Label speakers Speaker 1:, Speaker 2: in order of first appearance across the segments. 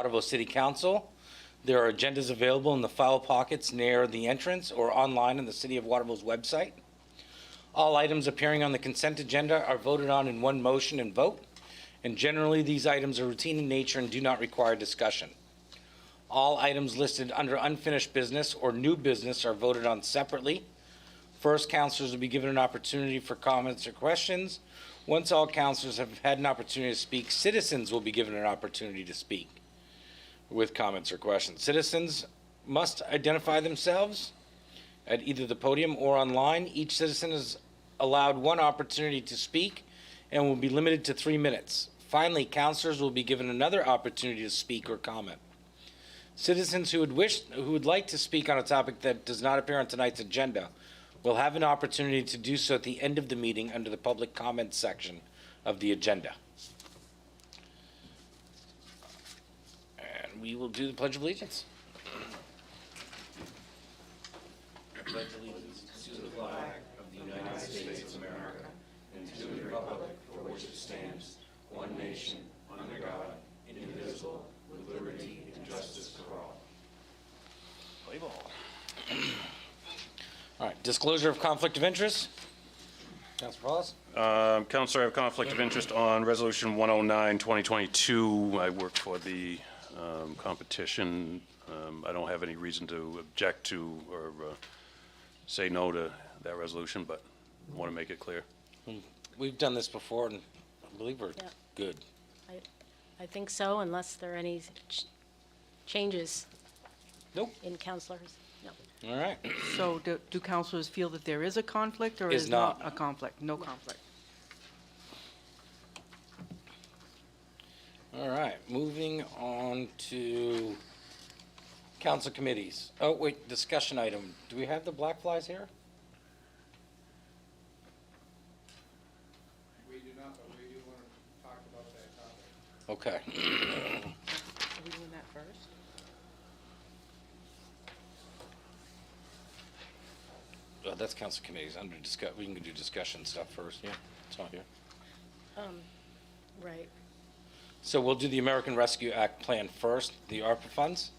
Speaker 1: Waterville City Council. There are agendas available in the file pockets near the entrance or online on the City of Waterville's website. All items appearing on the consent agenda are voted on in one motion and vote, and generally these items are routine in nature and do not require discussion. All items listed under unfinished business or new business are voted on separately. First, councilors will be given an opportunity for comments or questions. Once all councilors have had an opportunity to speak, citizens will be given an opportunity to speak with comments or questions. Citizens must identify themselves at either the podium or online. Each citizen is allowed one opportunity to speak and will be limited to 3 minutes. Finally, councilors will be given another opportunity to speak or comment. Citizens who would like to speak on a topic that does not appear on tonight's agenda will have an opportunity to do so at the end of the meeting under the public comment section of the agenda. And we will do the Pledge of Allegiance. I pledge allegiance to the flag of the United States of America and to the republic for which it stands, one nation, under God, indivisible, with liberty and justice for all. Play ball. All right, disclosure of conflict of interest. Councilor Paulus?
Speaker 2: Councilor, I have conflict of interest on Resolution 109, 2022. I work for the competition. I don't have any reason to object to or say no to that resolution, but I want to make it clear.
Speaker 1: We've done this before, and I believe we're good.
Speaker 3: I think so, unless there are any changes
Speaker 1: Nope.
Speaker 3: in councilors. No.
Speaker 1: All right.
Speaker 4: So do councilors feel that there is a conflict or
Speaker 1: Is
Speaker 4: is
Speaker 1: not.
Speaker 4: not a conflict? No conflict.
Speaker 1: All right, moving on to council committees. Oh, wait, discussion item. Do we have the black flies here?
Speaker 5: We do not, but we do want to talk about that topic.
Speaker 1: Okay.
Speaker 4: Are we doing that first?
Speaker 1: That's council committees under discuss. We can do discussion stuff first. Yeah, it's not here.
Speaker 3: Right.
Speaker 1: So we'll do the American Rescue Act plan first, the ARPA funds.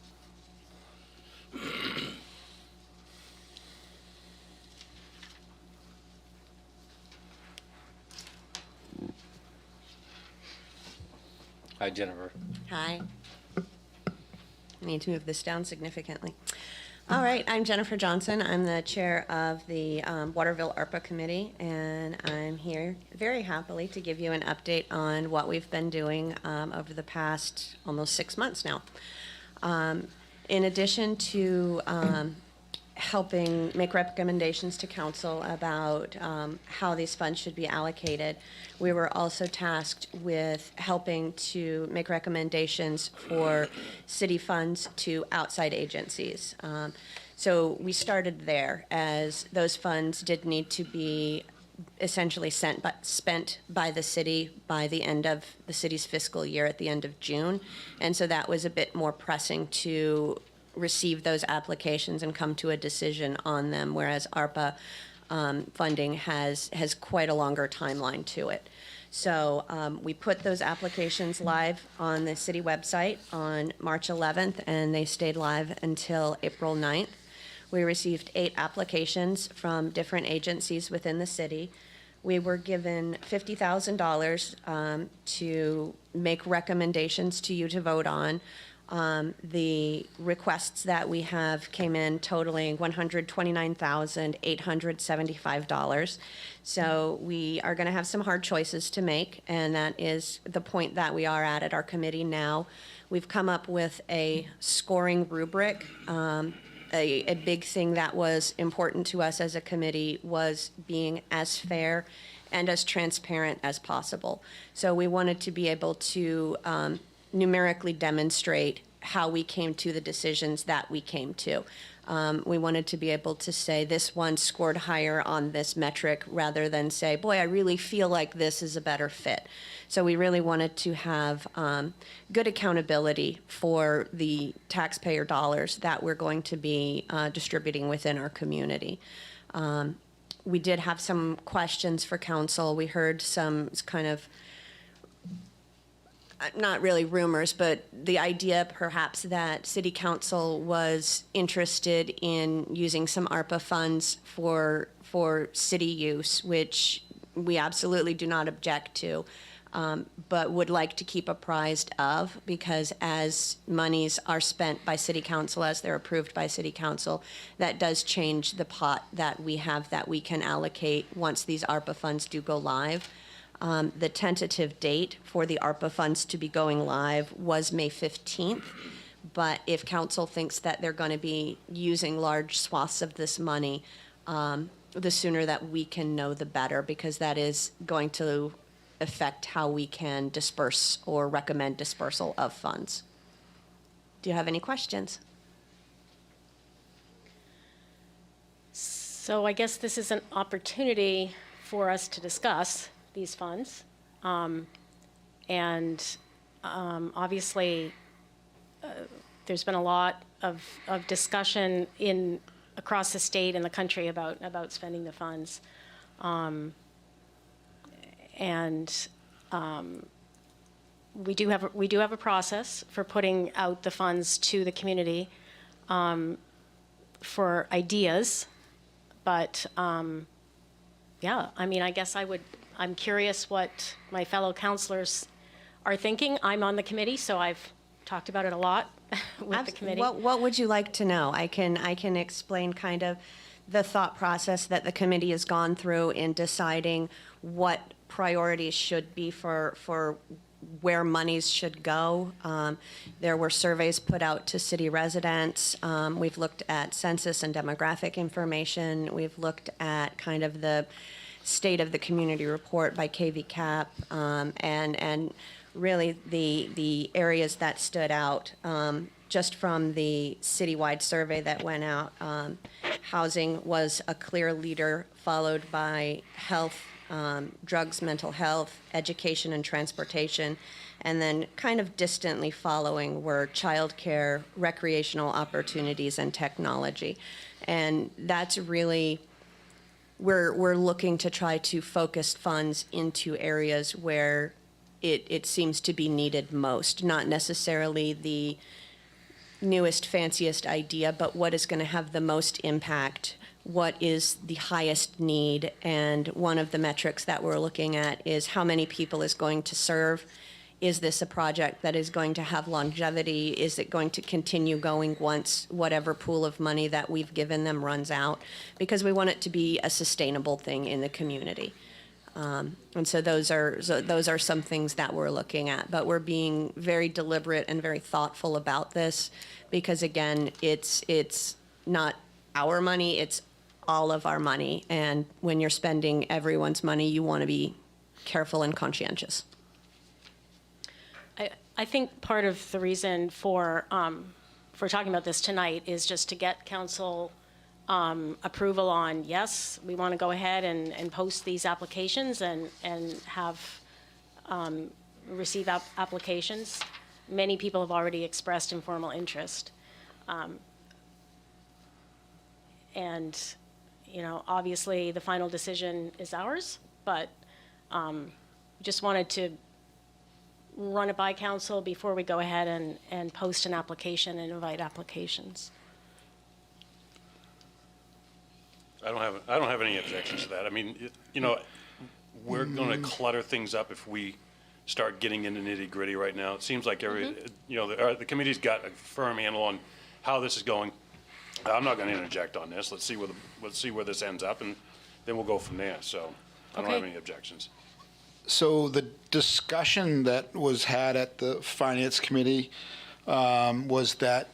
Speaker 1: Hi, Jennifer.
Speaker 6: Hi. I need to move this down significantly. All right, I'm Jennifer Johnson. I'm the chair of the Waterville ARPA Committee, and I'm here very happily to give you an update on what we've been doing over the past almost 6 months now. In addition to helping make recommendations to council about how these funds should be allocated, we were also tasked with helping to make recommendations for city funds to outside agencies. So we started there, as those funds did need to be essentially spent by the city by the end of the city's fiscal year at the end of June. And so that was a bit more pressing to receive those applications and come to a decision on them, whereas ARPA funding has quite a longer timeline to it. So we put those applications live on the city website on March 11th, and they stayed live until April 9th. We received 8 applications from different agencies within the city. We were given $50,000 to make recommendations to you to vote on. The requests that we have came in totaling $129,875. So we are going to have some hard choices to make, and that is the point that we are at our committee now. We've come up with a scoring rubric. A big thing that was important to us as a committee was being as fair and as transparent as possible. So we wanted to be able to numerically demonstrate how we came to the decisions that we came to. We wanted to be able to say this one scored higher on this metric rather than say, boy, I really feel like this is a better fit. So we really wanted to have good accountability for the taxpayer dollars that we're going to be distributing within our community. We did have some questions for council. We heard some kind of not really rumors, but the idea perhaps that city council was interested in using some ARPA funds for city use, which we absolutely do not object to, but would like to keep apprised of, because as monies are spent by city council, as they're approved by city council, that does change the pot that we have that we can allocate once these ARPA funds do go live. The tentative date for the ARPA funds to be going live was May 15th, but if council thinks that they're going to be using large swaths of this money, the sooner that we can know, the better, because that is going to affect how we can disperse or recommend dispersal of funds. Do you have any questions?
Speaker 3: So I guess this is an opportunity for us to discuss these funds. Obviously, there's been a lot of discussion across the state and the country about spending the funds. We do have a process for putting out the funds to the community for ideas, but yeah, I mean, I guess I'm curious what my fellow counselors are thinking. I'm on the committee, so I've talked about it a lot with the committee.
Speaker 6: What would you like to know? I can explain kind of the thought process that the committee has gone through in deciding what priorities should be for where monies should go. There were surveys put out to city residents. We've looked at census and demographic information. We've looked at kind of the state of the community report by KVCAP, and really the areas that stood out. Just from the citywide survey that went out, housing was a clear leader, followed by health, drugs, mental health, education, and transportation. And then kind of distantly following were childcare, recreational opportunities, and technology. And that's really, we're looking to try to focus funds into areas where it seems to be needed most, not necessarily the newest, fanciest idea, but what is going to have the most impact, what is the highest need. And one of the metrics that we're looking at is how many people is going to serve. Is this a project that is going to have longevity? Is it going to continue going once whatever pool of money that we've given them runs out? Because we want it to be a sustainable thing in the community. And so those are some things that we're looking at. But we're being very deliberate and very thoughtful about this because, again, it's not our money, it's all of our money. And when you're spending everyone's money, you want to be careful and conscientious.
Speaker 3: I think part of the reason for talking about this tonight is just to get council approval on, yes, we want to go ahead and post these applications and have receive applications. Many people have already expressed informal interest. And, you know, obviously the final decision is ours, but just wanted to run it by council before we go ahead and post an application and invite applications.
Speaker 2: I don't have any objections to that. I mean, you know, we're going to clutter things up if we start getting into nitty-gritty right now. It seems like you know, the committee's got a firm handle on how this is going. I'm not going to interject on this. Let's see where this ends up, and then we'll go from there. So I don't have any objections.
Speaker 5: So the discussion that was had at the Finance Committee was that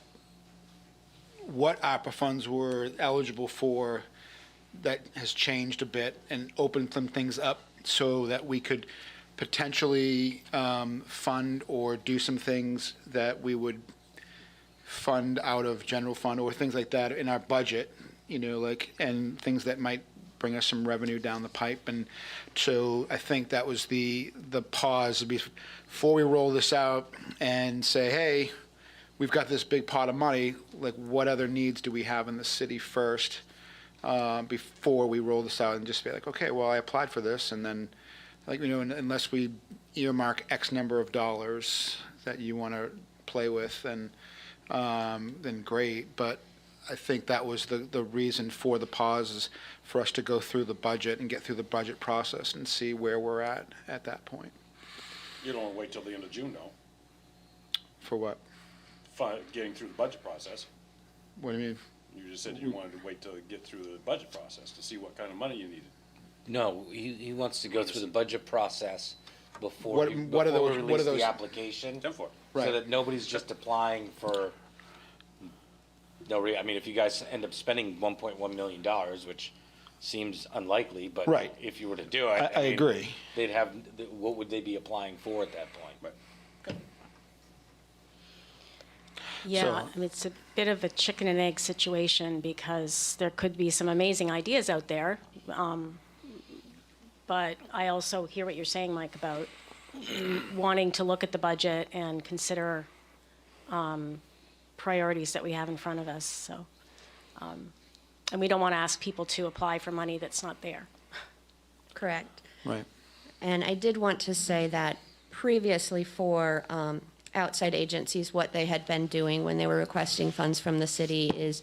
Speaker 5: what ARPA funds were eligible for, that has changed a bit and opened some things up so that we could potentially fund or do some things that we would fund out of general fund or things like that in our budget, you know, like, and things that might bring us some revenue down the pipe. And so I think that was the pause before we roll this out and say, hey, we've got this big pot of money, like what other needs do we have in the city first, before we roll this out, and just be like, okay, well, I applied for this, and then like, unless we earmark X number of dollars that you want to play with, then great. But I think that was the reason for the pause, is for us to go through the budget and get through the budget process and see where we're at that point.
Speaker 2: You don't want to wait till the end of June, though,
Speaker 5: For what?
Speaker 2: getting through the budget process.
Speaker 5: What do you mean?
Speaker 2: You just said you wanted to wait till get through the budget process to see what kind of money you needed.
Speaker 1: No, he wants to go through the budget process before
Speaker 5: What-
Speaker 1: we
Speaker 5: what are
Speaker 1: before we
Speaker 5: those- what
Speaker 1: release
Speaker 5: are those-
Speaker 1: the application.
Speaker 2: 10-4.
Speaker 5: Right.
Speaker 1: So that nobody's just applying for, I mean, if you guys end up spending $1.1 million, which seems unlikely, but
Speaker 5: Right.
Speaker 1: if you were to do it.
Speaker 5: I
Speaker 1: mean,
Speaker 5: agree.
Speaker 1: They'd have, what would they be applying for at that point?
Speaker 2: Right.
Speaker 3: Yeah,
Speaker 5: So-
Speaker 3: I mean, it's a bit of a chicken and egg situation because there could be some amazing ideas out there. But I also hear what you're saying, Mike, about wanting to look at the budget and consider priorities that we have in front of us, so. And we don't want to ask people to apply for money that's not there.
Speaker 6: Correct.
Speaker 5: Right.
Speaker 6: And I did want to say that previously for outside agencies, what they had been doing when they were requesting funds from the city is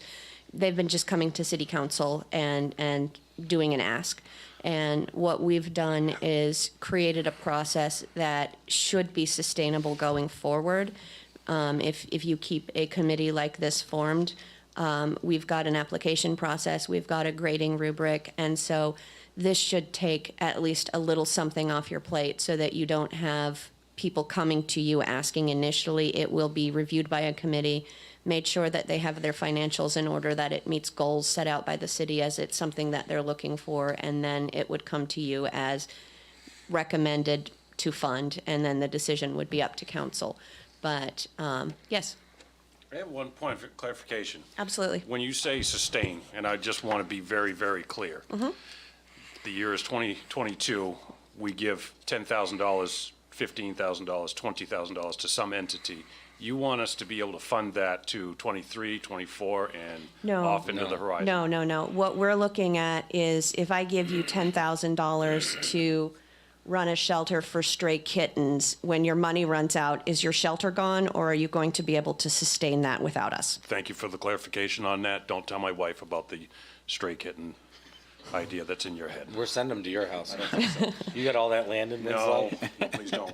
Speaker 6: they've been just coming to city council and doing an ask. And what we've done is created a process that should be sustainable going forward. If you keep a committee like this formed, we've got an application process, we've got a grading rubric, and so this should take at least a little something off your plate so that you don't have people coming to you asking initially. It will be reviewed by a committee, made sure that they have their financials in order, that it meets goals set out by the city as it's something that they're looking for, and then it would come to you as recommended to fund, and then the decision would be up to council. But, yes,
Speaker 2: I have one point of clarification.
Speaker 6: absolutely.
Speaker 2: When you say sustain, and I just want to be very, very clear. The year is 2022, we give $10,000, $15,000, $20,000 to some entity. You want us to be able to fund that to 23, 24, and
Speaker 6: No.
Speaker 2: off into the horizon?
Speaker 6: No. What we're looking at is if I give you $10,000 to run a shelter for stray kittens, when your money runs out, is your shelter gone, or are you going to be able to sustain that without us?
Speaker 2: Thank you for the clarification on that. Don't tell my wife about the stray kitten idea that's in your head.
Speaker 1: We're sending them to your house. I don't think so. You got all that land in
Speaker 2: No,
Speaker 1: Winslow?
Speaker 2: please don't.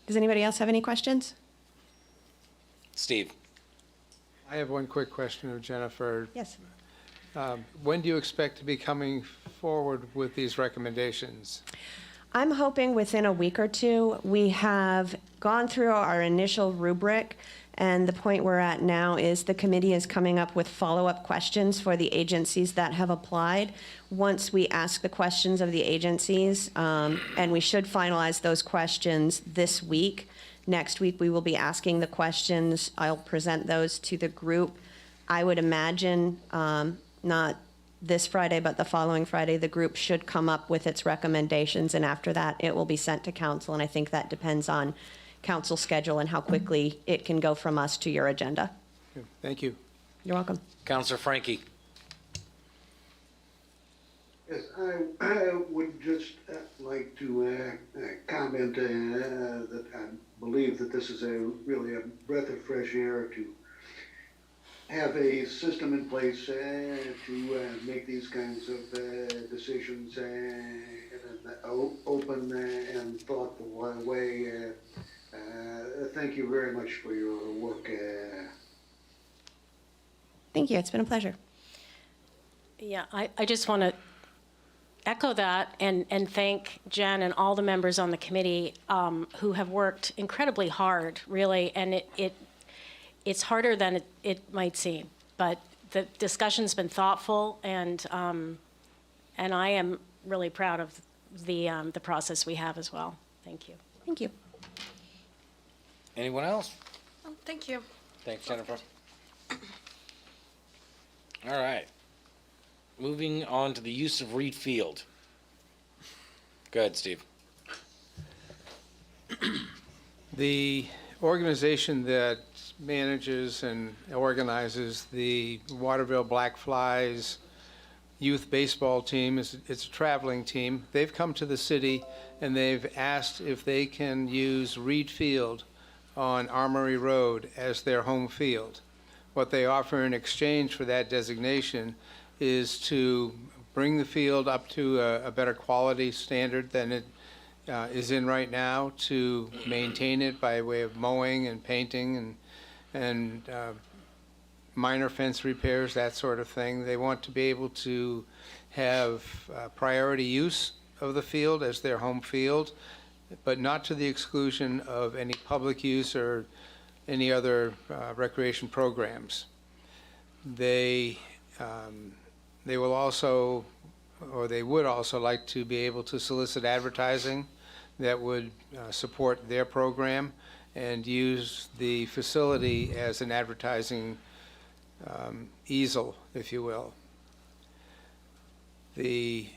Speaker 6: Does anybody else have any questions?
Speaker 1: Steve?
Speaker 7: I have one quick question of Jennifer.
Speaker 6: Yes.
Speaker 7: When do you expect to be coming forward with these recommendations?
Speaker 6: I'm hoping within a week or two. We have gone through our initial rubric, and the point we're at now is the committee is coming up with follow-up questions for the agencies that have applied. Once we ask the questions of the agencies, and we should finalize those questions this week. Next week, we will be asking the questions. I'll present those to the group. I would imagine, not this Friday, but the following Friday, the group should come up with its recommendations, and after that, it will be sent to council, and I think that depends on council schedule and how quickly it can go from us to your agenda.
Speaker 7: Good. Thank you.
Speaker 6: You're welcome.
Speaker 1: Counselor Frankie?
Speaker 8: Yes, I would just like to comment that I believe that this is really a breath of fresh air to have a system in place to make these kinds of decisions in an open and thoughtful way. Thank you very much for your work.
Speaker 6: Thank you. It's been a pleasure.
Speaker 3: Yeah, I just want to echo that and thank Jen and all the members on the committee who have worked incredibly hard, really, and it's harder than it might seem. But the discussion's been thoughtful, and I am really proud of the process we have as well. Thank you.
Speaker 6: Thank you.
Speaker 1: Anyone else?
Speaker 9: Thank you.
Speaker 1: Thanks, Jennifer. All right. Moving on to the use of Reed Field. Go ahead, Steve.
Speaker 7: The organization that manages and organizes the Waterville Black Flies youth baseball team. It's a traveling team. They've come to the city and they've asked if they can use Reed Field on Armory Road as their home field. What they offer in exchange for that designation is to bring the field up to a better quality standard than it is in right now, to maintain it by way of mowing and painting and minor fence repairs, that sort of thing. They want to be able to have priority use of the field as their home field, but not to the exclusion of any public use or any other recreation programs. They will also, or they would also like to be able to solicit advertising that would support their program and use the facility as an advertising easel, if you will. The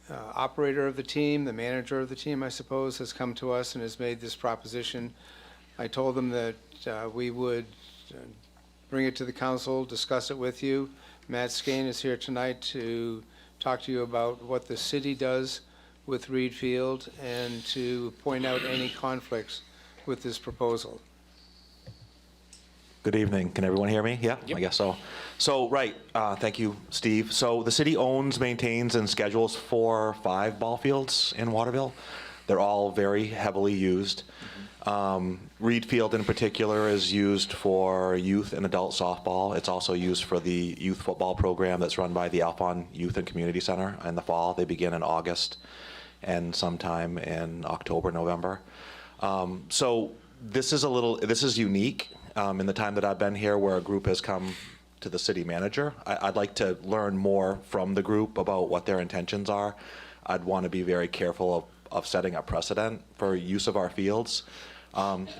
Speaker 7: operator of the team, the manager of the team, I suppose, has come to us and has made this proposition. I told them that we would bring it to the council, discuss it with you. Matt Skane is here tonight to talk to you about what the city does with Reed Field and to point out any conflicts with this proposal.
Speaker 9: Good evening. Can everyone hear me? Yeah,
Speaker 1: Yep.
Speaker 9: I guess so. So, right, thank you, Steve. So the city owns, maintains, and schedules 4 or 5 ball fields in Waterville. They're all very heavily used. Reed Field in particular is used for youth and adult softball. It's also used for the youth football program that's run by the Alphon Youth and Community Center in the fall. They begin in August and sometime in October, November. So this is unique in the time that I've been here, where a group has come to the city manager. I'd like to learn more from the group about what their intentions are. I'd want to be very careful of setting a precedent for use of our fields.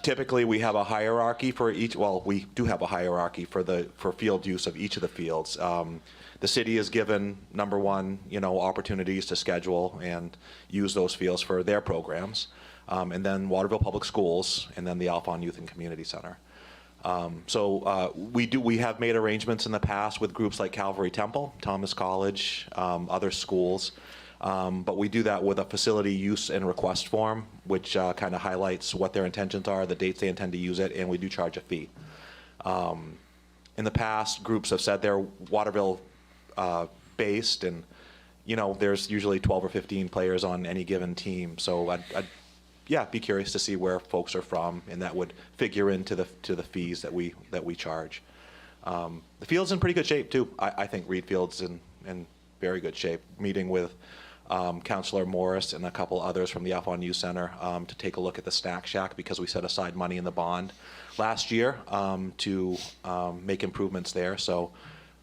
Speaker 9: Typically, we have a hierarchy for each. Well, we do have a hierarchy for field use of each of the fields. The city is given, number one, opportunities to schedule and use those fields for their programs, and then Waterville Public Schools, and then the Alphon Youth and Community Center. We have made arrangements in the past with groups like Calvary Temple, Thomas College, other schools. But we do that with a facility use and request form, which kind of highlights what their intentions are, the dates they intend to use it, and we do charge a fee. In the past, groups have said they're Waterville based, and there's usually 12 or 15 players on any given team. So I'd be curious to see where folks are from, and that would figure into the fees that we charge. The field's in pretty good shape too. I think Reed Field's in very good shape. Meeting with Councilor Morris and a couple others from the Alphon Youth Center to take a look at the snack shack, because we set aside money in the bond last year to make improvements there. So,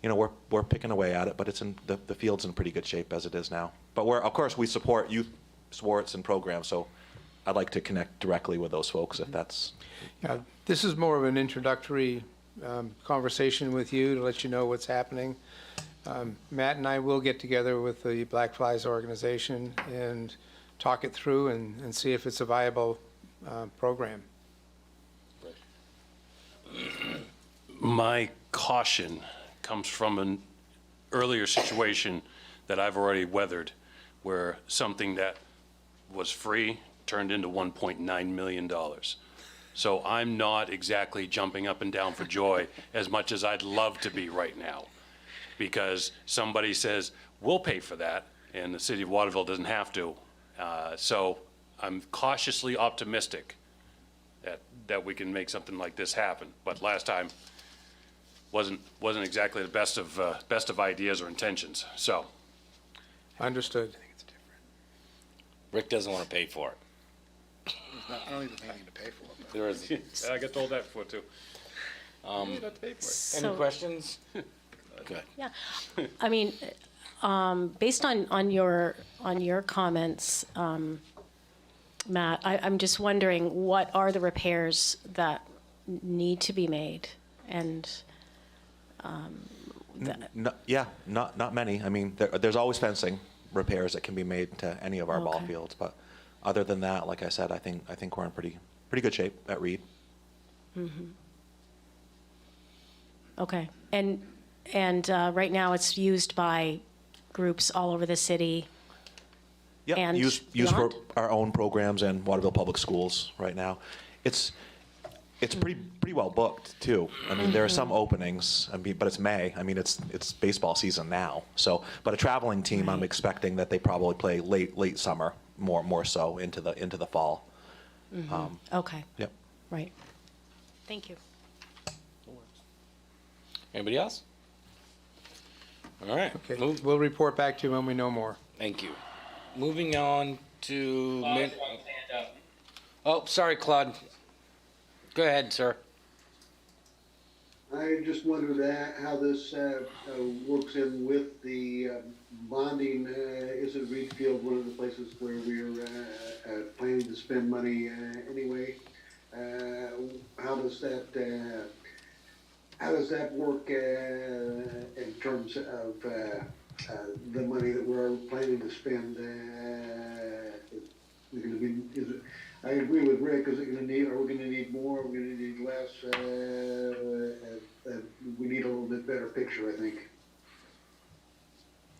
Speaker 9: we're picking away at it, but it's the field's in pretty good shape as it is now. But of course we support youth sports and programs, so I'd like to connect directly with those folks if that's.
Speaker 7: Yeah, this is more of an introductory conversation with you to let you know what's happening. Matt and I will get together with the Black Flies organization and talk it through and see if it's a viable program.
Speaker 2: My caution comes from an earlier situation that I've already weathered, where something that was free turned into $1.9 million. So I'm not exactly jumping up and down for joy as much as I'd love to be right now, because somebody says, we'll pay for that, and the city of Waterville doesn't have to. So I'm cautiously optimistic that we can make something like this happen. But last time wasn't exactly the best of ideas or intentions, so.
Speaker 7: Understood.
Speaker 1: Rick doesn't want to pay for it.
Speaker 5: I don't even think you need to pay for it.
Speaker 1: There is.
Speaker 2: I got told that before too.
Speaker 1: Any
Speaker 3: So,
Speaker 1: questions? Good.
Speaker 3: yeah, I mean, based on your comments, Matt, I'm just wondering, what are the repairs that need to be made? And
Speaker 9: Not many. I mean, there's always fencing repairs that can be made to any of our ball
Speaker 3: Okay.
Speaker 9: fields, but other than that, like I said, I think we're in pretty good shape at Reed.
Speaker 3: okay, and right now it's used by groups all over the city.
Speaker 9: Yep,
Speaker 3: And
Speaker 9: use for
Speaker 3: beyond?
Speaker 9: our own programs and Waterville Public Schools right now. It's pretty well booked too. I mean, there are some openings. I mean, but it's May. I mean, it's baseball season now. So, but a traveling team, I'm expecting that they probably play late summer, more so into the fall.
Speaker 3: Okay,
Speaker 9: Yep.
Speaker 3: right. Thank you.
Speaker 1: Anybody else? All right.
Speaker 7: Okay, we'll report back to you when we know more.
Speaker 1: Thank you. Moving on to. Oh, sorry, Claude. Go ahead, sir.
Speaker 8: I just wondered how this works in with the bonding. Isn't Reed Field one of the places where we're planning to spend money anyway? How does that work in terms of the money that we're planning to spend? I agree with Rick. Are we going to need more? Are we going to need less? We need a little bit better picture, I think.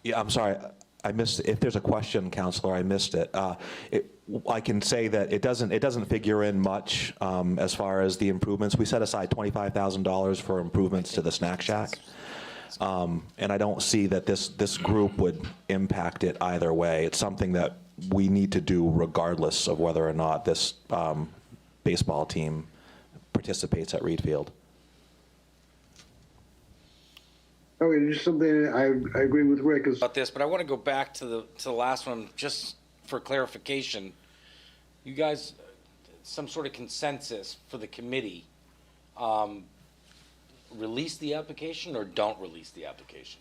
Speaker 9: Yeah, I'm sorry. I missed, if there's a question, Counselor, I missed it. I can say that it doesn't figure in much as far as the improvements. We set aside $25,000 for improvements to the snack shack. And I don't see that this group would impact it either way. It's something that we need to do regardless of whether or not this baseball team participates at Reed Field.
Speaker 8: Okay, just something I agree with Rick.
Speaker 1: About this, but I want to go back to the last one just for clarification. You guys, some sort of consensus for the committee, release the application or don't release the application?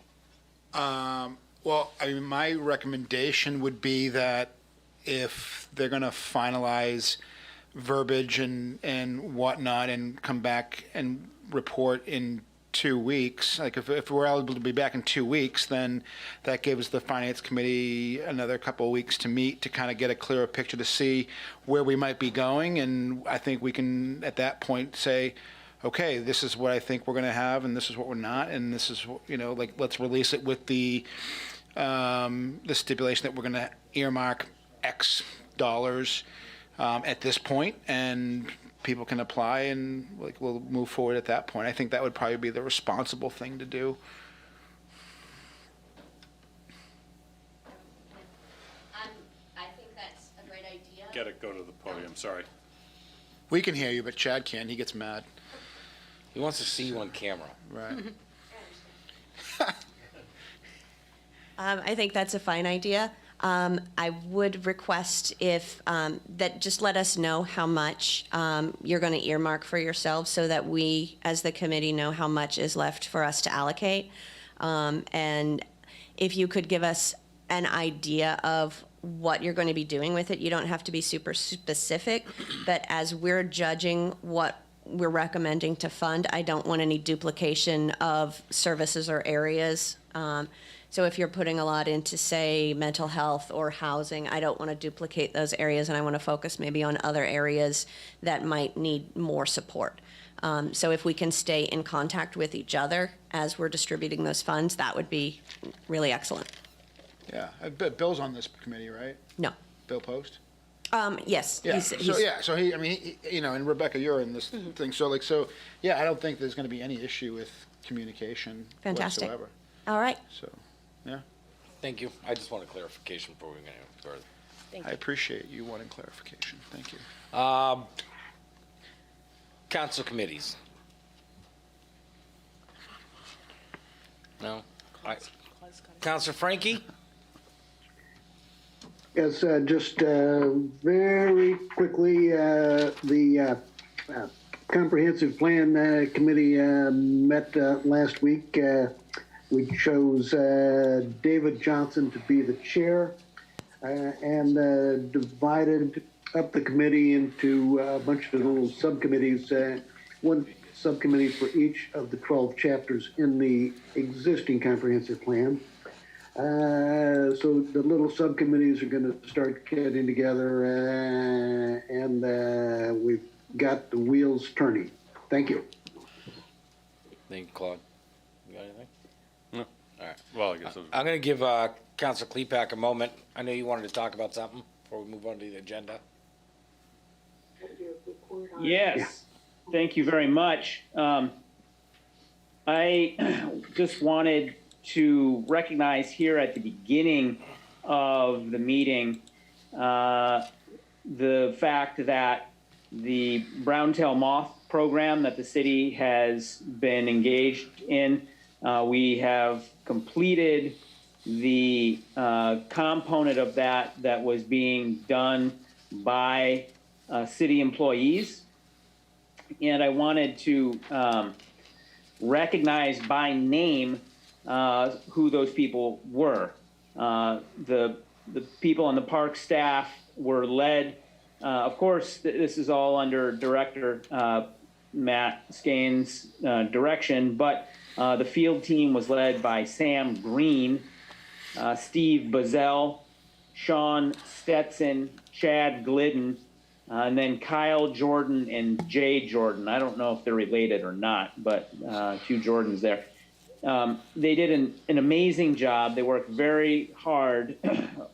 Speaker 5: Well, I mean, my recommendation would be that if they're going to finalize verbiage and whatnot and come back and report in 2 weeks, like if we're eligible to be back in 2 weeks, then that gives the Finance Committee another couple of weeks to meet to kind of get a clearer picture to see where we might be going. And I think we can, at that point, say, okay, this is what I think we're going to have, and this is what we're not, and this is, like, let's release it with the stipulation that we're going to earmark X dollars at this point, and people can apply, and we'll move forward at that point. I think that would probably be the responsible thing to do.
Speaker 6: I think that's a great idea.
Speaker 2: Get it, go to the podium, sorry.
Speaker 5: We can hear you, but Chad can't. He gets mad.
Speaker 1: He wants to see you on camera.
Speaker 5: Right.
Speaker 6: I think that's a fine idea. I would request if, that just let us know how much you're going to earmark for yourselves so that we, as the committee, know how much is left for us to allocate. And if you could give us an idea of what you're going to be doing with it. You don't have to be super specific, but as we're judging what we're recommending to fund, I don't want any duplication of services or areas. So if you're putting a lot into, say, mental health or housing, I don't want to duplicate those areas, and I want to focus maybe on other areas that might need more support. So if we can stay in contact with each other as we're distributing those funds, that would be really excellent.
Speaker 5: Yeah. Bill's on this committee, right?
Speaker 6: No.
Speaker 5: Bill Post?
Speaker 6: Yes.
Speaker 5: Yeah.
Speaker 6: He's-
Speaker 5: So he, I mean, and Rebecca, you're in this thing. So yeah, I don't think there's going to be any issue with communication
Speaker 6: Fantastic.
Speaker 5: whatsoever.
Speaker 6: All right.
Speaker 5: So, yeah,
Speaker 1: Thank you. I just want a clarification before we go any further.
Speaker 3: Thank
Speaker 5: I
Speaker 3: you.
Speaker 5: appreciate you wanting clarification. Thank you.
Speaker 1: Council committees? No? Councilor Frankie?
Speaker 8: Yes, just very quickly, the Comprehensive Plan Committee met last week. We chose David Johnson to be the chair and divided up the committee into a bunch of little subcommittees, one subcommittee for each of the 12 chapters in the existing comprehensive plan. So the little subcommittees are going to start getting together, and we've got the wheels turning. Thank you.
Speaker 1: Thank you, Claude. You got anything?
Speaker 2: No.
Speaker 1: All right.
Speaker 2: Well, I guess,
Speaker 1: I'm going to give Councilor Klepak a moment. I know you wanted to talk about something before we move on to the agenda.
Speaker 10: Yes, thank you very much. I just wanted to recognize here at the beginning of the meeting the fact that the brown-tail moth program that the city has been engaged in, we have completed the component of that was being done by city employees. And I wanted to recognize by name who those people were. The people on the park staff were led, of course, this is all under Director Matt Skane's direction, but the field team was led by Sam Green, Steve Bazell, Sean Stetson, Chad Glidden, and then Kyle Jordan and Jay Jordan. I don't know if they're related or not, but two Jordans there. They did an amazing job. They worked very hard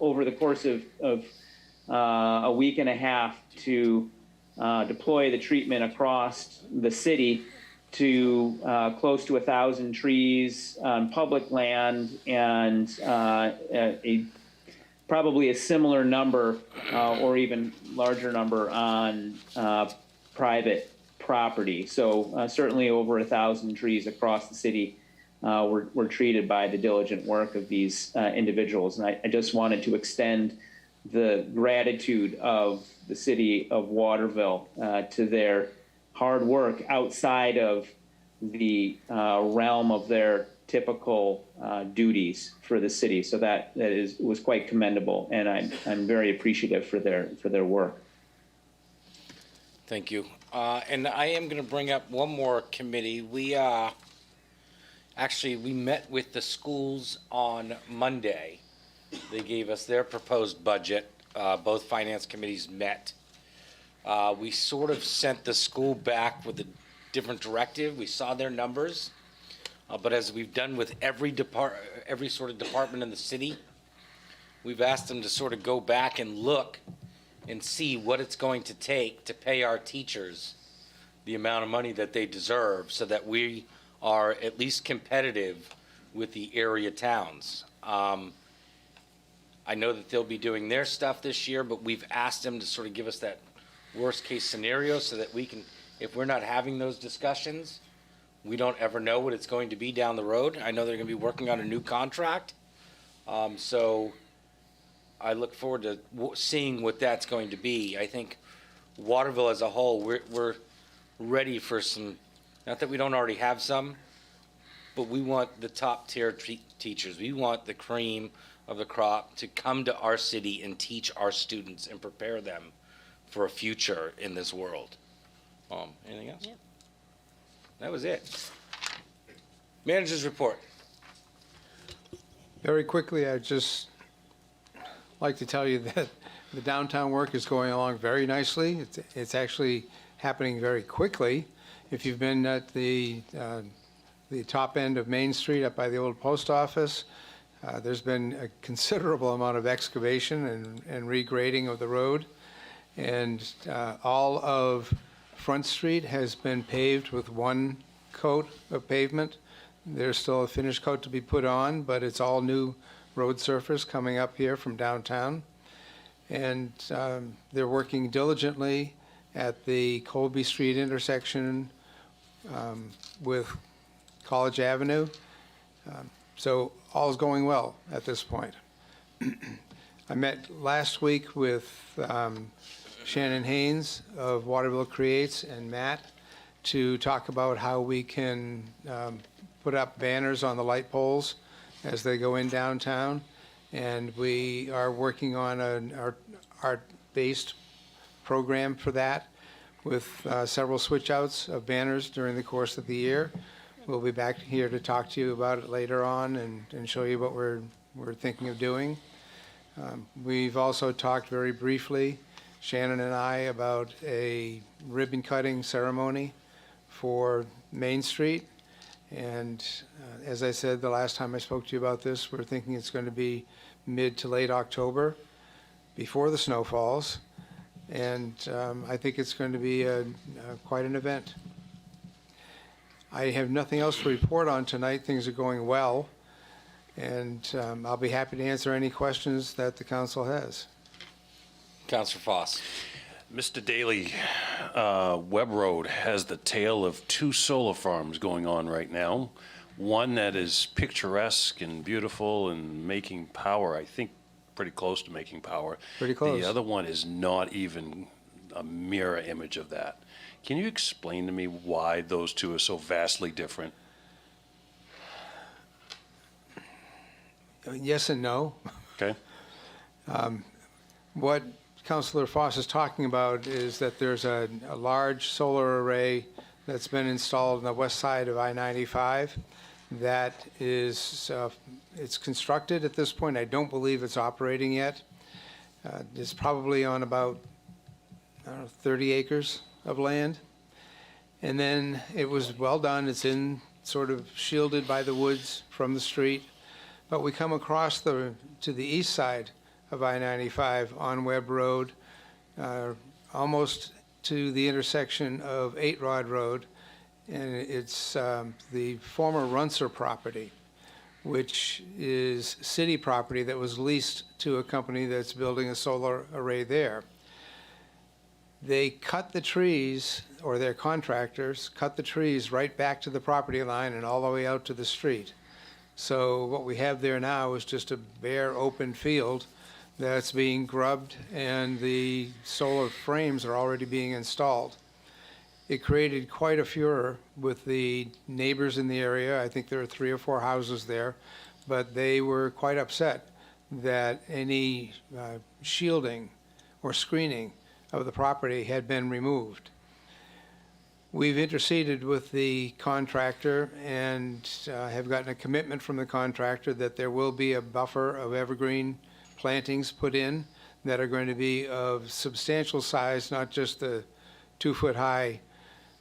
Speaker 10: over the course of a week and a half to deploy the treatment across the city to close to 1,000 trees on public land and probably a similar number or even larger number on private property. So certainly over 1,000 trees across the city were treated by the diligent work of these individuals. And I just wanted to extend the gratitude of the city of Waterville to their hard work outside of the realm of their typical duties for the city. So that was quite commendable, and I'm very appreciative for their work.
Speaker 1: Thank you. And I am going to bring up one more committee. We met with the schools on Monday. They gave us their proposed budget. Both finance committees met. We sort of sent the school back with a different directive. We saw their numbers. But as we've done with every sort of department in the city, we've asked them to sort of go back and look and see what it's going to take to pay our teachers the amount of money that they deserve so that we are at least competitive with the area towns. I know that they'll be doing their stuff this year, but we've asked them to sort of give us that worst case scenario so that we can, if we're not having those discussions, we don't ever know what it's going to be down the road. I know they're going to be working on a new contract. So I look forward to seeing what that's going to be. I think Waterville as a whole, we're ready for some, not that we don't already have some, but we want the top tier teachers. We want the cream of the crop to come to our city and teach our students and prepare them for a future in this world. Anything else?
Speaker 3: Yep.
Speaker 1: That was it. Manager's report.
Speaker 7: Very quickly, I'd just like to tell you that the downtown work is going along very nicely. It's actually happening very quickly. If you've been at the top end of Main Street up by the old post office, there's been a considerable amount of excavation and regrading of the road. And all of Front Street has been paved with one coat of pavement. There's still a finish coat to be put on, but it's all new road surface coming up here from downtown. And they're working diligently at the Colby Street intersection with College Avenue. So all's going well at this point. I met last week with Shannon Haynes of Waterville Creates and Matt to talk about how we can put up banners on the light poles as they go in downtown. And we are working on an art-based program for that with several switch outs of banners during the course of the year. We'll be back here to talk to you about it later on and show you what we're thinking of doing. We've also talked very briefly, Shannon and I, about a ribbon cutting ceremony for Main Street. And as I said the last time I spoke to you about this, we're thinking it's going to be mid to late October, before the snow falls. And I think it's going to be quite an event. I have nothing else to report on tonight. Things are going well. And I'll be happy to answer any questions that the council has.
Speaker 1: Counselor Foss.
Speaker 2: Mr. Daly, Webb Road has the tale of two solar farms going on right now. One that is picturesque and beautiful and making power, I think pretty close to making power.
Speaker 7: Pretty close.
Speaker 2: The other one is not even a mirror image of that. Can you explain to me why those two are so vastly different?
Speaker 7: Yes and no.
Speaker 2: Okay?
Speaker 7: What Councilor Foss is talking about is that there's a large solar array that's been installed on the west side of I-95 that is, it's constructed at this point. I don't believe it's operating yet. It's probably on about, I don't know, 30 acres of land. And then it was well done. It's in sort of shielded by the woods from the street. But we come across to the east side of I-95 on Webb Road, almost to the intersection of 8 Rod Road, and it's the former Runcer property, which is city property that was leased to a company that's building a solar array there. They cut the trees, or their contractors cut the trees right back to the property line and all the way out to the street. So what we have there now is just a bare open field that's being grubbed, and the solar frames are already being installed. It created quite a furor with the neighbors in the area. I think there are 3 or 4 houses there, but they were quite upset that any shielding or screening of the property had been removed. We've interceded with the contractor and have gotten a commitment from the contractor that there will be a buffer of evergreen plantings put in that are going to be of substantial size, not just the 2-foot-high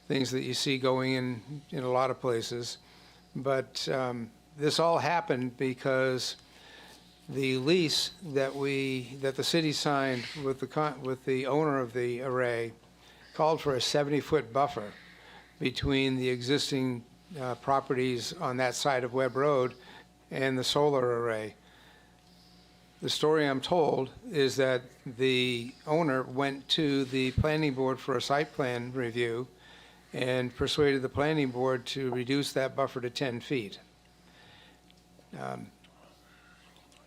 Speaker 7: things that you see going in a lot of places. But this all happened because the lease that the city signed with the owner of the array called for a 70-foot buffer between the existing properties on that side of Webb Road and the solar array. The story I'm told is that the owner went to the planning board for a site plan review and persuaded the planning board to reduce that buffer to 10 feet.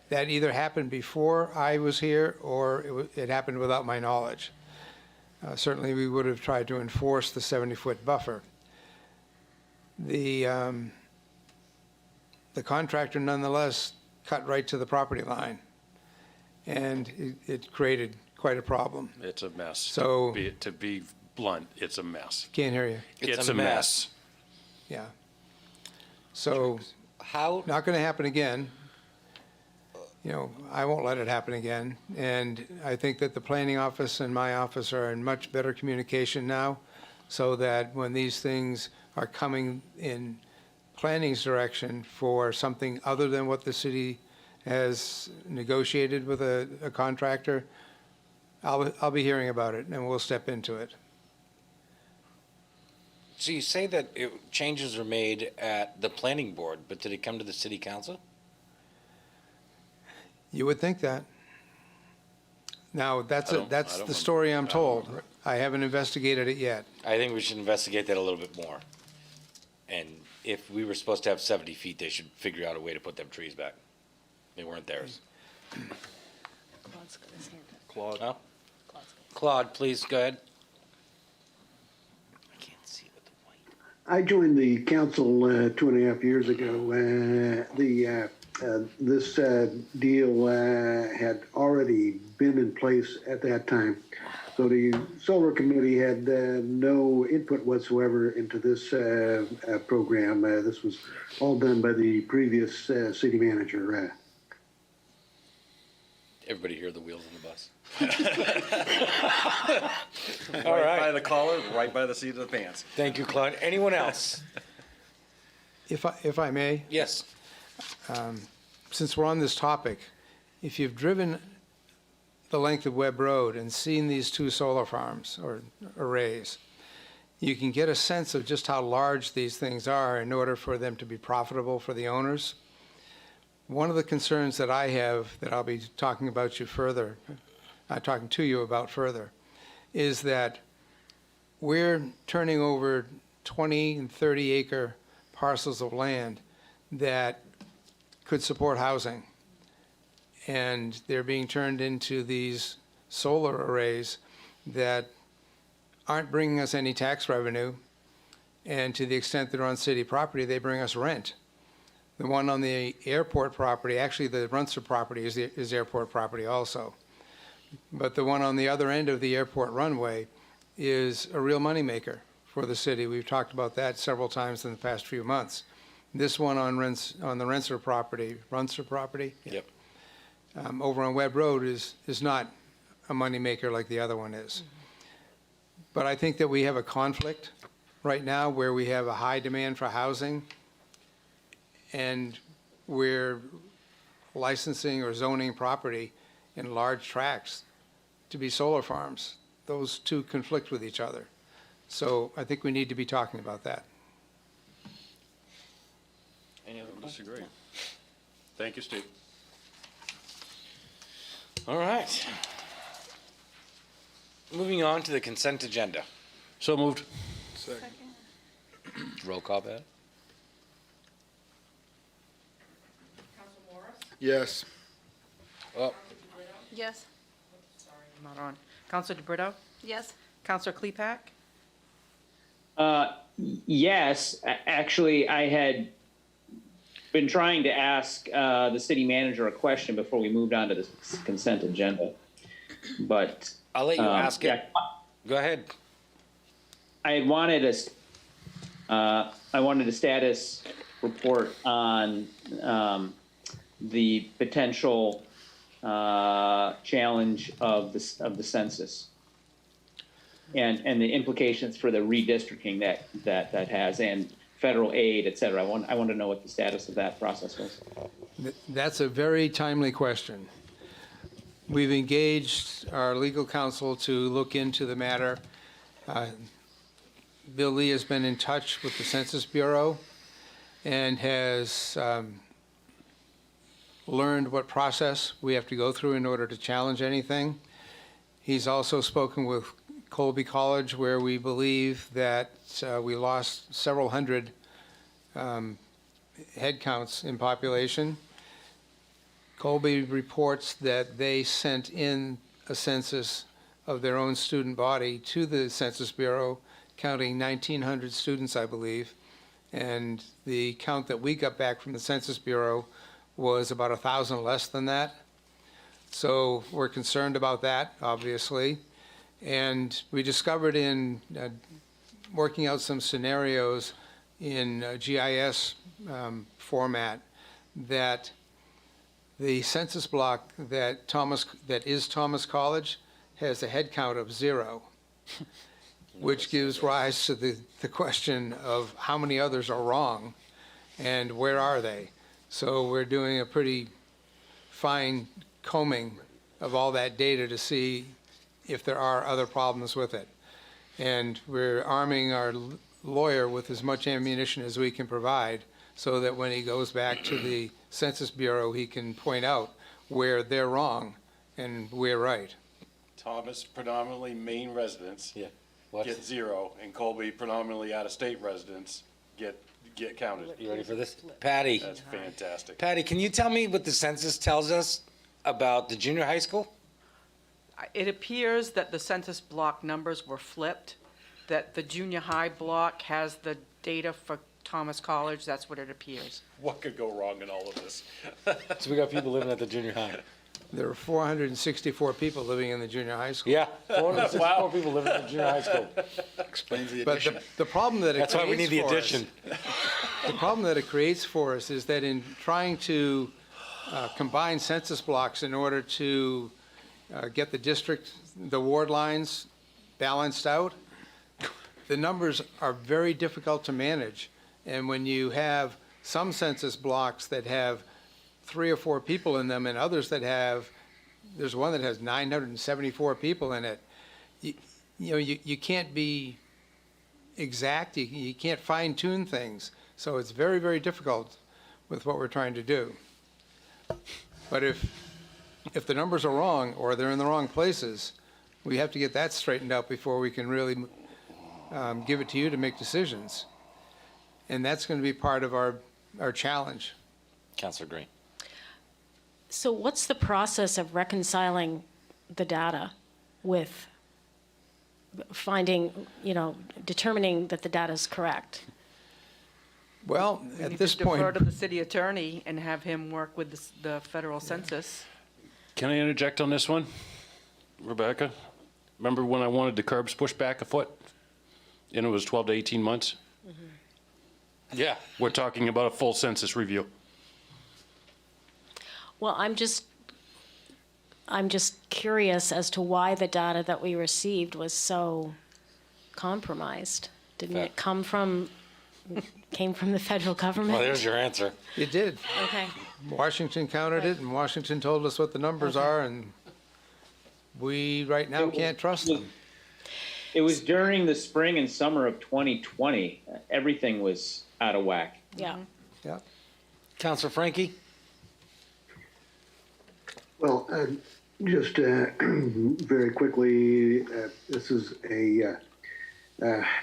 Speaker 7: That either happened before I was here or it happened without my knowledge. Certainly, we would have tried to enforce the 70-foot buffer. The contractor nonetheless cut right to the property line, and it created quite a problem.
Speaker 2: It's a mess.
Speaker 7: So-
Speaker 2: To be blunt, it's a mess.
Speaker 7: Can't hear you.
Speaker 2: It's a mess.
Speaker 7: Yeah. So,
Speaker 1: How,
Speaker 7: not going to happen again. You know, I won't let it happen again. And I think that the planning office and my office are in much better communication now, so that when these things are coming in planning's direction for something other than what the city has negotiated with a contractor, I'll be hearing about it and we'll step into it.
Speaker 1: so you say that changes are made at the planning board, but did it come to the city council?
Speaker 7: You would think that. Now, that's
Speaker 2: I don't
Speaker 7: the story I'm told. I haven't investigated it yet.
Speaker 1: I think we should investigate that a little bit more. And if we were supposed to have 70 feet, they should figure out a way to put them trees back. They weren't theirs.
Speaker 3: Claude's got his hand up.
Speaker 2: Claude?
Speaker 1: Huh?
Speaker 3: Claude's got
Speaker 1: Claude, please, go ahead. I can't see with the white.
Speaker 8: I joined the council 2.5 years ago. This deal had already been in place at that time. So the solar committee had no input whatsoever into this program. This was all done by the previous city manager.
Speaker 1: Everybody hear the wheels on the bus?
Speaker 2: Right by the collar, right by the seat of the pants.
Speaker 1: Thank you, Claude. Anyone else?
Speaker 7: If I may,
Speaker 1: Yes.
Speaker 7: since we're on this topic, if you've driven the length of Webb Road and seen these two solar farms or arrays, you can get a sense of just how large these things are in order for them to be profitable for the owners. One of the concerns that I have, that I'll be talking to you about further, is that we're turning over 20 and 30 acre parcels of land that could support housing. And they're being turned into these solar arrays that aren't bringing us any tax revenue. And to the extent they're on city property, they bring us rent. The one on the airport property, actually the Runcer property is airport property also. But the one on the other end of the airport runway is a real moneymaker for the city. We've talked about that several times in the past few months. This one on the Runcer property,
Speaker 1: Yep.
Speaker 7: over on Webb Road is not a moneymaker like the other one is. But I think that we have a conflict right now where we have a high demand for housing and we're licensing or zoning property in large tracts to be solar farms. Those two conflict with each other. So I think we need to be talking about that.
Speaker 1: Any other questions?
Speaker 2: Disagree. Thank you, Steve.
Speaker 1: All right. Moving on to the consent agenda.
Speaker 2: So moved.
Speaker 1: Roll call, Pat?
Speaker 5: Yes.
Speaker 1: Oh,
Speaker 4: Yes. Sorry, I'm not on. Counselor DeBrito?
Speaker 6: Yes.
Speaker 4: Counselor Klepak?
Speaker 10: Yes, actually, I had been trying to ask the city manager a question before we moved on to the consent agenda, but.
Speaker 1: I'll let you ask it.
Speaker 10: Yeah,
Speaker 1: Go ahead.
Speaker 10: I wanted a status report on the potential challenge of the census and the implications for the redistricting that has and federal aid, et cetera. I want to know what the status of that process was.
Speaker 7: That's a very timely question. We've engaged our legal counsel to look into the matter. Bill Lee has been in touch with the Census Bureau and has learned what process we have to go through in order to challenge anything. He's also spoken with Colby College, where we believe that we lost several hundred head counts in population. Colby reports that they sent in a census of their own student body to the Census Bureau, counting 1,900 students, I believe. And the count that we got back from the Census Bureau was about 1,000 less than that. So we're concerned about that, obviously. And we discovered in working out some scenarios in GIS format that the census block that is Thomas College has a head count of 0, which gives rise to the question of how many others are wrong and where are they? So we're doing a pretty fine combing of all that data to see if there are other problems with it. And we're arming our lawyer with as much ammunition as we can provide so that when he goes back to the Census Bureau, he can point out where they're wrong and we're right.
Speaker 2: Thomas, predominantly Maine residents,
Speaker 1: Yeah.
Speaker 2: get 0, and Colby, predominantly out-of-state residents, get counted.
Speaker 1: You ready for this? Patty.
Speaker 2: That's fantastic.
Speaker 1: Patty, can you tell me what the census tells us about the junior high school?
Speaker 4: It appears that the census block numbers were flipped, that the junior high block has the data for Thomas College. That's what it appears.
Speaker 2: What could go wrong in all of this?
Speaker 1: So we got people living at the junior high.
Speaker 7: There are 464 people living in the junior high school.
Speaker 1: Yeah, 464 people living in the junior high school.
Speaker 5: Explains the
Speaker 7: But
Speaker 5: addition.
Speaker 7: the problem that it
Speaker 1: That's why we need
Speaker 7: creates
Speaker 1: the
Speaker 7: for us-
Speaker 1: addition.
Speaker 7: The problem that it creates for us is that in trying to combine census blocks in order to get the ward lines balanced out, the numbers are very difficult to manage. And when you have some census blocks that have 3 or 4 people in them and others that have, there's one that has 974 people in it, you can't be exact, you can't fine tune things. So it's very, very difficult with what we're trying to do. But if the numbers are wrong or they're in the wrong places, we have to get that straightened out before we can really give it to you to make decisions. And that's going to be part of our challenge.
Speaker 1: Councilor Green.
Speaker 3: So what's the process of reconciling the data with finding, determining that the data is correct?
Speaker 7: Well,
Speaker 4: We
Speaker 7: at
Speaker 4: need
Speaker 7: this
Speaker 4: to defer
Speaker 7: point,
Speaker 4: to the city attorney and have him work with the federal census.
Speaker 2: Can I interject on this one, Rebecca? Remember when I wanted the curbs pushed back a foot? And it was 12 to 18 months?
Speaker 1: Yeah.
Speaker 2: We're talking about a full census review.
Speaker 3: Well, I'm just curious as to why the data that we received was so compromised. Didn't it came from the federal government?
Speaker 1: Well, there's your answer.
Speaker 7: it did.
Speaker 3: Okay.
Speaker 7: Washington counted it, and Washington told us what the numbers are, and we right now can't trust them.
Speaker 10: It was during the spring and summer of 2020. Everything was out of whack.
Speaker 3: Yeah.
Speaker 7: Yeah.
Speaker 1: Councilor Frankie?
Speaker 8: Well, just very quickly, this is a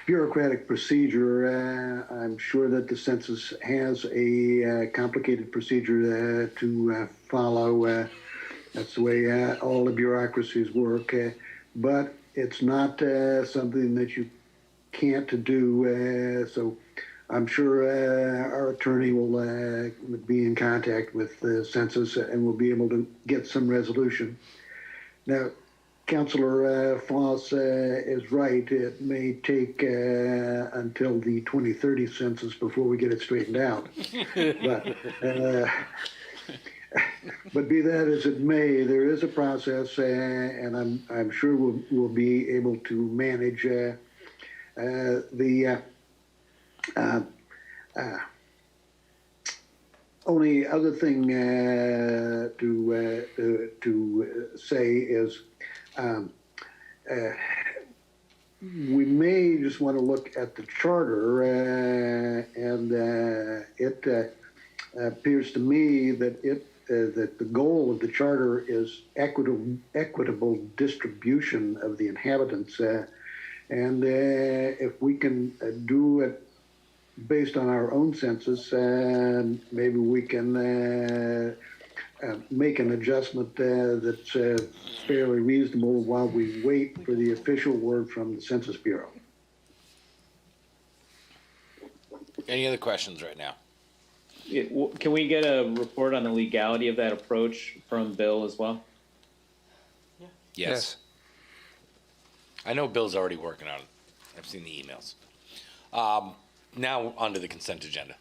Speaker 8: bureaucratic procedure. I'm sure that the census has a complicated procedure to follow. That's the way all the bureaucracies work. But it's not something that you can't do. So I'm sure our attorney will be in contact with the census and will be able to get some resolution. Now, Councilor Foss is right. It may take until the 2030 census before we get it straightened out. But be that as it may, there is a process, and I'm sure we'll be able to manage the only other thing to say is we may just want to look at the charter, and it appears to me that that the goal of the charter is equitable distribution of the inhabitants, and if we can do it based on our own census, maybe we can make an adjustment that's fairly reasonable while we wait for the official word from the Census Bureau.
Speaker 1: Any other questions right now?
Speaker 10: Can we get a report on the legality of that approach from Bill as well?
Speaker 1: Yes. I know Bill's already working on it. I've seen the emails. Now, onto the consent agenda.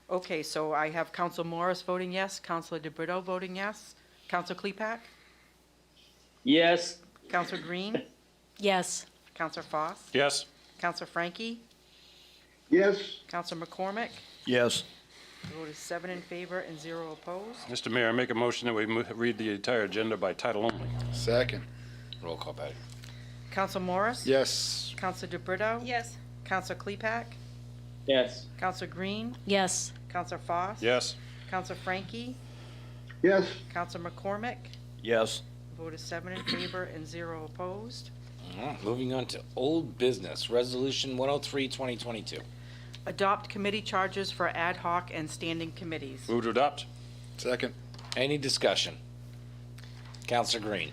Speaker 4: Okay, so I have Council Morris voting yes, Councilor DeBrito voting yes, Councilor Klepak,
Speaker 10: Yes.
Speaker 4: Councilor Green,
Speaker 3: Yes.
Speaker 4: Councilor Foss,
Speaker 2: Yes?
Speaker 4: Councilor Frankie,
Speaker 8: Yes,
Speaker 4: Councilor McCormick.
Speaker 9: Yes.
Speaker 4: The vote is 7 in favor and 0 opposed.
Speaker 2: Mr. Mayor, I make a motion that we read the entire agenda by title only.
Speaker 5: Second.
Speaker 1: Roll call, Patty.
Speaker 4: Council Morris?
Speaker 5: Yes.
Speaker 4: Councilor DeBrito? Yes. Councilor Klepak?
Speaker 10: Yes.
Speaker 4: Councilor Green?
Speaker 3: Yes.
Speaker 4: Councilor Foss?
Speaker 2: Yes?
Speaker 4: Councilor Frankie?
Speaker 8: yes,
Speaker 4: Councilor McCormick?
Speaker 9: Yes.
Speaker 4: The vote is 7 in favor and 0 opposed.
Speaker 1: All right, moving on to old business, Resolution 103, 2022.
Speaker 4: Adopt committee charges for ad hoc and standing committees.
Speaker 2: Move to adopt?
Speaker 5: Second.
Speaker 1: Any discussion? Councilor Green.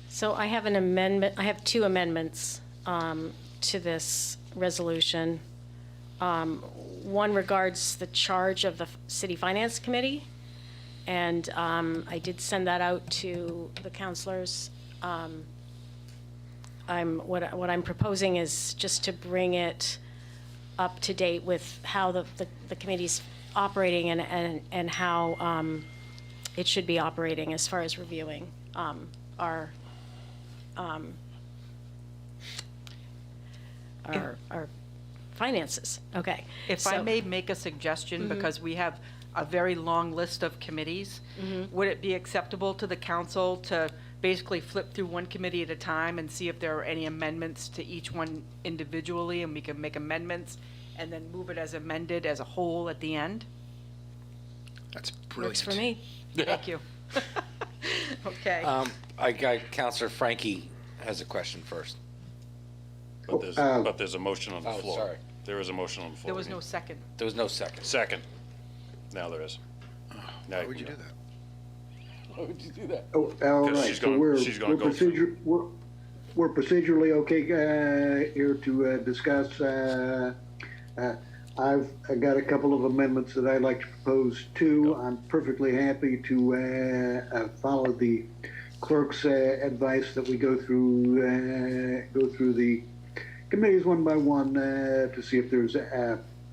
Speaker 3: So I have an amendment, I have 2 amendments to this resolution. One regards the charge of the City Finance Committee, and I did send that out to the councilors. What I'm proposing is just to bring it up to date with how the committee's operating and how it should be operating as far as reviewing our finances. Okay.
Speaker 4: If I
Speaker 3: So-
Speaker 4: may make a suggestion, because we have a very long list of committees, would it be acceptable to the council to basically flip through one committee at a time and see if there are any amendments to each one individually, and we can make amendments, and then move it as amended as a whole at the end?
Speaker 5: That's brilliant.
Speaker 3: Works for me.
Speaker 4: Thank you. Okay.
Speaker 1: I got Counselor Frankie has a question first.
Speaker 2: But there's a motion on the
Speaker 1: Oh,
Speaker 2: floor.
Speaker 1: sorry.
Speaker 2: There is a motion on the floor.
Speaker 4: There was no second.
Speaker 1: There was no second.
Speaker 2: Second. Now there is. Now
Speaker 5: Why
Speaker 2: you
Speaker 5: would
Speaker 2: can
Speaker 5: you
Speaker 2: go.
Speaker 5: do that?
Speaker 1: Why would you do that?
Speaker 8: Oh, all
Speaker 2: 'Cause
Speaker 8: right,
Speaker 2: she's
Speaker 8: so
Speaker 2: gonna-
Speaker 8: we're,
Speaker 2: she's gonna
Speaker 8: we're
Speaker 2: go through.
Speaker 8: procedure, we're procedurally okay, here to, discuss, I've got a couple of amendments that I'd like to propose too. I'm perfectly happy to, follow the clerk's, advice that we go through the committees one by one, to see if there's,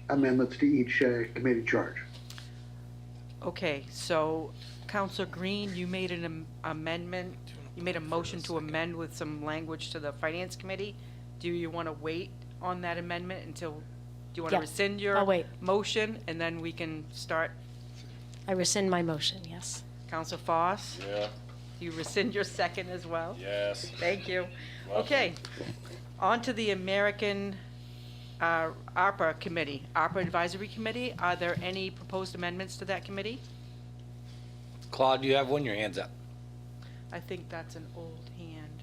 Speaker 8: amendments to each, committee charge.
Speaker 4: Okay, so Counselor Green, you made an amendment, you made a motion to amend with some language to the Finance Committee. Do you want to wait on that amendment until, do you want to
Speaker 3: Yeah,
Speaker 4: rescind your
Speaker 3: I'll wait.
Speaker 4: motion, and then we can start?
Speaker 3: I rescind my motion, yes.
Speaker 4: Counselor Foss,
Speaker 2: Yeah,
Speaker 4: you rescind your second as well?
Speaker 2: yes.
Speaker 4: Thank you. Okay, on to the American ARPA Committee, ARPA Advisory Committee. Are there any proposed amendments to that committee?
Speaker 1: Claude, you have one? Your hand's up.
Speaker 4: I think that's an old hand.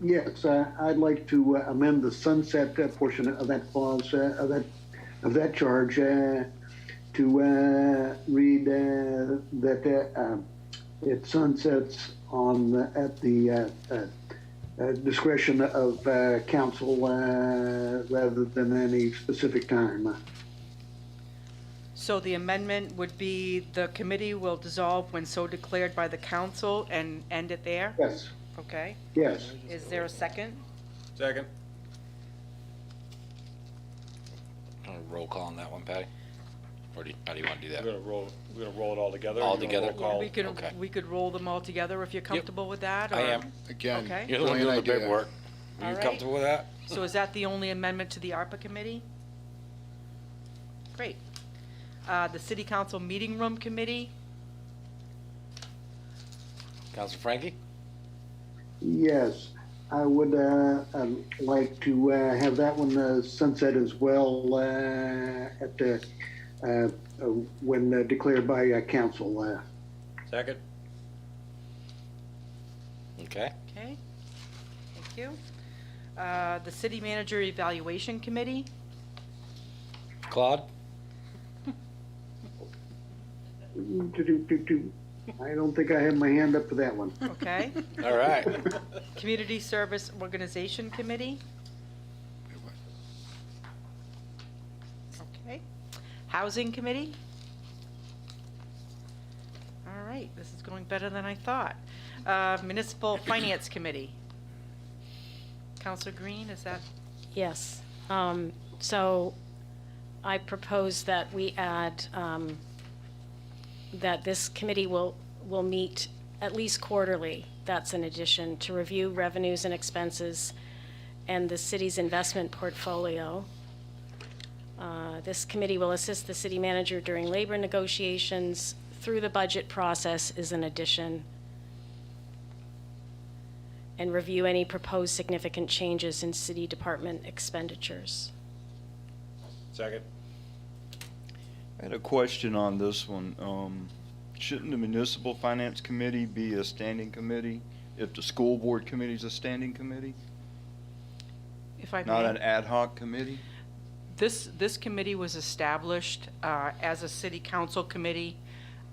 Speaker 8: Yes, I'd like to amend the sunset portion of that clause, of that charge, to read that it sunsets at the discretion of council rather than any specific time.
Speaker 4: So the amendment would be the committee will dissolve when so declared by the council and end it there?
Speaker 8: Yes,
Speaker 4: Okay.
Speaker 8: yes.
Speaker 4: Is there a second?
Speaker 2: Second.
Speaker 1: Roll call on that one, Patty? Or how do you want to do that?
Speaker 2: We're gonna roll it all together?
Speaker 1: All
Speaker 2: You wanna
Speaker 1: together?
Speaker 2: roll call?
Speaker 1: Okay.
Speaker 4: We could roll them all together if you're comfortable with that?
Speaker 1: I
Speaker 4: or-
Speaker 1: am.
Speaker 5: Again,
Speaker 4: Okay.
Speaker 1: You're the one
Speaker 5: brilliant
Speaker 1: doing the
Speaker 5: idea.
Speaker 1: paperwork. Are
Speaker 4: All
Speaker 1: you
Speaker 4: right.
Speaker 1: comfortable with that?
Speaker 4: So is that the only amendment to the ARPA committee? Great. The city council meeting room committee,
Speaker 1: Counselor Frankie?
Speaker 8: Yes, I would like to have that one sunset as well at when declared by council.
Speaker 2: Second.
Speaker 1: Okay.
Speaker 4: okay? Thank you. The city manager evaluation committee,
Speaker 1: Claude?
Speaker 8: I don't think I have my hand up for that one.
Speaker 4: okay?
Speaker 1: All right.
Speaker 4: Community Service Organization Committee. Okay. Housing Committee. All right, this is going better than I thought. Municipal Finance Committee. Counselor Green, is that,
Speaker 3: Yes. So I propose that we add, that this committee will meet at least quarterly. That's an addition to review revenues and expenses and the city's investment portfolio. This committee will assist the city manager during labor negotiations through the budget process is an addition. And review any proposed significant changes in city department expenditures.
Speaker 2: Second.
Speaker 11: I had a question on this one. Shouldn't the Municipal Finance Committee be a standing committee if the School Board Committee is a standing committee,
Speaker 4: if I
Speaker 11: not
Speaker 4: may?
Speaker 11: an ad hoc committee?
Speaker 4: This committee was established as a city council committee,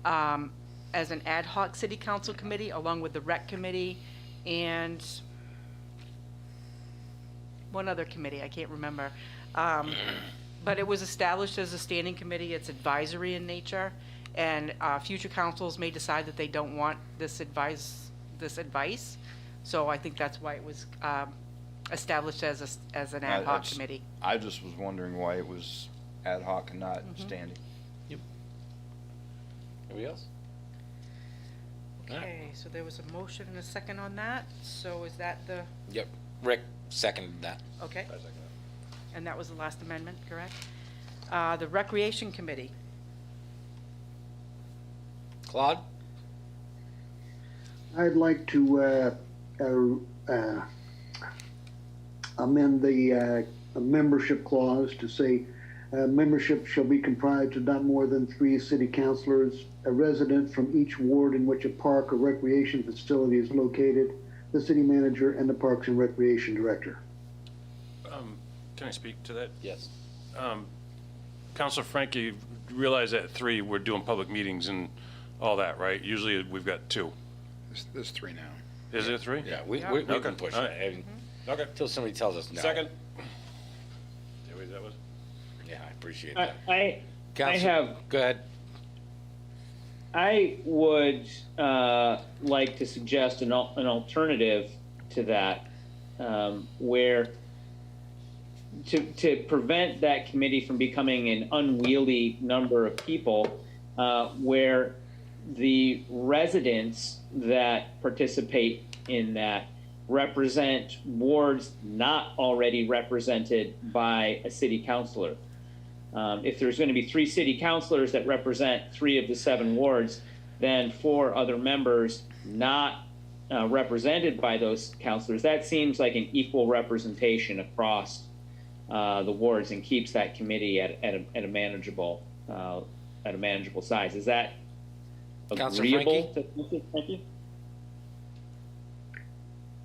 Speaker 4: as an ad hoc city council committee, along with the rec committee and one other committee, I can't remember. But it was established as a standing committee. It's advisory in nature, and future councils may decide that they don't want this advice. So I think that's why it was established as an ad hoc
Speaker 11: That's-
Speaker 4: committee.
Speaker 11: I just was wondering why it was ad hoc and not standing.
Speaker 1: Anybody else?
Speaker 4: Okay, so there was a motion and a second on that. So is that the,
Speaker 1: Yep. Rick seconded that.
Speaker 4: okay? and that was the last amendment, correct? The Recreation Committee.
Speaker 1: Claude?
Speaker 8: I'd like to amend the membership clause to say, membership shall be comprised of not more than 3 city councilors, a resident from each ward in which a park or recreation facility is located, the city manager, and the Parks and Recreation Director.
Speaker 2: Can I speak to that?
Speaker 1: Yes.
Speaker 2: Counselor Frankie, you realize that at 3, we're doing public meetings and all that, right? Usually we've got 2.
Speaker 5: There's 3 now.
Speaker 2: Is it 3?
Speaker 1: Yeah, we've
Speaker 2: Okay.
Speaker 1: been pushing
Speaker 2: All
Speaker 1: it.
Speaker 2: right.
Speaker 1: I mean,
Speaker 2: Okay.
Speaker 1: until somebody tells us no.
Speaker 2: Second. That was.
Speaker 1: Yeah, I appreciate that.
Speaker 10: I
Speaker 1: Counselor,
Speaker 10: have,
Speaker 1: go ahead.
Speaker 10: I would like to suggest an alternative to that, where to prevent that committee from becoming an unwieldy number of people, where the residents that participate in that represent wards not already represented by a city councilor. If there's going to be 3 city councilors that represent 3 of the 7 wards, then 4 other members not represented by those councilors. That seems like an equal representation across the wards and keeps that committee at a manageable size. Is that
Speaker 1: Councilor
Speaker 10: agreeable to Mr. Frankie?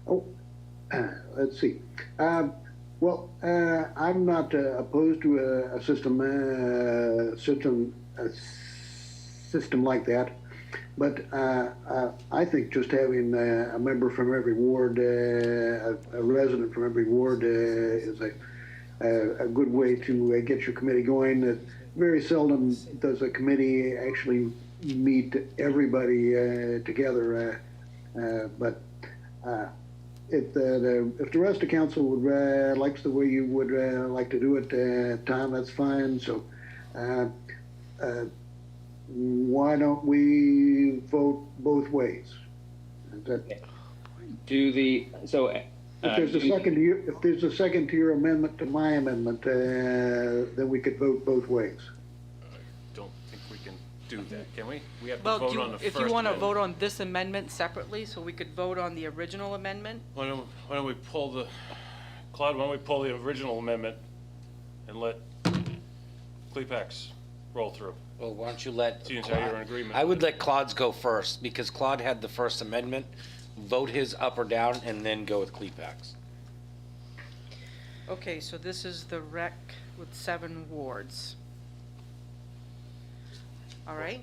Speaker 8: Oh, let's see. Well, I'm not opposed to a system like that, but I think just having a member from every ward, a resident from every ward, is a good way to get your committee going. Very seldom does a committee actually meet everybody together, but if the rest of council would likes the way you would like to do it, Tom, that's fine. So why don't we vote both ways? If there's a second to your amendment to my amendment, then we could vote both ways.
Speaker 2: Don't think we can do that, can we? We have to
Speaker 4: Well,
Speaker 2: vote on the first
Speaker 4: if you want to
Speaker 2: amendment.
Speaker 4: vote on this amendment separately, so we could vote on the original amendment?
Speaker 2: Why don't we pull the, Claude, why don't we pull the original amendment and let Clepax roll through?
Speaker 1: Well, why don't you let...
Speaker 2: Seeing as how you're in agreement.
Speaker 1: I would let Claude's go first, because Claude had the first amendment. Vote his up or down, and then go with Clepax.
Speaker 4: Okay, so this is the rec with 7 wards. All right.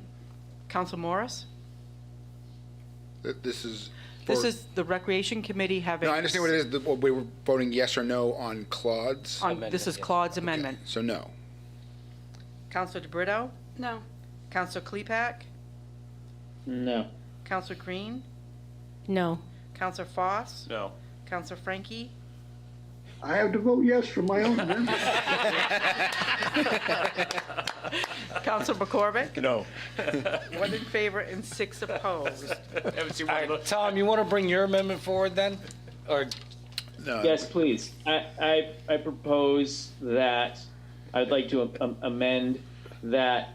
Speaker 4: Council Morris?
Speaker 5: This is.
Speaker 4: This is the Recreation Committee having...
Speaker 5: No, I understand what it is. We were voting yes or no on Claude's.
Speaker 4: This is
Speaker 1: Amendment,
Speaker 4: Claude's
Speaker 1: yes.
Speaker 4: amendment.
Speaker 5: So no.
Speaker 4: Councilor DeBrito?
Speaker 6: No.
Speaker 4: Councilor Klepak?
Speaker 10: No.
Speaker 4: Councilor Green?
Speaker 3: No.
Speaker 4: Councilor Foss?
Speaker 2: No.
Speaker 4: Councilor Frankie?
Speaker 8: I have to vote yes for my own amendment.
Speaker 4: Councilor McCormick?
Speaker 11: No.
Speaker 4: 1 in favor and 6 opposed.
Speaker 2: Haven't seen
Speaker 1: All
Speaker 2: one of
Speaker 1: right,
Speaker 2: those.
Speaker 1: Tom, you want to bring your amendment forward then? Or,
Speaker 5: No.
Speaker 10: Yes, please. I propose that, I'd like to amend that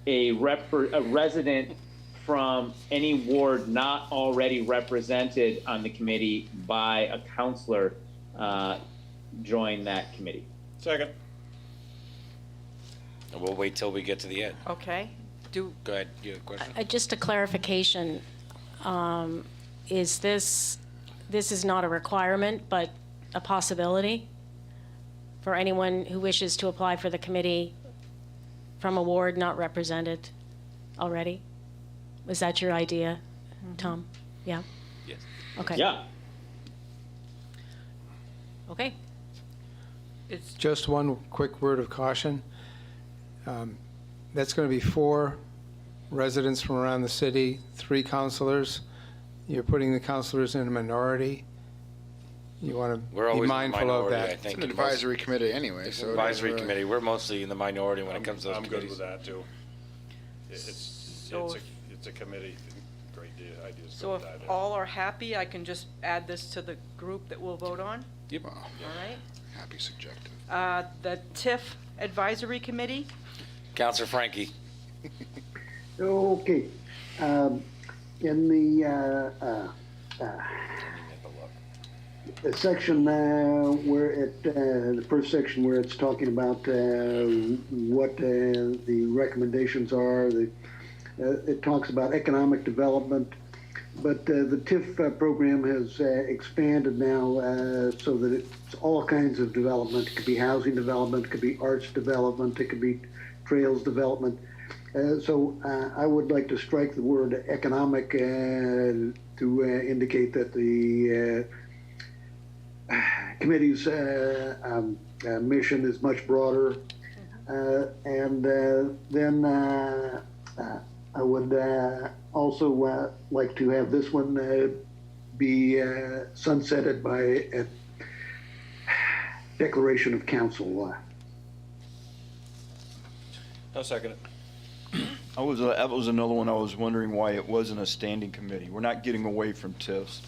Speaker 10: a resident from any ward not already represented on the committee by a counselor join that committee.
Speaker 2: Second.
Speaker 1: we'll wait till we get to the end.
Speaker 4: Okay.
Speaker 1: Go ahead, you have a question?
Speaker 3: Just a clarification, is this is not a requirement, but a possibility for anyone who wishes to apply for the committee from a ward not represented already? Was that your idea, Tom? Yeah?
Speaker 1: Yes.
Speaker 3: Okay.
Speaker 10: Yeah.
Speaker 3: Okay.
Speaker 4: It's
Speaker 7: Just one quick word of caution. That's going to be 4 residents from around the city, 3 counselors. You're putting the counselors in a minority. You want
Speaker 1: We're
Speaker 7: to be
Speaker 1: always in the
Speaker 7: mindful of
Speaker 1: minority, I
Speaker 7: that.
Speaker 1: think.
Speaker 5: It's an
Speaker 1: in most-
Speaker 5: advisory committee anyway, so.
Speaker 1: Advisory committee, we're mostly in the minority when it comes to those
Speaker 2: I'm good
Speaker 1: committees.
Speaker 2: with that, too. It's a committee, great ideas.
Speaker 4: So
Speaker 2: go
Speaker 4: if
Speaker 2: with that.
Speaker 4: all are happy, I can just add this to the group that we'll vote on?
Speaker 1: Yep.
Speaker 4: All right.
Speaker 5: happy subjective.
Speaker 4: The TIF Advisory Committee,
Speaker 1: Counselor Frankie.
Speaker 8: Okay. In the section where the first section where it's talking about what the recommendations are, it talks about economic development, but the TIF program has expanded now so that it's all kinds of development. It could be housing development, it could be arts development, it could be trails development. So I would like to strike the word economic to indicate that the committee's mission is much broader. And then I would also like to have this one be sunsetted by a declaration of council.
Speaker 2: I'll second it.
Speaker 11: That was another one I was wondering why it wasn't a standing committee. We're not getting away from TIFs.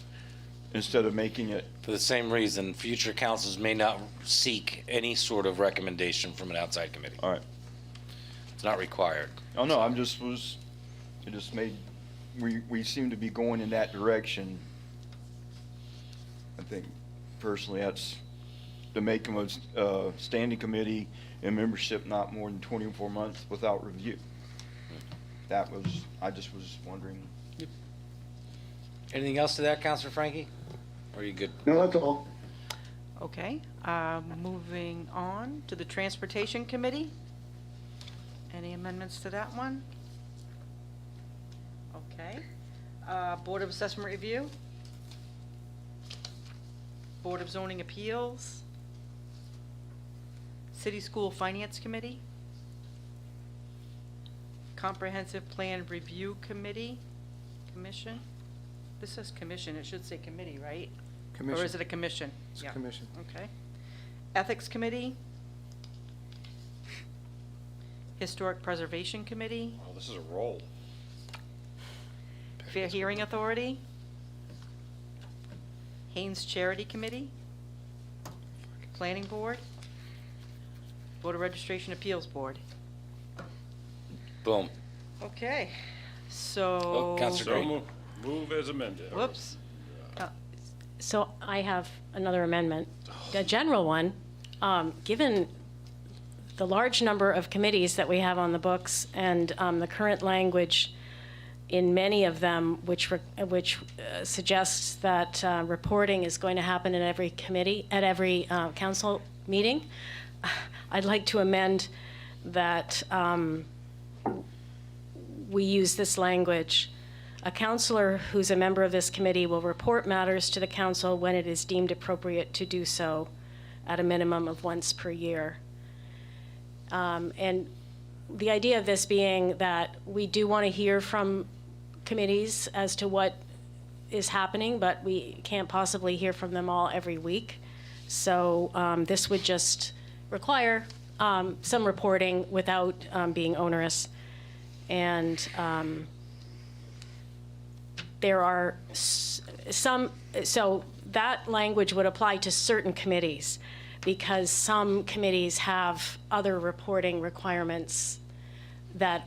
Speaker 11: Instead of making it,
Speaker 1: For the same reason, future councils may not seek any sort of recommendation from an outside committee.
Speaker 11: all right.
Speaker 1: It's not required.
Speaker 11: Oh, no, it just made, we seem to be going in that direction. I think personally, that's to make them a standing committee and membership not more than 24 months without review. I just was wondering.
Speaker 1: Anything else to that, Counselor Frankie? Or are you good?
Speaker 8: No, that's all.
Speaker 4: okay. Moving on to the Transportation Committee. Any amendments to that one? Okay. Board of Assessment Review. Board of Zoning Appeals. City School Finance Committee. Comprehensive Plan Review Committee, Commission. This says commission, it should say committee, right? Or
Speaker 7: Commission.
Speaker 4: is it a commission?
Speaker 7: It's
Speaker 4: Yeah.
Speaker 7: commission.
Speaker 4: Okay. Ethics Committee. Historic Preservation Committee.
Speaker 2: Oh, this is a roll.
Speaker 4: Fair Hearing Authority. Haynes Charity Committee. Planning Board. Voter Registration Appeals Board.
Speaker 1: Boom.
Speaker 4: Okay,
Speaker 1: Oh,
Speaker 4: so.
Speaker 1: Counselor Green.
Speaker 2: Move as amended.
Speaker 4: Whoops.
Speaker 3: So I have another amendment, a general one. Given the large number of committees that we have on the books and the current language in many of them, which suggests that reporting is going to happen in every committee, at every council meeting, I'd like to amend that we use this language. A counselor who's a member of this committee will report matters to the council when it is deemed appropriate to do so at a minimum of once per year. And the idea of this being that we do want to hear from committees as to what is happening, but we can't possibly hear from them all every week. So this would just require some reporting without being onerous. And there are some, so that language would apply to certain committees because some committees have other reporting requirements that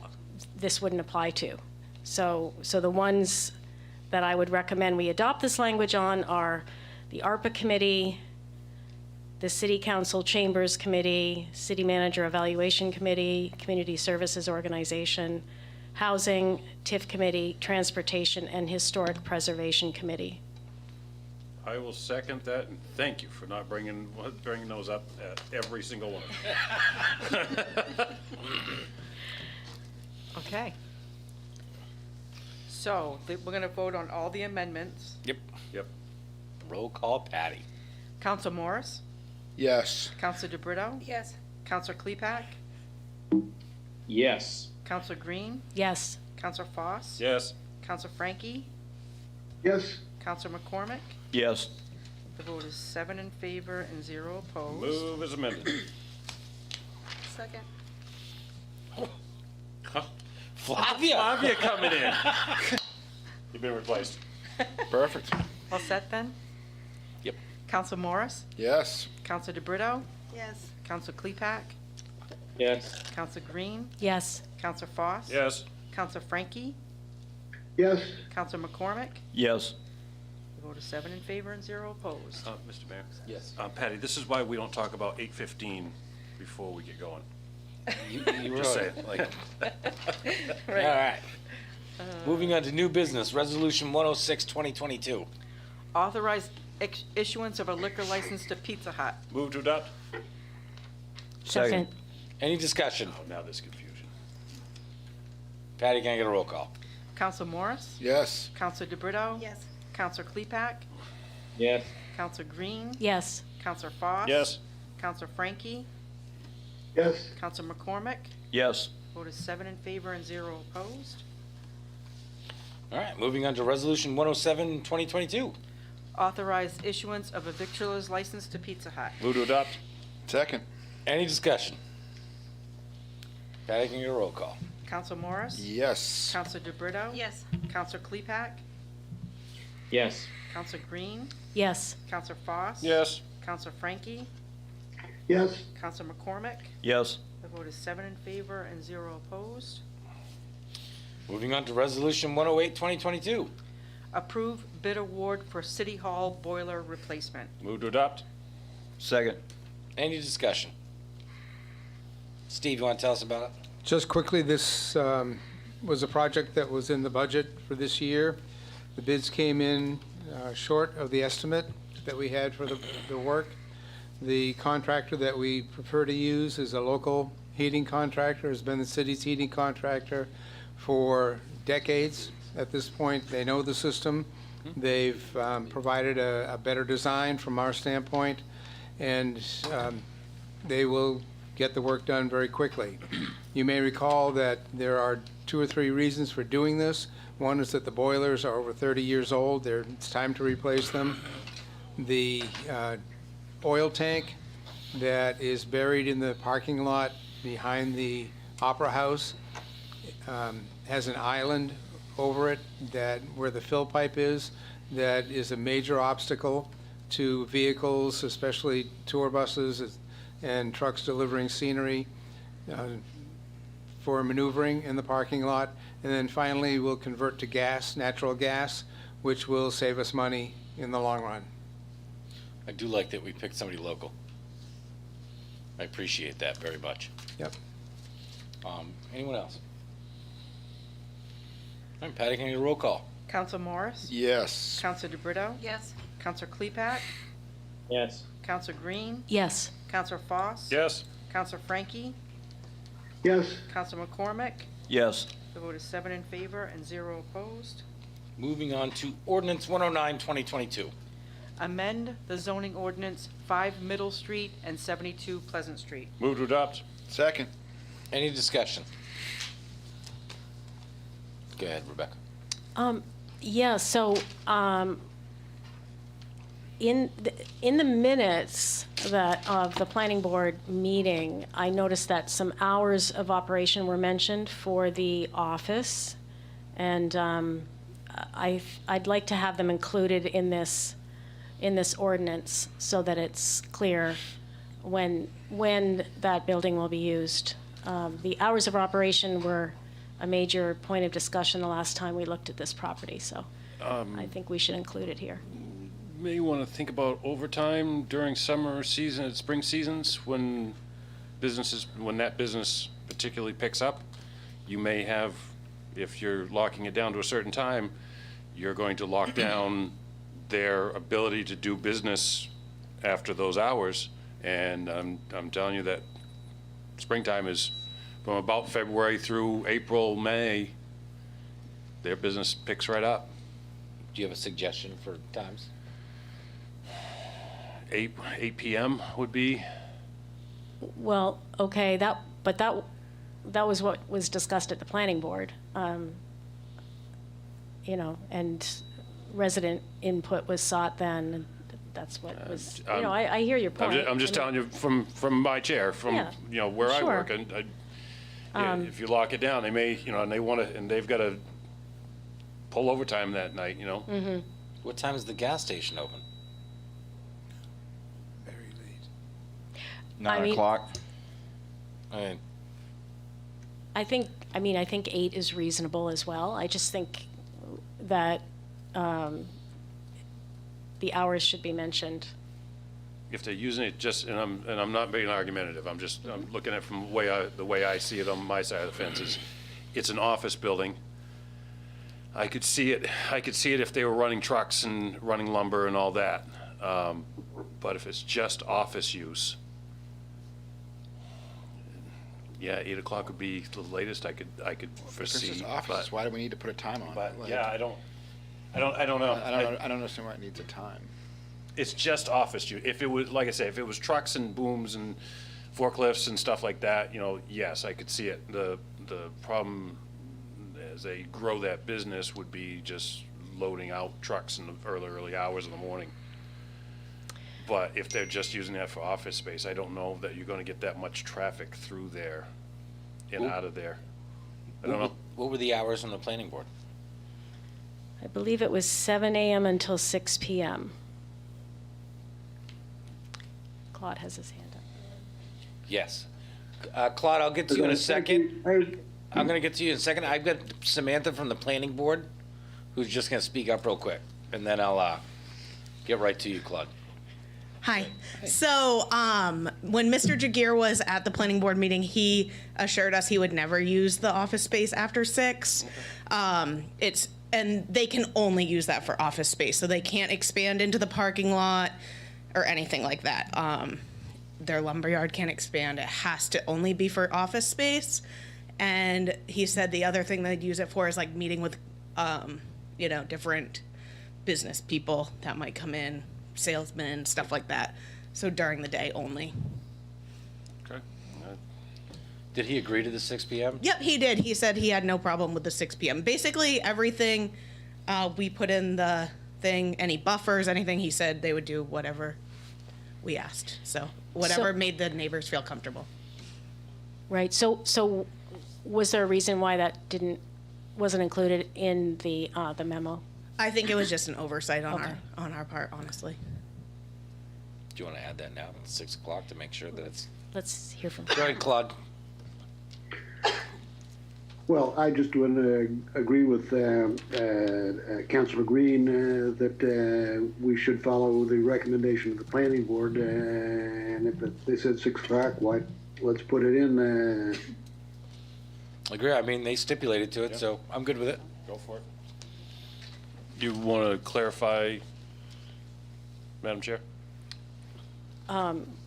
Speaker 3: this wouldn't apply to. So the ones that I would recommend we adopt this language on are the ARPA Committee, the City Council Chambers Committee, City Manager Evaluation Committee, Community Services Organization, Housing, TIF Committee, Transportation, and Historic Preservation Committee.
Speaker 2: I will second that, and thank you for not bringing those up at every single one of them.
Speaker 4: Okay. So we're going to vote on all the amendments.
Speaker 1: Yep.
Speaker 2: Yep.
Speaker 1: Roll call, Patty.
Speaker 4: Counsel Morris,
Speaker 5: Yes.
Speaker 4: Counsel DeBrito,
Speaker 6: Yes.
Speaker 4: Counsel Klepak,
Speaker 10: Yes.
Speaker 4: Counsel Green,
Speaker 3: Yes.
Speaker 4: Counsel Foss,
Speaker 2: Yes.
Speaker 4: Counsel Frankie,
Speaker 8: Yes,
Speaker 4: Counsel McCormick.
Speaker 11: Yes.
Speaker 4: The vote is 7 in favor and 0 opposed.
Speaker 2: Move as amended.
Speaker 6: Second.
Speaker 1: Flavia.
Speaker 2: Flavia coming in. You've been replaced.
Speaker 5: Perfect.
Speaker 4: All set then?
Speaker 1: Yep.
Speaker 4: Counsel Morris,
Speaker 5: Yes.
Speaker 4: Counselor DeBrito,
Speaker 6: Yes.
Speaker 4: Counselor Klepak,
Speaker 10: Yes.
Speaker 4: Counselor Green,
Speaker 3: Yes.
Speaker 4: Counselor Foss.
Speaker 2: Yes.
Speaker 4: Counselor Frankie,
Speaker 8: yes,
Speaker 4: Counselor McCormick.
Speaker 11: Yes.
Speaker 4: The vote is 7 in favor and 0 opposed.
Speaker 2: Mr. Mayor?
Speaker 1: Yes.
Speaker 2: Patty, this is why we don't talk about 8:15 before we get going.
Speaker 1: You
Speaker 2: Just
Speaker 1: wrote
Speaker 2: saying.
Speaker 1: it. Like, all right. Moving on to new business, Resolution 106, 2022.
Speaker 4: Authorize issuance of a liquor license to Pizza Hut.
Speaker 2: Move to adopt?
Speaker 3: Second.
Speaker 1: Any discussion?
Speaker 2: Oh, now there's confusion.
Speaker 1: Patty, can I get a roll call?
Speaker 4: Counselor Morris,
Speaker 5: Yes.
Speaker 4: Counselor DeBrito.
Speaker 6: Yes.
Speaker 4: Counselor Klepak,
Speaker 10: Yes.
Speaker 4: Counselor Green,
Speaker 3: Yes.
Speaker 4: Counselor Foss.
Speaker 2: Yes.
Speaker 4: Counselor Frankie,
Speaker 8: yes,
Speaker 4: Counselor McCormick.
Speaker 11: Yes.
Speaker 4: Vote is 7 in favor and 0 opposed.
Speaker 1: All right, moving on to Resolution 107, 2022.
Speaker 4: Authorize issuance of a victualer's license to Pizza Hut.
Speaker 2: Move to adopt?
Speaker 5: Second.
Speaker 1: Any discussion? Patty, can I get a roll call?
Speaker 4: Counselor Morris,
Speaker 5: Yes.
Speaker 4: Counselor DeBrito.
Speaker 6: Yes.
Speaker 4: Counselor Klepak,
Speaker 10: Yes.
Speaker 4: Counselor Green,
Speaker 3: Yes.
Speaker 4: Counselor Foss.
Speaker 2: Yes.
Speaker 4: Counselor Frankie,
Speaker 8: yes,
Speaker 4: Counselor McCormick.
Speaker 11: Yes.
Speaker 4: The vote is 7 in favor and 0 opposed.
Speaker 1: Moving on to Resolution 108, 2022.
Speaker 4: Approve bid award for City Hall boiler replacement.
Speaker 2: Move to adopt?
Speaker 11: Second.
Speaker 1: Any discussion? Steve, you want to tell us about it?
Speaker 7: Just quickly, this was a project that was in the budget for this year. The bids came in short of the estimate that we had for the work. The contractor that we prefer to use is a local heating contractor, has been the city's heating contractor for decades. At this point, they know the system. They've provided a better design from our standpoint, and they will get the work done very quickly. You may recall that there are 2 or 3 reasons for doing this. One is that the boilers are over 30 years old. It's time to replace them. The oil tank that is buried in the parking lot behind the Opera House has an island over it where the fill pipe is, that is a major obstacle to vehicles, especially tour buses and trucks delivering scenery for maneuvering in the parking lot. And then finally, we'll convert to gas, natural gas, which will save us money in the long run.
Speaker 1: I do like that we picked somebody local. I appreciate that very much.
Speaker 7: Yep.
Speaker 1: Anyone else? All right, Patty, can I get a roll call?
Speaker 4: Counselor Morris,
Speaker 5: Yes.
Speaker 4: Counselor DeBrito,
Speaker 6: Yes.
Speaker 4: Counselor Klepak,
Speaker 10: Yes.
Speaker 4: Counselor Green,
Speaker 3: Yes.
Speaker 4: Counselor Foss.
Speaker 2: Yes.
Speaker 4: Counselor Frankie,
Speaker 8: yes,
Speaker 4: Counselor McCormick.
Speaker 11: Yes.
Speaker 4: The vote is 7 in favor and 0 opposed.
Speaker 1: Moving on to Ordinance 109, 2022.
Speaker 4: Amend the zoning ordinance 5 Middle Street and 72 Pleasant Street.
Speaker 2: Move to adopt?
Speaker 5: Second.
Speaker 1: Any discussion? Go ahead, Rebecca.
Speaker 3: Yeah, so in the minutes of the planning board meeting, I noticed that some hours of operation were mentioned for the office, and I'd like to have them included in this ordinance so that it's clear when that building will be used. The hours of operation were a major point of discussion the last time we looked at this property, so I think we should include it here.
Speaker 2: May want to think about overtime during summer season, spring seasons, when that business particularly picks up. You may have, if you're locking it down to a certain time, you're going to lock down their ability to do business after those hours. And I'm telling you that springtime is from about February through April, May, their business picks right up.
Speaker 1: Do you have a suggestion for times?
Speaker 2: 8 p.m. would be.
Speaker 3: Well, okay, that was what was discussed at the planning board, and resident input was sought then, and that's what was, I hear your point.
Speaker 2: I'm just telling you from my chair,
Speaker 3: Yeah,
Speaker 2: where I
Speaker 3: sure.
Speaker 2: work, and if you lock it down, they may, and they've got to pull overtime that night,
Speaker 3: Mm-hmm.
Speaker 1: What time is the gas station open?
Speaker 7: Very late.
Speaker 9: 9
Speaker 3: mean-
Speaker 9: o'clock?
Speaker 1: I mean,
Speaker 3: I think 8 is reasonable as well. I just think that the hours should be mentioned.
Speaker 2: If they're using it just, and I'm not being argumentative, I'm looking at it from the way I see it on my side of the fence is, it's an office building. I could see it if they were running trucks and running lumber and all that. But if it's just office use, yeah, 8 o'clock would be the latest I could
Speaker 5: If it's
Speaker 2: foresee.
Speaker 5: just office, why do we need to put a time on it?
Speaker 2: But,
Speaker 5: Like,
Speaker 2: yeah, I don't know.
Speaker 5: I don't understand why it needs a time.
Speaker 2: It's just office use. If it was, like I say, if it was trucks and booms and forklifts and stuff like that, yes, I could see it. The problem as they grow that business would be just loading out trucks in the early hours of the morning. But if they're just using that for office space, I don't know that you're gonna get that much traffic through there and out of there. I don't know.
Speaker 1: What were the hours on the planning board?
Speaker 3: I believe it was 7 a.m. until 6 p.m. Claude has his hand up.
Speaker 1: Yes. Claude, I'll get to you in a second. I'm going to get to you in a second. I've got Samantha from the planning board who's just going to speak up real quick, and then I'll get right to you, Claude.
Speaker 12: Hi. So, when Mr. Jagir was at the planning board meeting, he assured us he would never use the office space after 6. And they can only use that for office space, so they can't expand into the parking lot or anything like that. Their lumberyard can't expand. It has to only be for office space. And he said the other thing they'd use it for is like meeting with, different business people that might come in, salesmen, stuff like that. So during the day only.
Speaker 2: Okay.
Speaker 1: Did he agree to the 6 p.m.?
Speaker 12: Yep, he did. He said he had no problem with the 6 p.m. Basically, everything we put in the thing, any buffers, anything, he said they would do whatever we asked. So whatever made the neighbors feel comfortable.
Speaker 3: Right. So was there a reason why that wasn't included in the memo?
Speaker 12: I think it was just an oversight on
Speaker 3: Okay.
Speaker 12: our part, honestly.
Speaker 1: Do you want to add that now at 6 o'clock to make sure that it's...
Speaker 3: Let's hear from.
Speaker 1: Go ahead, Claude.
Speaker 8: Well, I just want to agree with Councilor Green that we should follow the recommendation of the planning board. And if they said 6 o'clock, why, let's put it in.
Speaker 1: Agree. I mean, they stipulated to it, so I'm good with it.
Speaker 2: Go for it. You want to clarify, Madam Chair?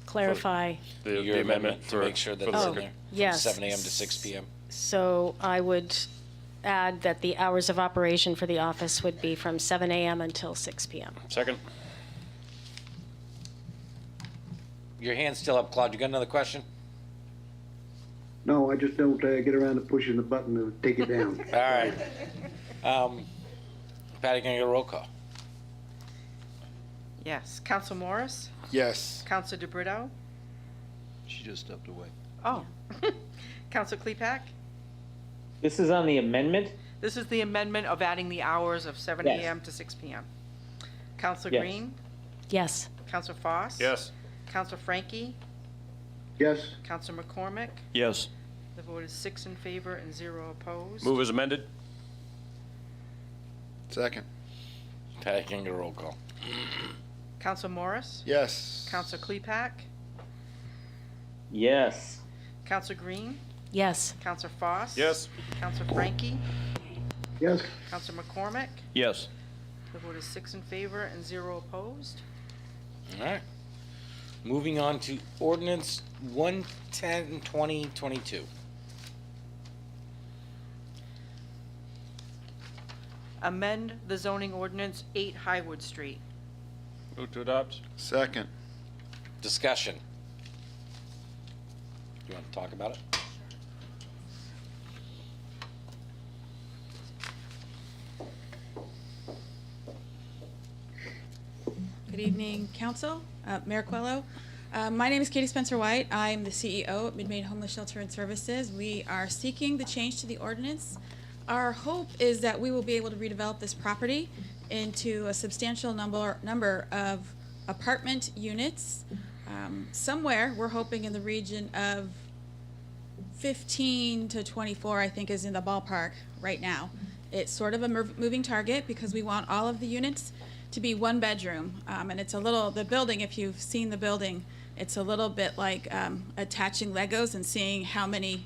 Speaker 3: Clarify.
Speaker 1: Your amendment to make sure that it's in
Speaker 2: record.
Speaker 1: there.
Speaker 3: Yes.
Speaker 1: From 7 a.m. to 6 p.m.
Speaker 3: So I would add that the hours of operation for the office would be from 7 a.m. until 6 p.m.
Speaker 2: Second?
Speaker 1: Your hand's still up, Claude. You got another question?
Speaker 8: No, I just don't get around to pushing the button to take it down.
Speaker 1: All right. Patty, can I get a roll call?
Speaker 4: Yes. Counsel Morris?
Speaker 5: Yes.
Speaker 4: Counsel DeBrito?
Speaker 11: She just stepped away.
Speaker 4: Oh. Counsel Klepak?
Speaker 10: This is on the amendment?
Speaker 4: This is the amendment of adding the hours of 7
Speaker 10: Yes.
Speaker 4: a.m. to 6 p.m. Counselor
Speaker 10: Yes.
Speaker 4: Green?
Speaker 3: Yes.
Speaker 4: Counselor Foss?
Speaker 2: Yes.
Speaker 4: Counselor Frankie?
Speaker 8: Yes?
Speaker 4: Counselor McCormick?
Speaker 11: Yes.
Speaker 4: The vote is 6 in favor and 0 opposed.
Speaker 2: Move as amended?
Speaker 5: Second.
Speaker 1: Patty, can I get a roll call?
Speaker 4: Counselor Morris?
Speaker 5: Yes.
Speaker 4: Counselor Klepak?
Speaker 10: Yes.
Speaker 4: Counselor Green?
Speaker 3: Yes.
Speaker 4: Counselor Foss?
Speaker 2: Yes.
Speaker 4: Counselor Frankie?
Speaker 8: Yes?
Speaker 4: Counselor McCormick?
Speaker 11: Yes.
Speaker 4: The vote is 6 in favor and 0 opposed.
Speaker 1: All right. Moving on to ordinance 110, 2022.
Speaker 4: Amend the zoning ordinance 8 Highwood Street.
Speaker 2: Move to adopt?
Speaker 5: Second.
Speaker 1: Discussion. You want to talk about it?
Speaker 13: Good evening, Council, Mayor Coelho. My name is Katie Spencer-White. I'm the CEO at Mid-Maine Homeless Shelter and Services. We are seeking the change to the ordinance. Our hope is that we will be able to redevelop this property into a substantial number of apartment units Somewhere, we're hoping in the region of 15 to 24, I think, is in the ballpark right now. It's sort of a moving target because we want all of the units to be one bedroom. And it's a little, the building, if you've seen the building, it's a little bit like attaching Legos and seeing how many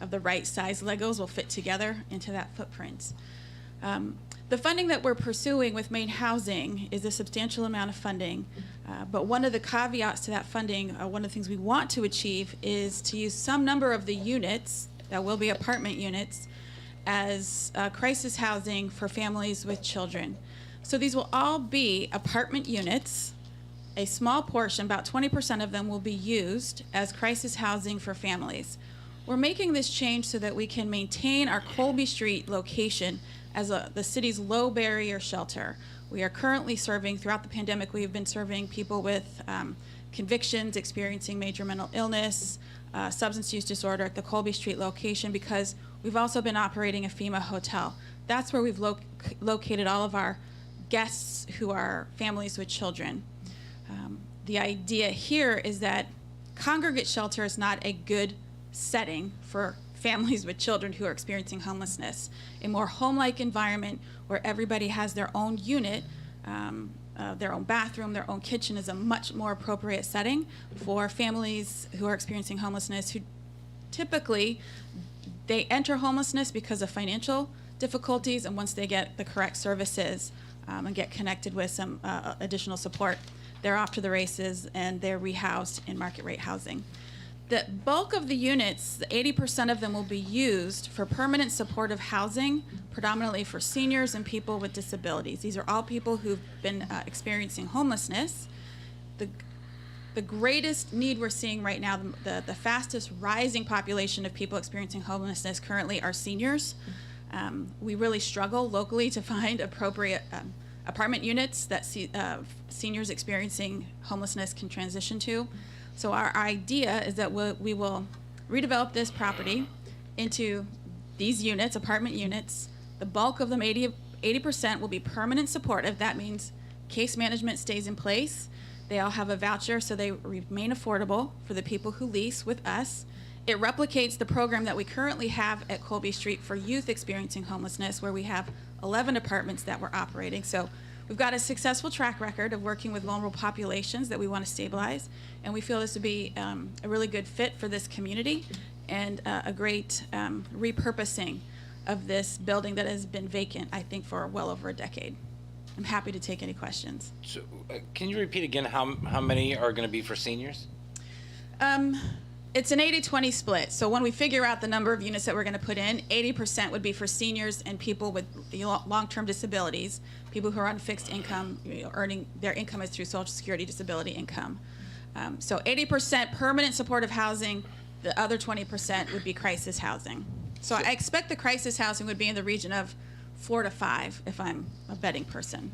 Speaker 13: of the right size Legos will fit together into that footprint. The funding that we're pursuing with Maine Housing is a substantial amount of funding, but one of the caveats to that funding, one of the things we want to achieve is to use some number of the units, that will be apartment units, as crisis housing for families with children. So these will all be apartment units. A small portion, about 20% of them, will be used as crisis housing for families. We're making this change so that we can maintain our Colby Street location as the city's low barrier shelter. We are currently serving, throughout the pandemic, we have been serving people with convictions, experiencing major mental illness, substance use disorder at the Colby Street location, because we've also been operating a FEMA hotel. That's where we've located all of our guests who are families with children. The idea here is that congregate shelter is not a good setting for families with children who are experiencing homelessness. A more home-like environment where everybody has their own unit, their own bathroom, their own kitchen is a much more appropriate setting for families who are experiencing homelessness, who typically, they enter homelessness because of financial difficulties, and once they get the correct services and get connected with some additional support, they're off to the races and they're rehoused in market rate housing. The bulk of the units, 80% of them, will be used for permanent supportive housing, predominantly for seniors and people with disabilities. These are all people who've been experiencing homelessness. The greatest need we're seeing right now, the fastest rising population of people experiencing homelessness currently are seniors. We really struggle locally to find appropriate apartment units that seniors experiencing homelessness can transition to. So our idea is that we will redevelop this property into these units, apartment units. The bulk of them, 80%, will be permanent supportive. That means case management stays in place. They all have a voucher, so they remain affordable for the people who lease with us. It replicates the program that we currently have at Colby Street for youth experiencing homelessness, where we have 11 apartments that we're operating. So we've got a successful track record of working with vulnerable populations that we want to stabilize, and we feel this would be a really good fit for this community and a great repurposing of this building that has been vacant, I think, for well over a decade. I'm happy to take any questions.
Speaker 1: So, can you repeat again how many are going to be for seniors?
Speaker 13: It's an 80-20 split. So when we figure out the number of units that we're going to put in, 80% would be for seniors and people with long-term disabilities, people who are on fixed income, earning their income is through Social Security disability income. So 80% permanent supportive housing, the other 20% would be crisis housing. So I expect the crisis housing would be in the region of 4 to 5 if I'm a betting person.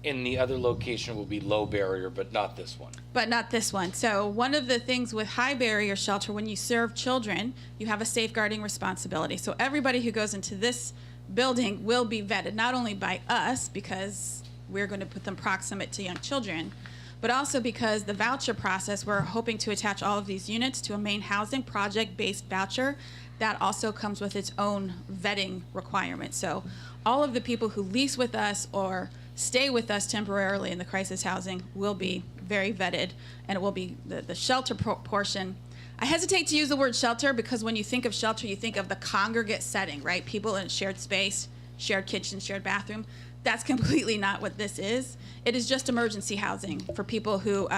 Speaker 1: And the other location will be low barrier, but not this one.
Speaker 13: But not this one. So one of the things with high barrier shelter, when you serve children, you have a safeguarding responsibility. So everybody who goes into this building will be vetted, not only by us, because we're going to put them proximate to young children, but also because the voucher process, we're hoping to attach all of these units to a Maine Housing project-based voucher. That also comes with its own vetting requirements. So all of the people who lease with us or stay with us temporarily in the crisis housing will be very vetted, and it will be the shelter portion. I hesitate to use the word shelter because when you think of shelter, you think of the congregate setting, right? People in shared space, shared kitchen, shared bathroom. That's completely not what this is. It is just emergency housing for people who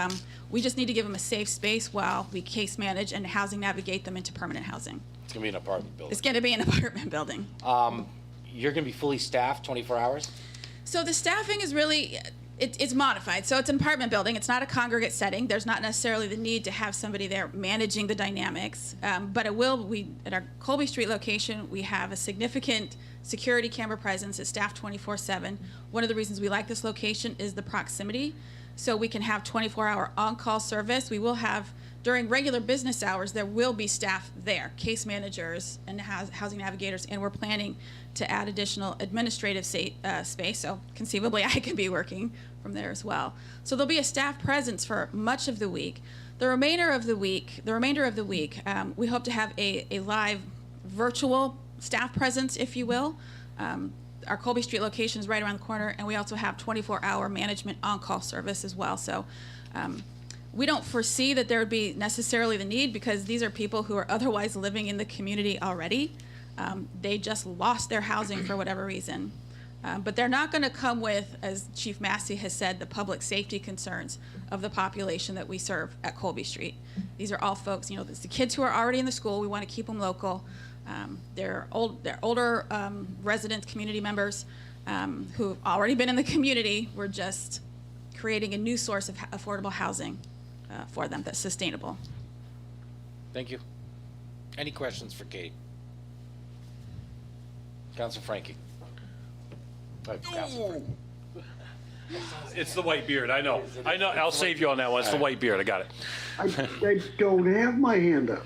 Speaker 13: we just need to give them a safe space while we case manage and housing navigate them into permanent housing.
Speaker 1: It's going to be an apartment building.
Speaker 13: It's going to be an apartment building.
Speaker 1: You're going to be fully staffed 24 hours?
Speaker 13: So the staffing is really, it's modified. So it's an apartment building. It's not a congregate setting. There's not necessarily the need to have somebody there managing the dynamics. But it will, at our Colby Street location, we have a significant security camera presence. It's staffed 24/7. One of the reasons we like this location is the proximity. So we can have 24-hour on-call service. We will have during regular business hours, there will be staff there, case managers and housing navigators, and we're planning to add additional administrative space, so conceivably I could be working from there as well. So there'll be a staff presence for much of the week. The remainder of the week, we hope to have a live virtual staff presence, if you will. Our Colby Street location is right around the corner, and we also have 24-hour management on-call service as well. So we don't foresee that there would be necessarily the need, because these are people who are otherwise living in the community already. They just lost their housing for whatever reason. But they're not going to come with, as Chief Massey has said, the public safety concerns of the population that we serve at Colby Street. These are all folks, it's the kids who are already in the school. We want to keep them local. They're older residents, community members who've already been in the community. We're just creating a new source of affordable housing for them that's sustainable.
Speaker 1: Thank you. Any questions for Kate? Council Frankie. Council Frankie.
Speaker 2: It's the white beard, I know. I'll save you on that one. It's the white beard, I got it.
Speaker 8: I don't have my hand up.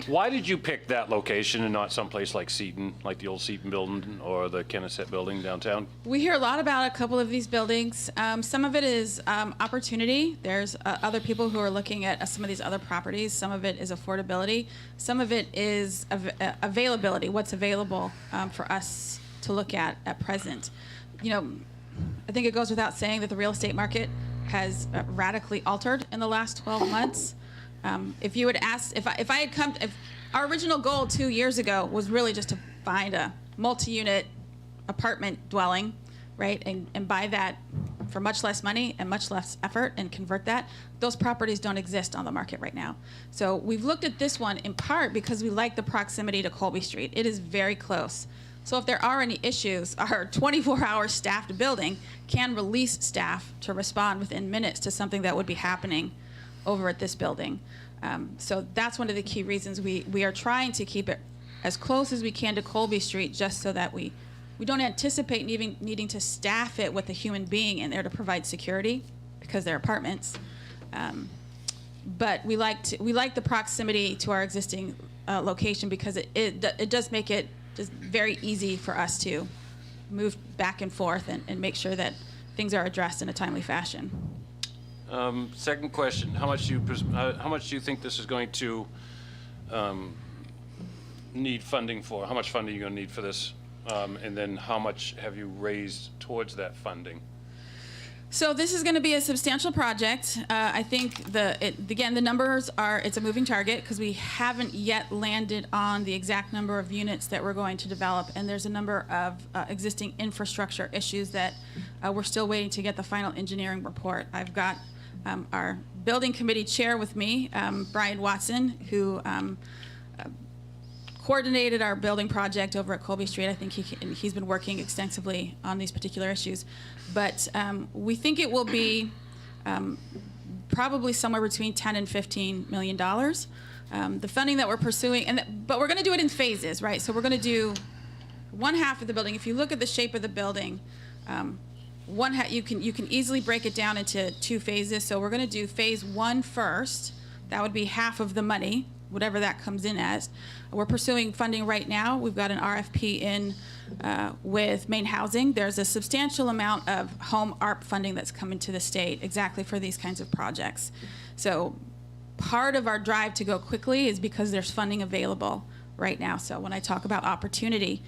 Speaker 2: Why did you pick that location and not someplace like Seton, like the old Seton building or the Kenneset building downtown?
Speaker 13: We hear a lot about a couple of these buildings. Some of it is opportunity. There's other people who are looking at some of these other properties. Some of it is affordability. Some of it is availability, what's available for us to look at present. I think it goes without saying that the real estate market has radically altered in the last 12 months. If you had asked, if our original goal 2 years ago was really just to find a multi-unit apartment dwelling, right, and buy that for much less money and much less effort and convert that, those properties don't exist on the market right now. So we've looked at this one in part because we like the proximity to Colby Street. It is very close. So if there are any issues, our 24-hour staffed building can release staff to respond within minutes to something that would be happening over at this building. So that's one of the key reasons we are trying to keep it as close as we can to Colby Street, just so that we don't anticipate needing to staff it with a human being in there to provide security, because they're apartments. But we like the proximity to our existing location, because it does make it just very easy for us to move back and forth and make sure that things are addressed in a timely fashion.
Speaker 2: Second question: how much do you think this is going to need funding for? How much funding are you going to need for this? And then how much have you raised towards that funding?
Speaker 13: So this is going to be a substantial project. I think the numbers it's a moving target, because we haven't yet landed on the exact number of units that we're going to develop, and there's a number of existing infrastructure issues that we're still waiting to get the final engineering report. I've got our building committee chair with me, Brian Watson, who coordinated our building project over at Colby Street. I think he's been working extensively on these particular issues. But we think it will be probably somewhere between $10 and $15 million. The funding that we're pursuing, but we're going to do it in phases, right? So we're going to do one half of the building. If you look at the shape of the building, you can easily break it down into 2 phases. So we're going to do phase 1 first. That would be half of the money, whatever that comes in as. We're pursuing funding right now. We've got an RFP in with Maine Housing. There's a substantial amount of home ARP funding that's coming to the state exactly for these kinds of projects. So part of our drive to go quickly is because there's funding available right now. So when I talk about opportunity,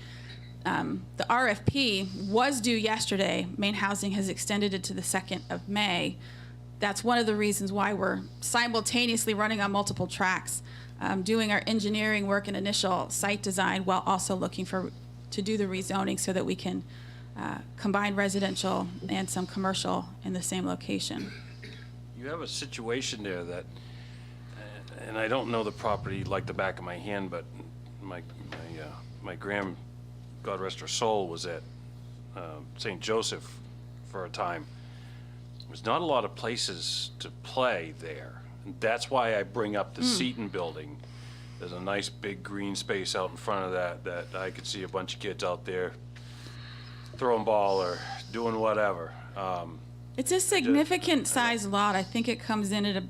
Speaker 13: the RFP was due yesterday. Maine Housing has extended it to the 2nd of May. That's one of the reasons why we're simultaneously running on multiple tracks, doing our engineering work and initial site design while also looking to do the rezoning so that we can combine residential and some commercial in the same location.
Speaker 2: You have a situation there that, and I don't know the property like the back of my hand, but my grand, God rest her soul, was at St. Joseph for a time. There's not a lot of places to play there. And that's why I bring up the Seton building. There's a nice big green space out in front of that I could see a bunch of kids out there throwing ball or doing whatever.
Speaker 13: It's a significant size lot. I think it comes in at a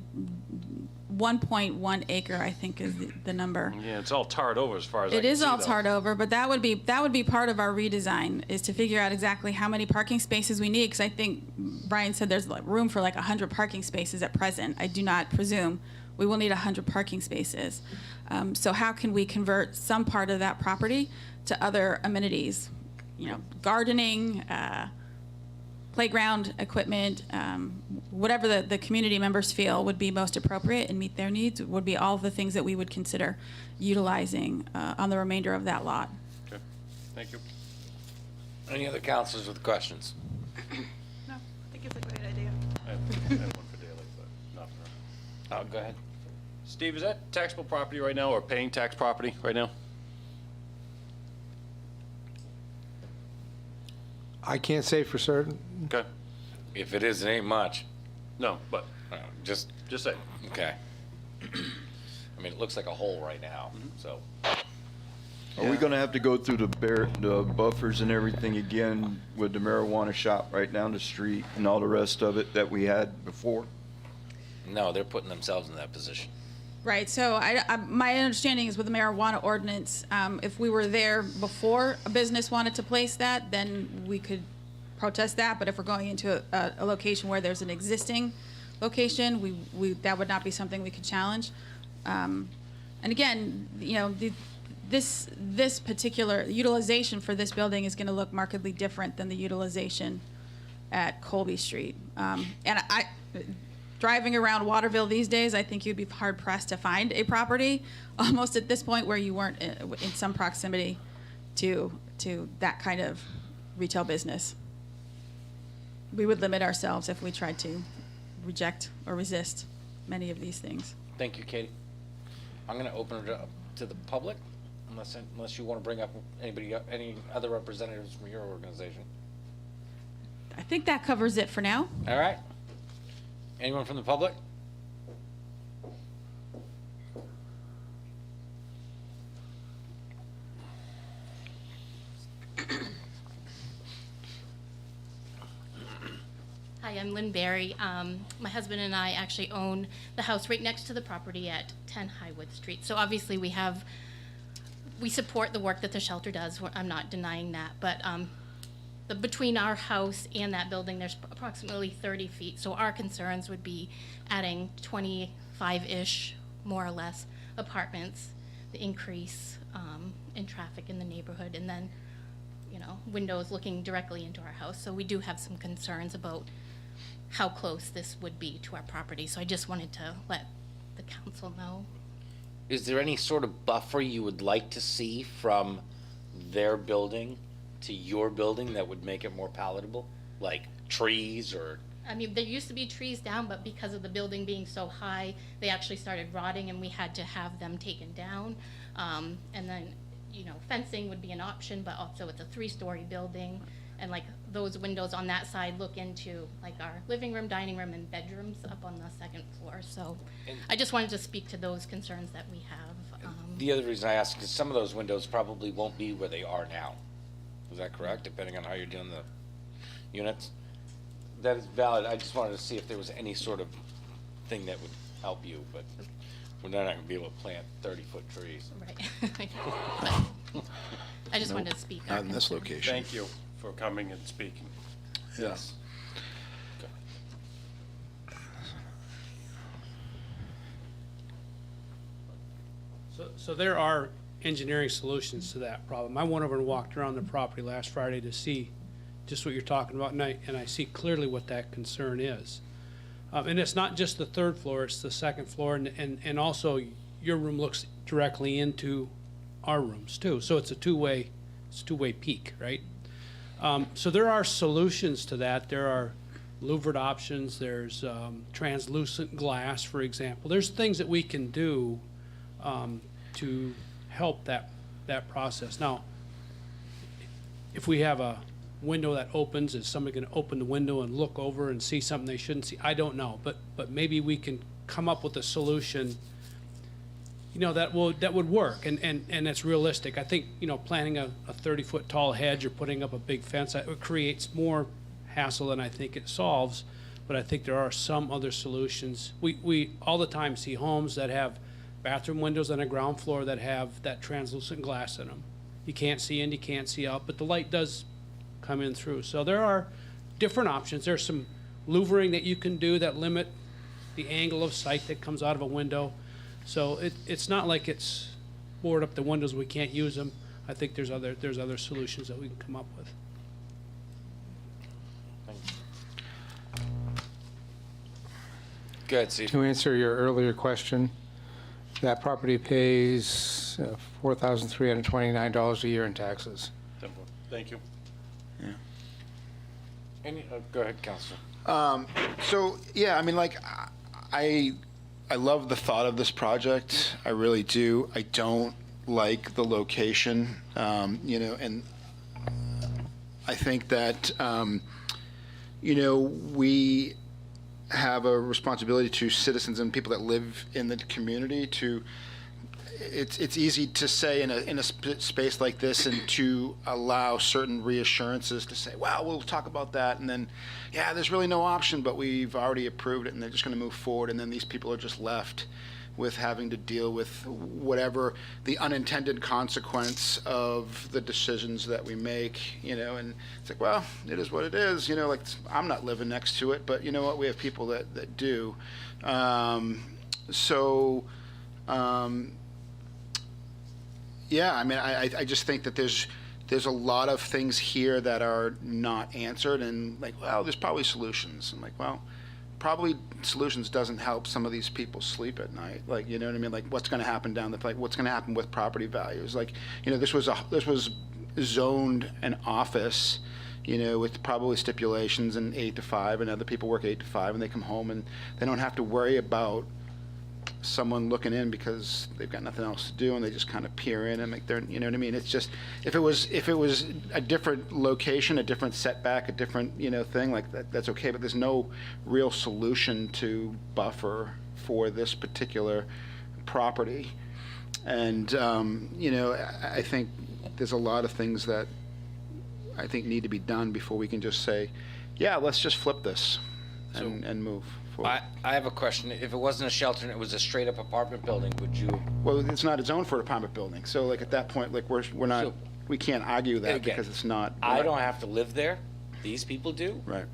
Speaker 13: 1.1 acre, I think is the number.
Speaker 2: Yeah, it's all tarred over as far as I
Speaker 13: It
Speaker 2: can
Speaker 13: is
Speaker 2: see,
Speaker 13: all
Speaker 2: though.
Speaker 13: tarred over, but that would be part of our redesign, is to figure out exactly how many parking spaces we need, because I think Brian said there's like room for like 100 parking spaces at present. I do not presume we will need 100 parking spaces. So how can we convert some part of that property to other amenities? You know, gardening, playground equipment, whatever the community members feel would be most appropriate and meet their needs would be all of the things that we would consider utilizing on the remainder of that lot.
Speaker 2: Okay, thank you.
Speaker 1: Any other councilors with questions?
Speaker 4: No, I think it's a great idea.
Speaker 2: I had one for Daley, but not for her.
Speaker 1: Oh, go ahead.
Speaker 2: Steve, is that taxable property right now or paying tax property right now?
Speaker 7: I can't say for certain.
Speaker 2: Okay,
Speaker 1: If it is, it ain't much.
Speaker 2: no, but
Speaker 1: Just,
Speaker 2: just say.
Speaker 1: okay. I mean, it looks like a hole right now, so.
Speaker 11: Are we gonna have to go through the buffers and everything again with the marijuana shop right down the street and all the rest of it that we had before?
Speaker 1: No, they're putting themselves in that position.
Speaker 13: Right, so my understanding is with the marijuana ordinance, if we were there before a business wanted to place that, then we could protest that, but if we're going into a location where there's an existing location, that would not be something we could challenge. And again, you know, this particular utilization for this building is gonna look markedly different than the utilization at Colby Street. And driving around Waterville these days, I think you'd be hard pressed to find a property almost at this point where you weren't in some proximity to that kind of retail business. We would limit ourselves if we tried to reject or resist many of these things.
Speaker 1: Thank you, Katie. I'm gonna open it up to the public, unless you wanna bring up any other representatives from your organization.
Speaker 13: I think that covers it for now.
Speaker 1: All right. Anyone from the public?
Speaker 14: Hi, I'm Lynn Berry. My husband and I actually own the house right next to the property at 10 Highwood Street. So obviously we support the work that the shelter does. I'm not denying that, but between our house and that building, there's approximately 30 feet. So our concerns would be adding 25-ish, more or less, apartments, the increase in traffic in the neighborhood, and then, you know, windows looking directly into our house. So we do have some concerns about how close this would be to our property. So I just wanted to let the council know.
Speaker 1: Is there any sort of buffer you would like to see from their building to your building that would make it more palatable? Like trees or?
Speaker 14: I mean, there used to be trees down, but because of the building being so high, they actually started rotting and we had to have them taken down. And then, you know, fencing would be an option, but also it's a 3-story building. And like those windows on that side look into like our living room, dining room, and bedrooms up on the 2nd floor. So I just wanted to speak to those concerns that we have.
Speaker 1: The other reason I ask is some of those windows probably won't be where they are now. Is that correct, depending on how you're doing the units? That is valid. I just wanted to see if there was any sort of thing that would help you, but we're not going to be able to plant 30-foot trees.
Speaker 14: Right. But I just wanted to speak.
Speaker 5: Not in this location.
Speaker 2: Thank you for coming and speaking.
Speaker 5: Yes.
Speaker 15: So there are engineering solutions to that problem. I went over and walked around the property last Friday to see just what you're talking about, and I see clearly what that concern is. And it's not just the 3rd floor, it's the 2nd floor, and also your room looks directly into our rooms too. So it's a two-way peak, right? So there are solutions to that. There are louvered options, there's translucent glass, for example. There's things that we can do to help that process. Now, if we have a window that opens, is somebody going to open the window and look over and see something they shouldn't see? I don't know, but maybe we can come up with a solution, you know, that would work and it's realistic. I think, you know, planting a 30-foot tall hedge or putting up a big fence, it creates more hassle than I think it solves. but I think there are some other solutions. We all the time see homes that have bathroom windows on the ground floor that have that translucent glass in them. You can't see in, you can't see out, but the light does come in through. So there are different options. There's some louvering that you can do that limit the angle of sight that comes out of a window. So it's not like it's board up the windows, we can't use them. I think there's other solutions that we can come up with.
Speaker 1: Go ahead, Steve.
Speaker 7: To answer your earlier question, that property pays $4,329 a year in taxes.
Speaker 2: Simple. Thank you.
Speaker 1: Go ahead, Counselor.
Speaker 5: So, yeah, I mean, like, I love the thought of this project. I really do. I don't like the location, you know, and I think that, you know, we have a responsibility to citizens and people that live in the community to, it's easy to say in a space like this and to allow certain reassurances to say, well, we'll talk about that, and then, yeah, there's really no option, but we've already approved it, and they're just going to move forward, and then these people are just left with having to deal with whatever the unintended consequence of the decisions that we make, you know, and it's like, well, it is what it is, you know, like, I'm not living next to it, but you know what, we have people that do. Yeah, I mean, I just think that there's a lot of things here that are not answered, and like, well, there's probably solutions. I'm like, well, probably solutions doesn't help some of these people sleep at night. Like, you know what I mean? Like, what's going to happen down the, like, what's going to happen with property values? Like, you know, this was zoned an office, you know, with probably stipulations and 8 to 5, and other people work 8 to 5, and they come home and they don't have to worry about someone looking in because they've got nothing else to do, and they just kind of peer in and make their, you know what I mean? It's just, if it was a different location, a different setback, a different, you know, thing like that, that's okay, but there's no real solution to buffer for this particular property. And, you know, I think there's a lot of things that I think need to be done before we can just say, yeah, let's just flip this and move forward.
Speaker 1: I have a question. If it wasn't a shelter and it was a straight up apartment building, would you?
Speaker 5: Well, it's not a zone for an apartment building, so like at that point, like we're not,
Speaker 1: So-
Speaker 5: we can't argue that
Speaker 1: Again,
Speaker 5: because it's not.
Speaker 1: I don't have to live there. These people do.
Speaker 5: Right.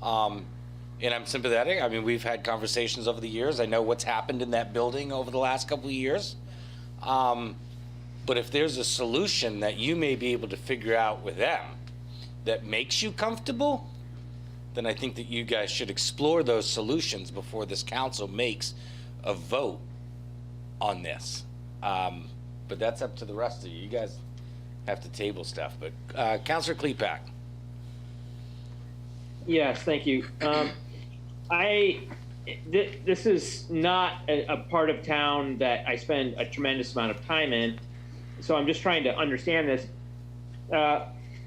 Speaker 1: And I'm sympathetic. I mean, we've had conversations over the years. I know what's happened in that building over the last couple of years. But if there's a solution that you may be able to figure out with them that makes you comfortable, then I think that you guys should explore those solutions before this council makes a vote on this. But that's up to the rest of you. You guys have to table stuff. But Councilor Klepak.
Speaker 10: Yes, thank you. This is not a part of town that I spend a tremendous amount of time in, so I'm just trying to understand this.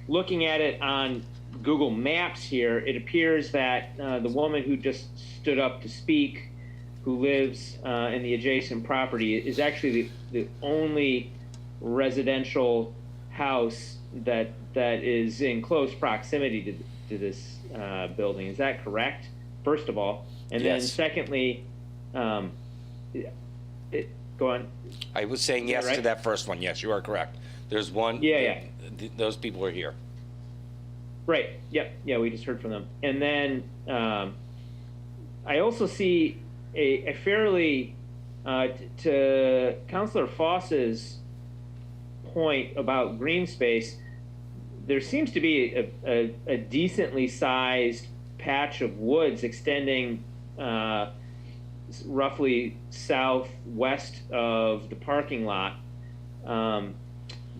Speaker 10: Looking at it on Google Maps here, it appears that the woman who just stood up to speak, who lives in the adjacent property, is actually the only residential house that is in close proximity to this building. Is that correct, first of all? And then
Speaker 1: Yes.
Speaker 10: secondly, go on.
Speaker 1: I was saying yes
Speaker 10: right?
Speaker 1: to that first one. Yes, you are correct. There's one.
Speaker 10: Yeah.
Speaker 1: Those people are here.
Speaker 10: Right. Yep. Yeah, we just heard from them. And then I also see a fairly, to Councilor Foss's point about green space, there seems to be a decently sized patch of woods extending roughly southwest of the parking lot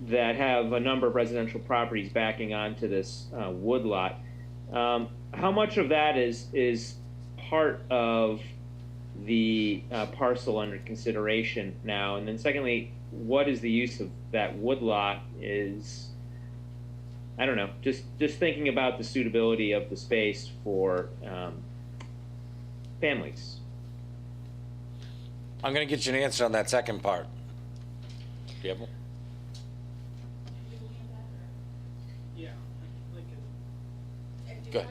Speaker 10: that have a number of residential properties backing onto this wood lot. How much of that is part of the parcel under consideration now? And then secondly, what is the use of that wood lot? I don't know, just thinking about the suitability of the space for families.
Speaker 1: I'm going to get you an answer on that second part. Do you have one?
Speaker 15: Yeah.
Speaker 1: Good.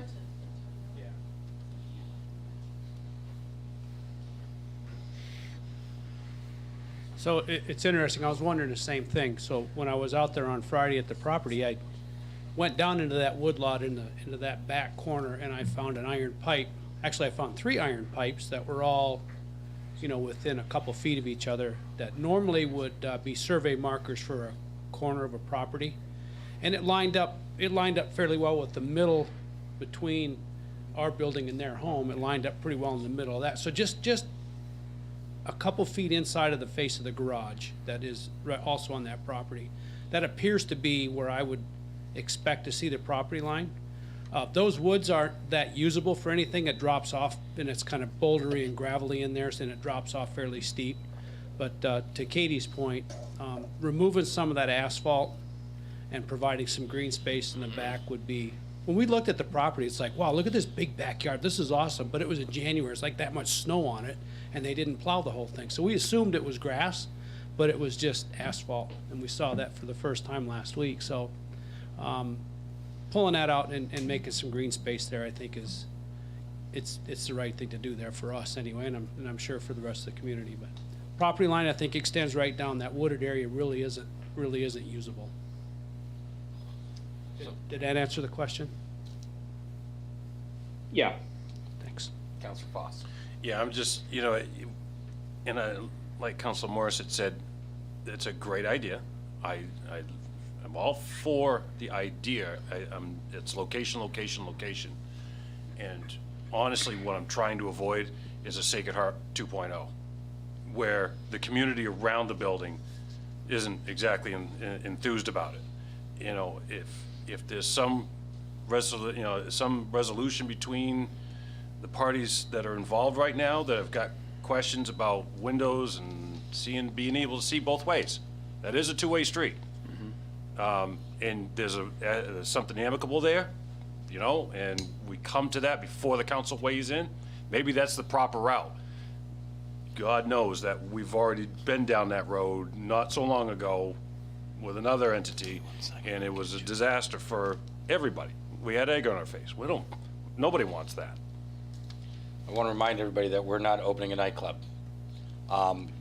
Speaker 15: So it's interesting, I was wondering the same thing. So when I was out there on Friday at the property, I went down into that woodlot into that back corner, and I found an iron pipe. Actually, I found 3 iron pipes that were all, within a couple feet of each other, that normally would be survey markers for a corner of a property. And it lined up fairly well with the middle between our building and their home. It lined up pretty well in the middle of that. So just a couple feet inside of the face of the garage that is also on that property. That appears to be where I would expect to see the property line. Those woods aren't that usable for anything. It drops off, and it's kind of bouldery and gravelly in there, so it drops off fairly steep. But to Katie's point, removing some of that asphalt and providing some green space in the back would be, when we looked at the property, it's like, wow, look at this big backyard. This is awesome. But it was in January. It's like that much snow on it, and they didn't plow the whole thing. So we assumed it was grass, but it was just asphalt. And we saw that for the first time last week. So pulling that out and making some green space there, I think it's the right thing to do there for us anyway, and I'm sure for the rest of the community. But property line, I think, extends right down. That wooded area really isn't usable. Did that answer the question?
Speaker 10: Yeah.
Speaker 1: Thanks. Councilor Foss.
Speaker 2: Yeah, I'm just, like Councilor Morris had said, it's a great idea. I'm all for the idea. It's location. And honestly, what I'm trying to avoid is a Sacred Heart 2.0, where the community around the building isn't exactly enthused about it. If there's some resolution between the parties that are involved right now that have got questions about windows and being able to see both ways, that is a two-way street. And there's something amicable there, and we come to that before the council weighs in. Maybe that's the proper route. God knows that we've already been down that road not so long ago with another entity, and it was a disaster for everybody. We had egg on our face. Nobody wants that.
Speaker 1: I want to remind everybody that we're not opening a nightclub.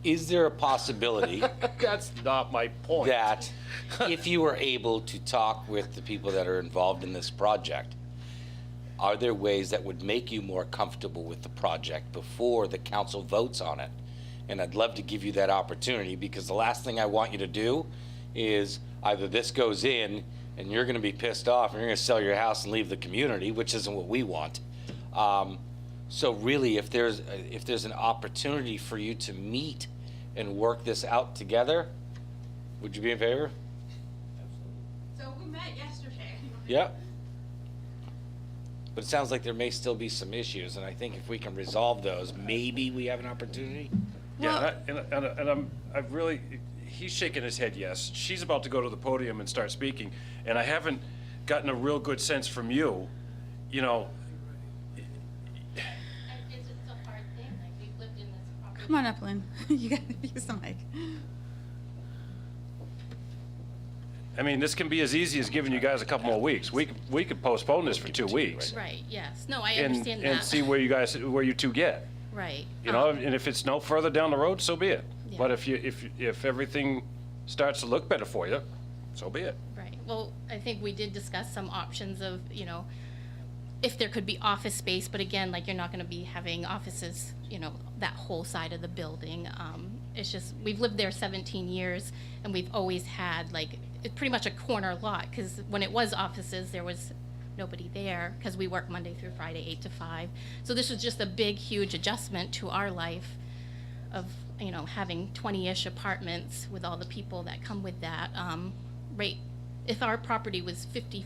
Speaker 1: Is there a possibility
Speaker 2: That's not my point.
Speaker 1: that if you were able to talk with the people that are involved in this project, are there ways that would make you more comfortable with the project before the council votes on it? And I'd love to give you that opportunity, because the last thing I want you to do is either this goes in and you're going to be pissed off and you're going to sell your house and leave the community, which isn't what we want. So really, if there's an opportunity for you to meet and work this out together, would you be in favor?
Speaker 13: So we met yesterday.
Speaker 1: Yep. But it sounds like there may still be some issues, and I think if we can resolve those, maybe we have an opportunity.
Speaker 2: Yeah, I've really, he's shaking his head yes. She's about to go to the podium and start speaking, and I haven't gotten a real good sense from you,
Speaker 14: It's a hard thing, like, we've lived in this property.
Speaker 13: Come on up, Lynn. You gotta use the mic.
Speaker 2: I mean, this can be as easy as giving you guys a couple more weeks. We could postpone this for 2 weeks
Speaker 14: Right, yes. No, I
Speaker 2: and
Speaker 14: understand that.
Speaker 2: see where you two get.
Speaker 14: Right.
Speaker 2: And if it's no further down the road, so be it.
Speaker 14: Yeah.
Speaker 2: But if everything starts to look better for you, so be it.
Speaker 14: Right. Well, I think we did discuss some options of, if there could be office space, but again, like, you're not gonna be having offices, that whole side of the building. It's just, we've lived there 17 years, and we've always had, like, it's pretty much a corner lot, because when it was offices, there was nobody there, because we work Monday through Friday, 8 to 5. So this was just a big, huge adjustment to our life of, having 20-ish apartments with all the people that come with that. Right, if our property was 50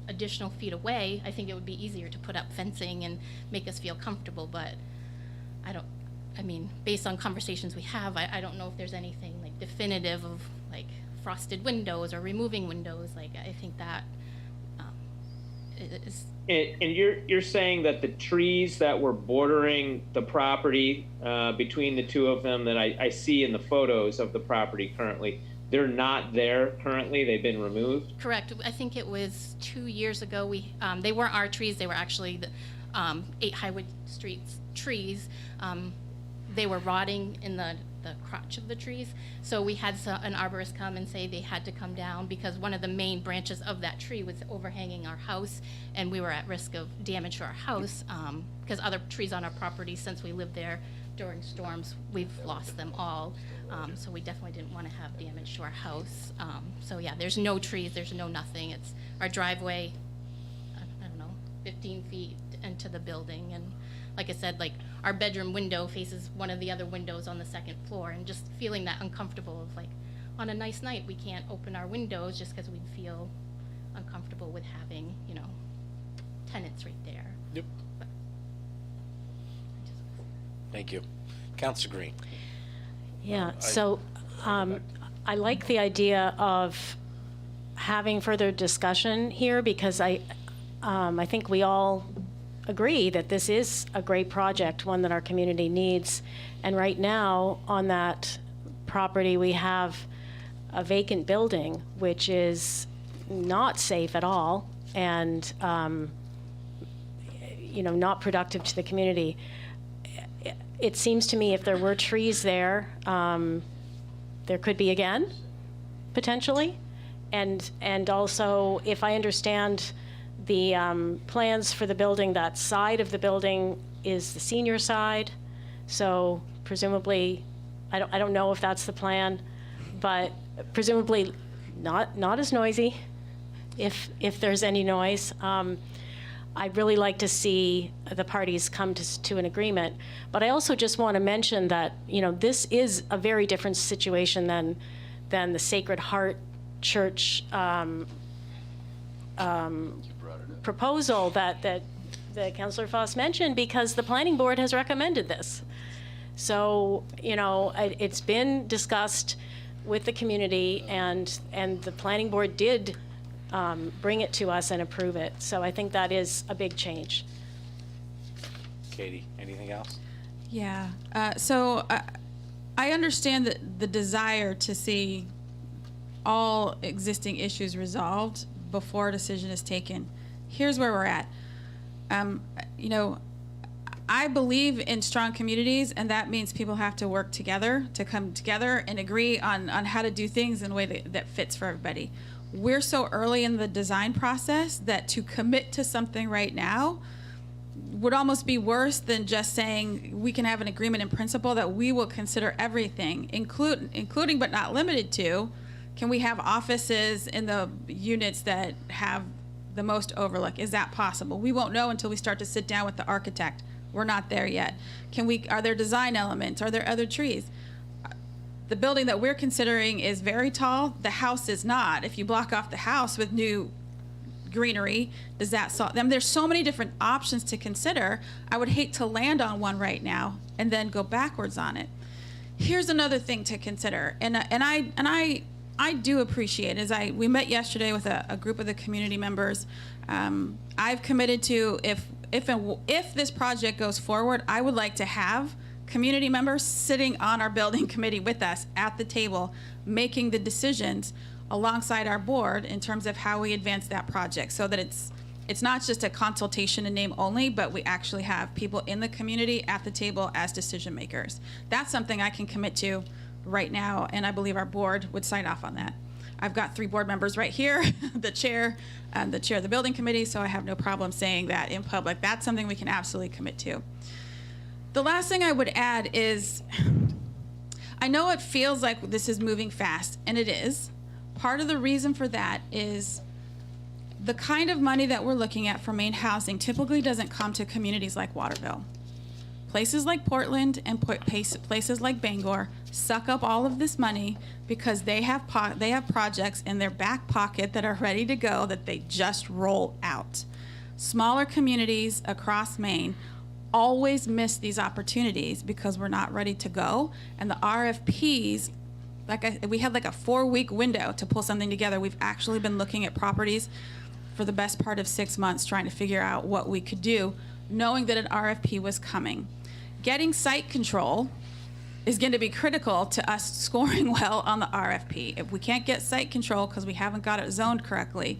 Speaker 14: additional feet away, I think it would be easier to put up fencing and make us feel comfortable, but based on conversations we have, I don't know if there's anything like definitive of like frosted windows or removing windows. Like, I think that is.
Speaker 10: And you're saying that the trees that were bordering the property between the two of them that I see in the photos of the property currently, they're not there currently? They've been removed?
Speaker 14: Correct. I think it was 2 years ago. They weren't our trees. They were actually the 8 Highwood Street's trees. they were rotting in the crotch of the trees. So we had an arborist come and say they had to come down because one of the main branches of that tree was overhanging our house, and we were at risk of damage to our house, because other trees on our property, since we lived there during storms, we've lost them all. So we definitely didn't want to have damage to our house. So yeah, there's no trees, there's no nothing. It's our driveway, I don't know, 15 feet into the building. And like I said, like our bedroom window faces one of the other windows on the second floor, and just feeling that uncomfortable of like, on a nice night, we can't open our windows just because we'd feel uncomfortable with having, you know, tenants right there.
Speaker 1: Yep. Thank you. Counselor Green.
Speaker 3: Yeah, so I like the idea of having further discussion here because I think we all agree that this is a great project, one that our community needs. And right now, on that property, we have a vacant building, which is not safe at all and, you know, not productive to the community. It seems to me if there were trees there, there could be again, potentially. And also, if I understand the plans for the building, that side of the building is the senior side. So presumably, I don't know if that's the plan, but presumably not as noisy, if there's any noise. I'd really like to see the parties come to an agreement. But I also just want to mention that, you know, this is a very different situation than the Sacred Heart Church proposal that Councillor Foss mentioned, because the planning board has recommended this. So, you know, it's been discussed with the community, and the planning board did bring it to us and approve it. So I think that is a big change.
Speaker 1: Katie, anything else?
Speaker 13: Yeah, so I understand that the desire to see all existing issues resolved before a decision is taken. Here's where we're at. You know, I believe in strong communities, and that means people have to work together, to come together and agree on how to do things in a way that fits for everybody. We're so early in the design process that to commit to something right now would almost be worse than just saying we can have an agreement in principle that we will consider everything, including but not limited to, can we have offices in the units that have the most overlook? Is that possible? We won't know until we start to sit down with the architect. We're not there yet. Are there design elements? Are there other trees? The building that we're considering is very tall. The house is not. If you block off the house with new greenery, does that solve them? There's so many different options to consider. I would hate to land on one right now and then go backwards on it. Here's another thing to consider, and I do appreciate, we met yesterday with a group of the community members. I've committed to, if this project goes forward, I would like to have community members sitting on our building committee with us at the table, making the decisions alongside our board in terms of how we advance that project, so that it's not just a consultation in name only, but we actually have people in the community at the table as decision makers. That's something I can commit to right now, and I believe our board would sign off on that. I've got 3 board members right here, the chair of the building committee, so I have no problem saying that in public. That's something we can absolutely commit to. The last thing I would add is, I know it feels like this is moving fast, and it is. Part of the reason for that is the kind of money that we're looking at for main housing typically doesn't come to communities like Waterville. Places like Portland and places like Bangor suck up all of this money because they have projects in their back pocket that are ready to go that they just roll out. Smaller communities across Maine always miss these opportunities because we're not ready to go. And the RFPs, we had like a 4-week window to pull something together. We've actually been looking at properties for the best part of 6 months trying to figure out what we could do, knowing that an RFP was coming. Getting site control is going to be critical to us scoring well on the RFP. If we can't get site control because we haven't got it zoned correctly,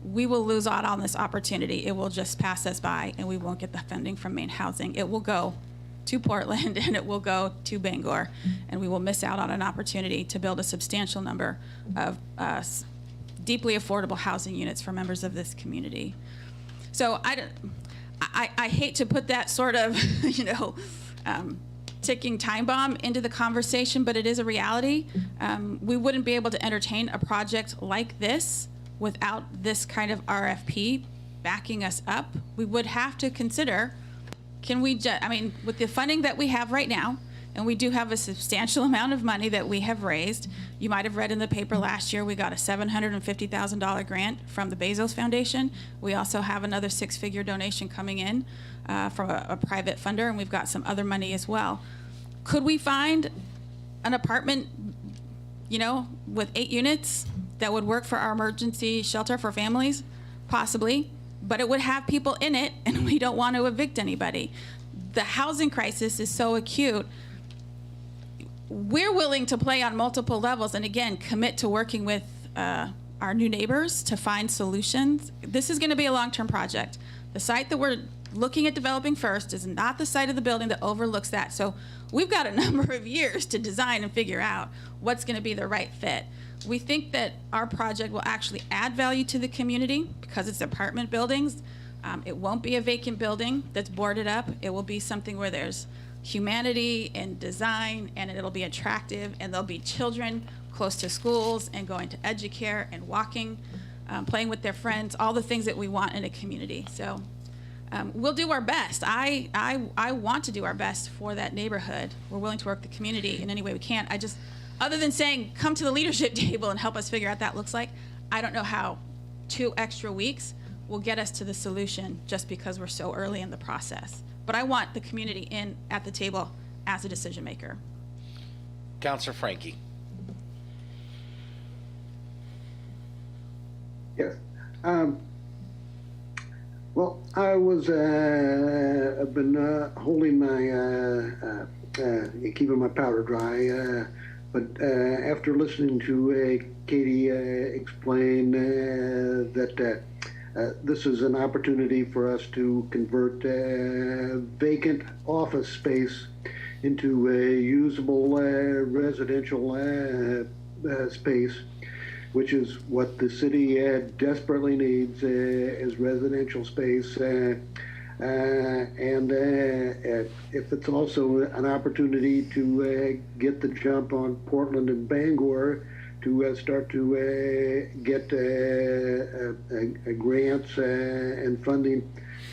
Speaker 13: we will lose out on this opportunity. It will just pass us by, and we won't get the funding from main housing. It will go to Portland and it will go to Bangor. And we will miss out on an opportunity to build a substantial number of deeply affordable housing units for members of this community. So I hate to put that sort of, ticking time bomb into the conversation, but it is a reality. We wouldn't be able to entertain a project like this without this kind of RFP backing us up. We would have to consider, with the funding that we have right now, and we do have a substantial amount of money that we have raised. You might have read in the paper last year, we got a $750,000 grant from the Bezos Foundation. We also have another six-figure donation coming in from a private funder, and we've got some other money as well. Could we find an apartment, with 8 units that would work for our emergency shelter for families? Possibly, but it would have people in it, and we don't want to evict anybody. The housing crisis is so acute. We're willing to play on multiple levels and, again, commit to working with our new neighbors to find solutions. This is going to be a long-term project. The site that we're looking at developing first is not the site of the building that overlooks that. So we've got a number of years to design and figure out what's going to be the right fit. We think that our project will actually add value to the community because it's apartment buildings. It won't be a vacant building that's boarded up. It will be something where there's humanity and design, and it'll be attractive, and there'll be children close to schools and going to educare and walking, playing with their friends, all the things that we want in a community. So we'll do our best. I want to do our best for that neighborhood. We're willing to work the community in any way we can. Other than saying, come to the leadership table and help us figure out what that looks like, I don't know how 2 extra weeks will get us to the solution just because we're so early in the process. But I want the community in at the table as a decision maker.
Speaker 1: Councilor Frankie.
Speaker 8: Yes. Well, I was, I've been holding my, keeping my powder dry, but after listening to Katie explain that this is an opportunity for us to convert vacant office space into a usable residential space, which is what the city desperately needs is residential space. And if it's also an opportunity to get the jump on Portland and Bangor, to start to get grants and funding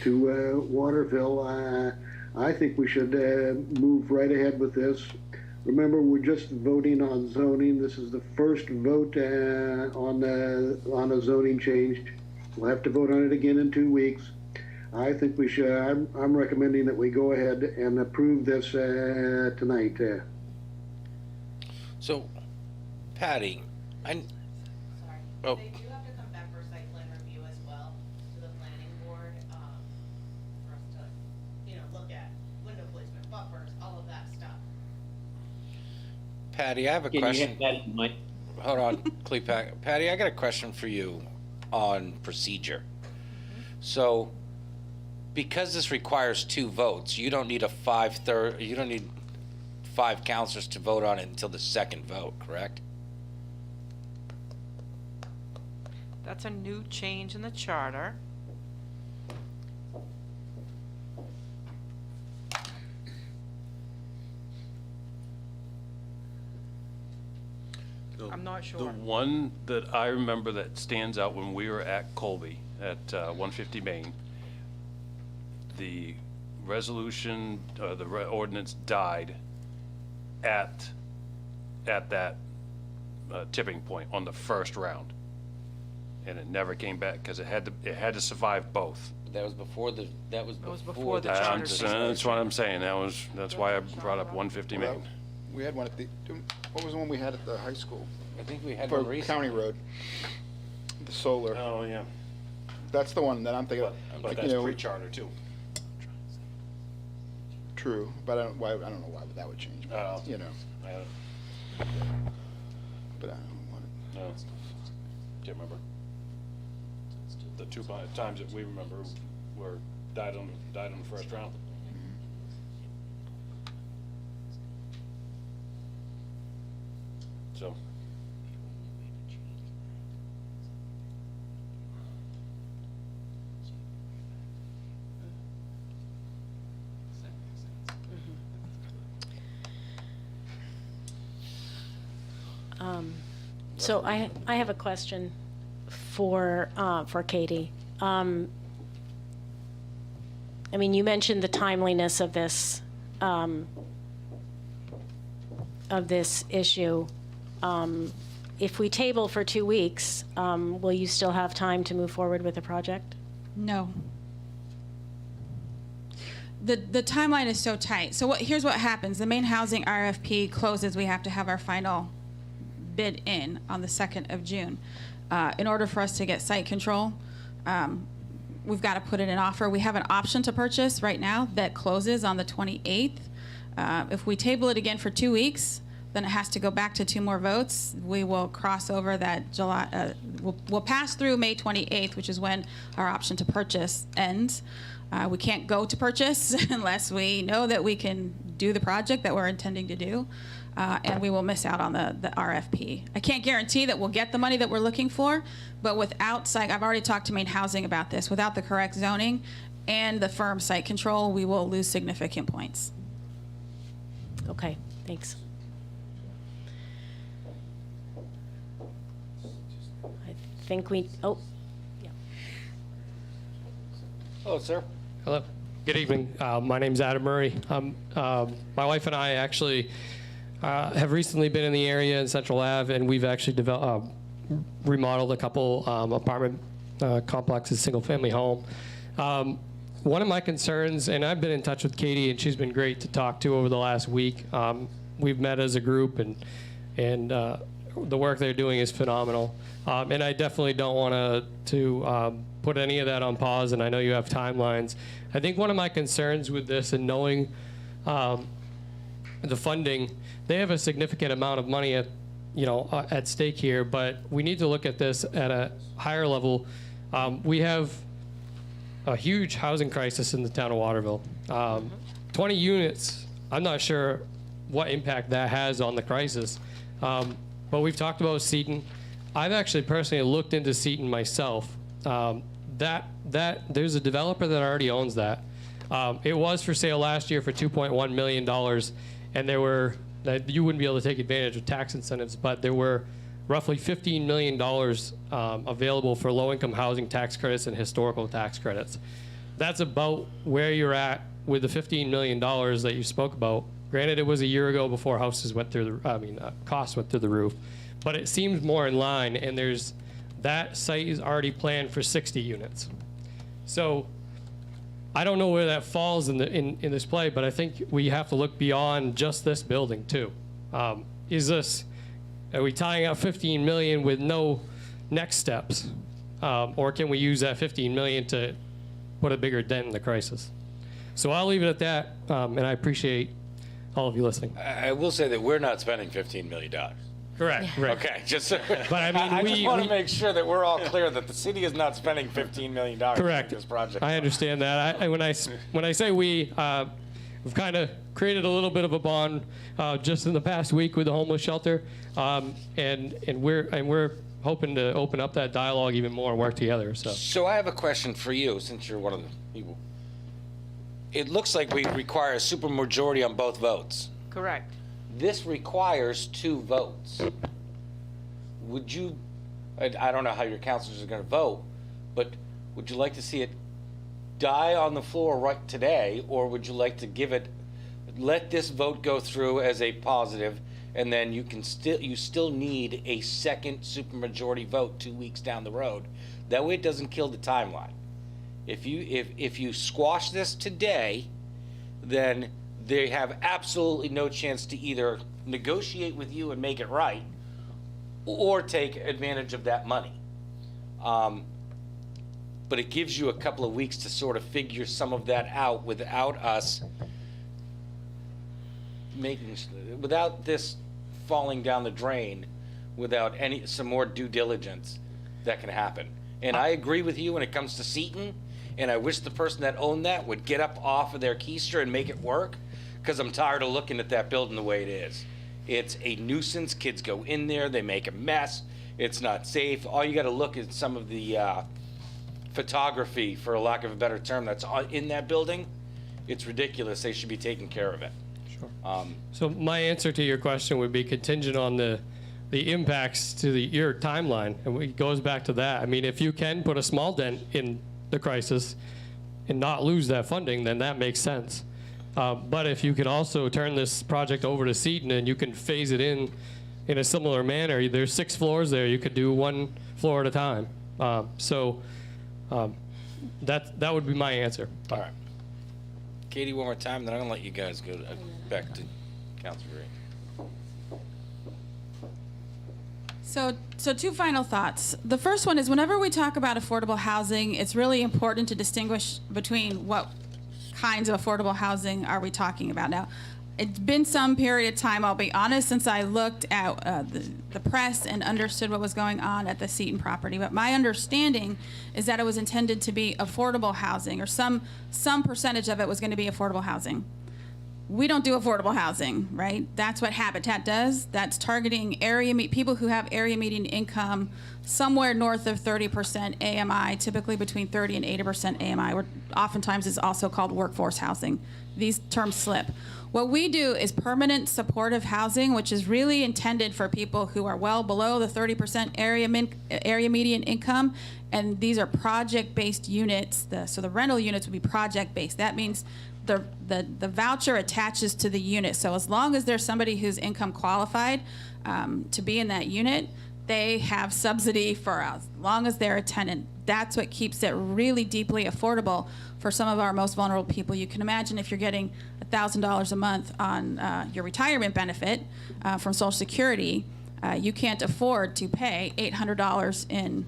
Speaker 8: to Waterville, I think we should move right ahead with this. Remember, we're just voting on zoning. This is the first vote on a zoning change. We'll have to vote on it again in 2 weeks. I think we should. I'm recommending that we go ahead and approve this tonight.
Speaker 1: So, Patty,
Speaker 6: Sorry.
Speaker 1: Oh.
Speaker 6: They do have to come back for site plan review as well to the planning board, for us to, look at window placement, buffers, all of that stuff.
Speaker 1: Patty, I have a
Speaker 10: Can
Speaker 1: question.
Speaker 10: you hit that in my-
Speaker 1: Hold on, Clepak. Patty, I got a question for you on procedure. So, because this requires 2 votes, you don't need you don't need 5 councilors to vote on it until the second vote, correct?
Speaker 4: That's a new change in the charter. I'm not sure.
Speaker 2: The one that I remember that stands out when we were at Colby at 150 Main, the resolution, the ordinance died at that tipping point on the first round, and it never came back because it had to survive both.
Speaker 1: That was before the. That was
Speaker 4: before the
Speaker 1: charter
Speaker 4: charter
Speaker 1: change.
Speaker 2: That's what I'm saying. That's why I brought up 150 Main.
Speaker 5: We had one at what was the one we had at the high school?
Speaker 1: I think we had
Speaker 5: For
Speaker 1: one recently.
Speaker 5: County Road, the solar.
Speaker 2: Oh, yeah.
Speaker 5: That's the one that I'm thinking of.
Speaker 2: But that's pre-charter too.
Speaker 5: True, but I don't know why that would change. But,
Speaker 2: I
Speaker 5: But I don't know what.
Speaker 2: can't remember. The 2 times that we remember were died on the first round. So,
Speaker 3: So I have a question for Katie. I mean, you mentioned the timeliness of this issue. If we table for 2 weeks, will you still have time to move forward with the project?
Speaker 13: No. The timeline is so tight. So here's what happens. The main housing RFP closes. We have to have our final bid in on the 2nd of June. In order for us to get site control, we've got to put in an offer. We have an option to purchase right now that closes on the 28th. If we table it again for 2 weeks, then it has to go back to 2 more votes. We will cross over that July, we'll pass through May 28th, which is when our option to purchase ends. We can't go to purchase unless we know that we can do the project that we're intending to do, and we will miss out on the RFP. I can't guarantee that we'll get the money that we're looking for, but without site, I've already talked to Maine Housing about this, without the correct zoning and the firm site control, we will lose significant points.
Speaker 3: Okay, thanks. I think we, oh, yeah.
Speaker 1: Hello, sir.
Speaker 16: Hello. Good evening. My name's Adam Murray. My wife and I actually have recently been in the area in Central Ave, and we've actually remodeled a couple apartment complexes, single-family home. One of my concerns, and I've been in touch with Katie, and she's been great to talk to over the last week. We've met as a group, and the work they're doing is phenomenal. And I definitely don't want to put any of that on pause, and I know you have timelines. I think one of my concerns with this, and knowing the funding, they have a significant amount of money at stake here, but we need to look at this at a higher level. We have a huge housing crisis in the town of Waterville. 20 units, I'm not sure what impact that has on the crisis. But we've talked about Seton. I've actually personally looked into Seton myself. There's a developer that already owns that. It was for sale last year for $2.1 million, and you wouldn't be able to take advantage of tax incentives, but there were roughly $15 million available for low-income housing tax credits and historical tax credits. That's about where you're at with the $15 million that you spoke about. Granted, it was a year ago before houses went through costs went through the roof, but it seems more in line, and that site is already planned for 60 units. So I don't know where that falls in this play, but I think we have to look beyond just this building too. Are we tying up 15 million with no next steps? Or can we use that 15 million to put a bigger dent in the crisis? So I'll leave it at that, and I appreciate all of you listening.
Speaker 1: I will say that we're not spending $15 million.
Speaker 16: Correct, right.
Speaker 1: Okay, just so,
Speaker 16: But I mean,
Speaker 1: I just want
Speaker 16: we-
Speaker 1: to make sure that we're all clear that the city is not spending $15 million
Speaker 16: Correct.
Speaker 1: on this project.
Speaker 16: I understand that. When I say we, we've kind of created a little bit of a bond just in the past week with the homeless shelter, and we're hoping to open up that dialogue even more and work together.
Speaker 1: So I have a question for you, since you're one of the people. It looks like we require a supermajority on both votes.
Speaker 4: Correct.
Speaker 1: This requires 2 votes. Would you, I don't know how your councilors are going to vote, but would you like to see it die on the floor right today, or would you like to let this vote go through as a positive, and then you still need a second supermajority vote 2 weeks down the road? That way it doesn't kill the timeline. If you squash this today, then they have absolutely no chance to either negotiate with you and make it right, or take advantage of that money. But it gives you a couple of weeks to sort of figure some of that out without us without this falling down the drain, without some more due diligence that can happen. And I agree with you when it comes to Seton, and I wish the person that owned that would get up off of their keister and make it work, because I'm tired of looking at that building the way it is. It's a nuisance. Kids go in there, they make a mess. It's not safe. All you got to look at some of the photography, for a lack of a better term, that's in that building. It's ridiculous. They should be taking care of it.
Speaker 16: Sure. So my answer to your question would be contingent on the impacts to your timeline, and it goes back to that. I mean, if you can put a small dent in the crisis and not lose that funding, then that makes sense. But if you can also turn this project over to Seton and you can phase it in a similar manner, there's 6 floors there. You could do 1 floor at a time. That would be my answer.
Speaker 1: All right. Katie, one more time, then I'm going to let you guys go back to Councilor Green.
Speaker 13: So 2 final thoughts. The first one is whenever we talk about affordable housing, it's really important to distinguish between what kinds of affordable housing are we talking about. Now, it's been some period of time, I'll be honest, since I looked at the press and understood what was going on at the Seton property. But my understanding is that it was intended to be affordable housing, or some percentage of it was going to be affordable housing. We don't do affordable housing, right? That's what Habitat does. That's targeting people who have area median income somewhere north of 30% AMI, typically between 30 and 80% AMI, or oftentimes is also called workforce housing. These terms slip. What we do is permanent supportive housing, which is really intended for people who are well below the 30% area median income, and these are project-based units. So the rental units would be project-based. That means the voucher attaches to the unit. So as long as there's somebody who's income qualified to be in that unit, they have subsidy for as long as they're a tenant. That's what keeps it really deeply affordable for some of our most vulnerable people. You can imagine if you're getting $1,000 a month on your retirement benefit from Social Security, you can't afford to pay $800 in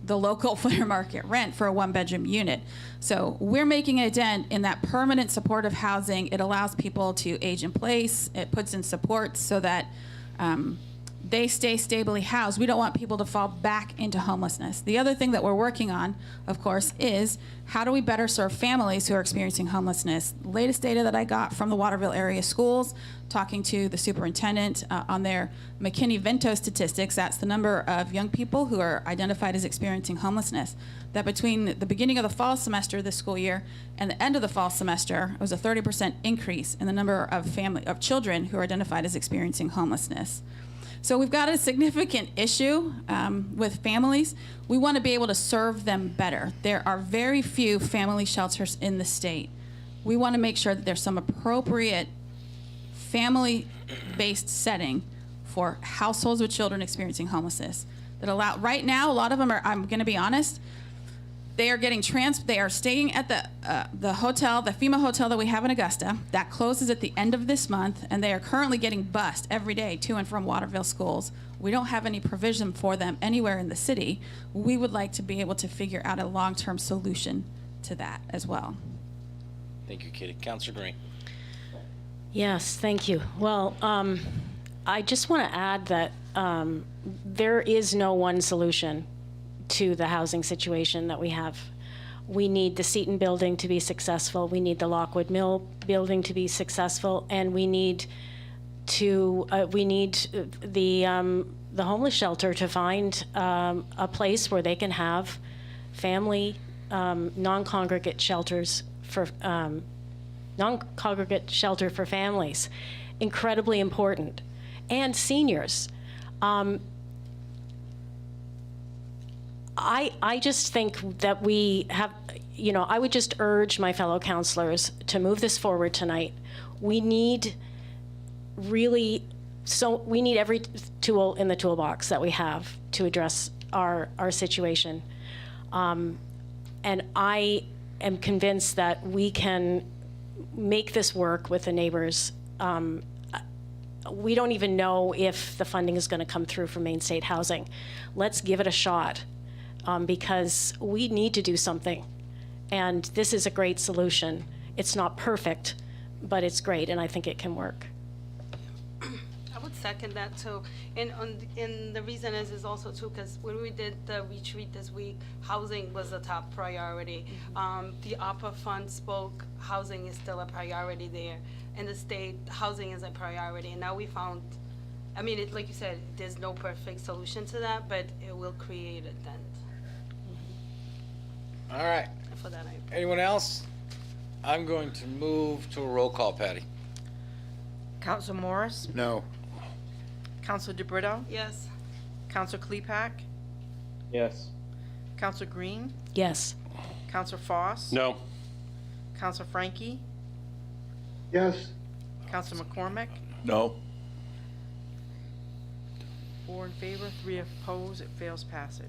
Speaker 13: the local fair market rent for a 1-bedroom unit. So we're making a dent in that permanent supportive housing. It allows people to age in place. It puts in supports so that they stay stably housed. We don't want people to fall back into homelessness. The other thing that we're working on, of course, is how do we better serve families who are experiencing homelessness? Latest data that I got from the Waterville area schools, talking to the superintendent on their McKinney-Vento statistics, that's the number of young people who are identified as experiencing homelessness, that between the beginning of the fall semester this school year and the end of the fall semester, it was a 30% increase in the number of children who are identified as experiencing homelessness. So we've got a significant issue with families. We want to be able to serve them better. There are very few family shelters in the state. We want to make sure that there's some appropriate family-based setting for households with children experiencing homelessness. Right now, a lot of them are, I'm going to be honest, they are staying at the hotel, the FEMA hotel that we have in Augusta. That closes at the end of this month, and they are currently getting bused every day to and from Waterville schools. We don't have any provision for them anywhere in the city. We would like to be able to figure out a long-term solution to that as well.
Speaker 1: Thank you, Katie. Councilor Green.
Speaker 3: Yes, thank you. Well, I just want to add that there is no one solution to the housing situation that we have. We need the Seton building to be successful. We need the Lockwood Mill building to be successful, and we need the homeless shelter to find a place where they can have family non-congregate shelters for non-congregate shelter for families. Incredibly important, and seniors. I just think that we have, I would just urge my fellow councilors to move this forward tonight. We need every tool in the toolbox that we have to address our situation. And I am convinced that we can make this work with the neighbors. We don't even know if the funding is going to come through from Maine State Housing. Let's give it a shot. Because we need to do something. And this is a great solution. It's not perfect, but it's great, and I think it can work.
Speaker 17: I would second that too. And the reason is also too, because when we did the retreat this week, housing was a top priority. The ARPA fund spoke, housing is still a priority there. in the state, housing is a priority. And now we found, I mean, like you said, there's no perfect solution to that, but it will create a dent.
Speaker 1: All right.
Speaker 17: For that, I
Speaker 1: Anyone else? I'm going to move to a roll call, Patty.
Speaker 4: Council Morris,
Speaker 5: No.
Speaker 4: Council DeBrito,
Speaker 17: yes.
Speaker 4: Council Klepak,
Speaker 10: Yes.
Speaker 4: Council Green,
Speaker 3: Yes.
Speaker 4: Council Foss,
Speaker 2: No.
Speaker 4: Council Frankie,
Speaker 8: Yes,
Speaker 4: Council McCormick,
Speaker 2: No.
Speaker 4: 4 in favor, 3 opposed, it fails passage.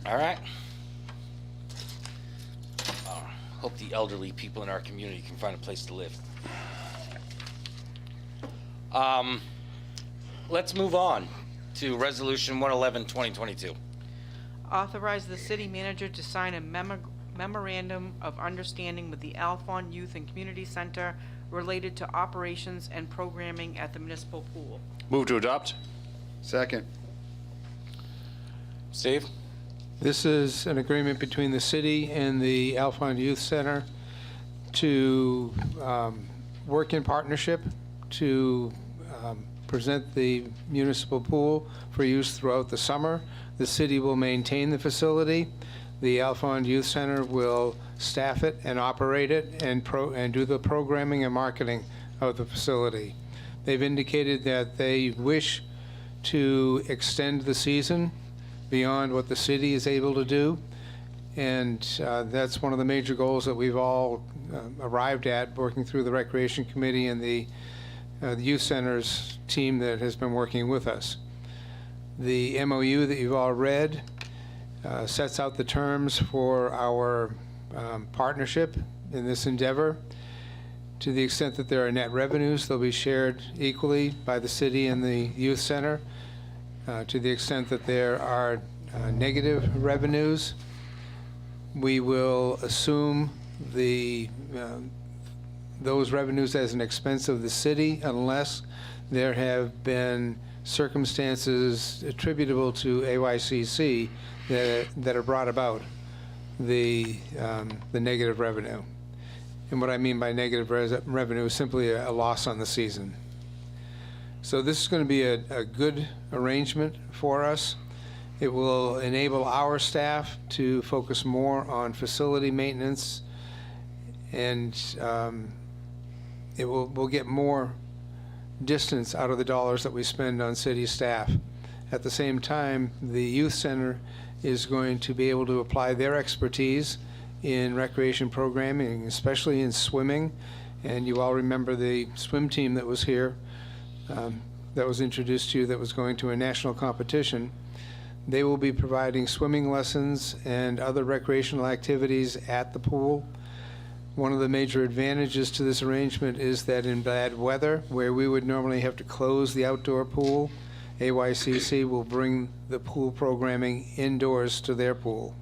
Speaker 1: All right. Hope the elderly people in our community can find a place to live. Let's move on to Resolution 111, 2022.
Speaker 4: Authorize the city manager to sign a memorandum of understanding with the Alphon Youth and Community Center related to operations and programming at the municipal pool.
Speaker 2: Move to adopt?
Speaker 5: Second.
Speaker 1: Steve?
Speaker 7: This is an agreement between the city and the Alphon Youth Center to work in partnership to present the municipal pool for use throughout the summer. The city will maintain the facility. The Alphon Youth Center will staff it and operate it and do the programming and marketing of the facility. They've indicated that they wish to extend the season beyond what the city is able to do. And that's one of the major goals that we've all arrived at, working through the Recreation Committee and the Youth Center's team that has been working with us. The MOU that you've all read sets out the terms for our partnership in this endeavor. To the extent that there are net revenues, they'll be shared equally by the city and the Youth Center. To the extent that there are negative revenues, we will assume those revenues as an expense of the city unless there have been circumstances attributable to AYCC that are brought about the negative revenue. And what I mean by negative revenue is simply a loss on the season. So this is going to be a good arrangement for us. It will enable our staff to focus more on facility maintenance, and we'll get more distance out of the dollars that we spend on city staff. At the same time, the youth center is going to be able to apply their expertise in recreation programming, especially in swimming. And you all remember the swim team that was here, that was introduced to you, that was going to a national competition. They will be providing swimming lessons and other recreational activities at the pool. One of the major advantages to this arrangement is that in bad weather, where we would normally have to close the outdoor pool, AYCC will bring the pool programming indoors to their pool.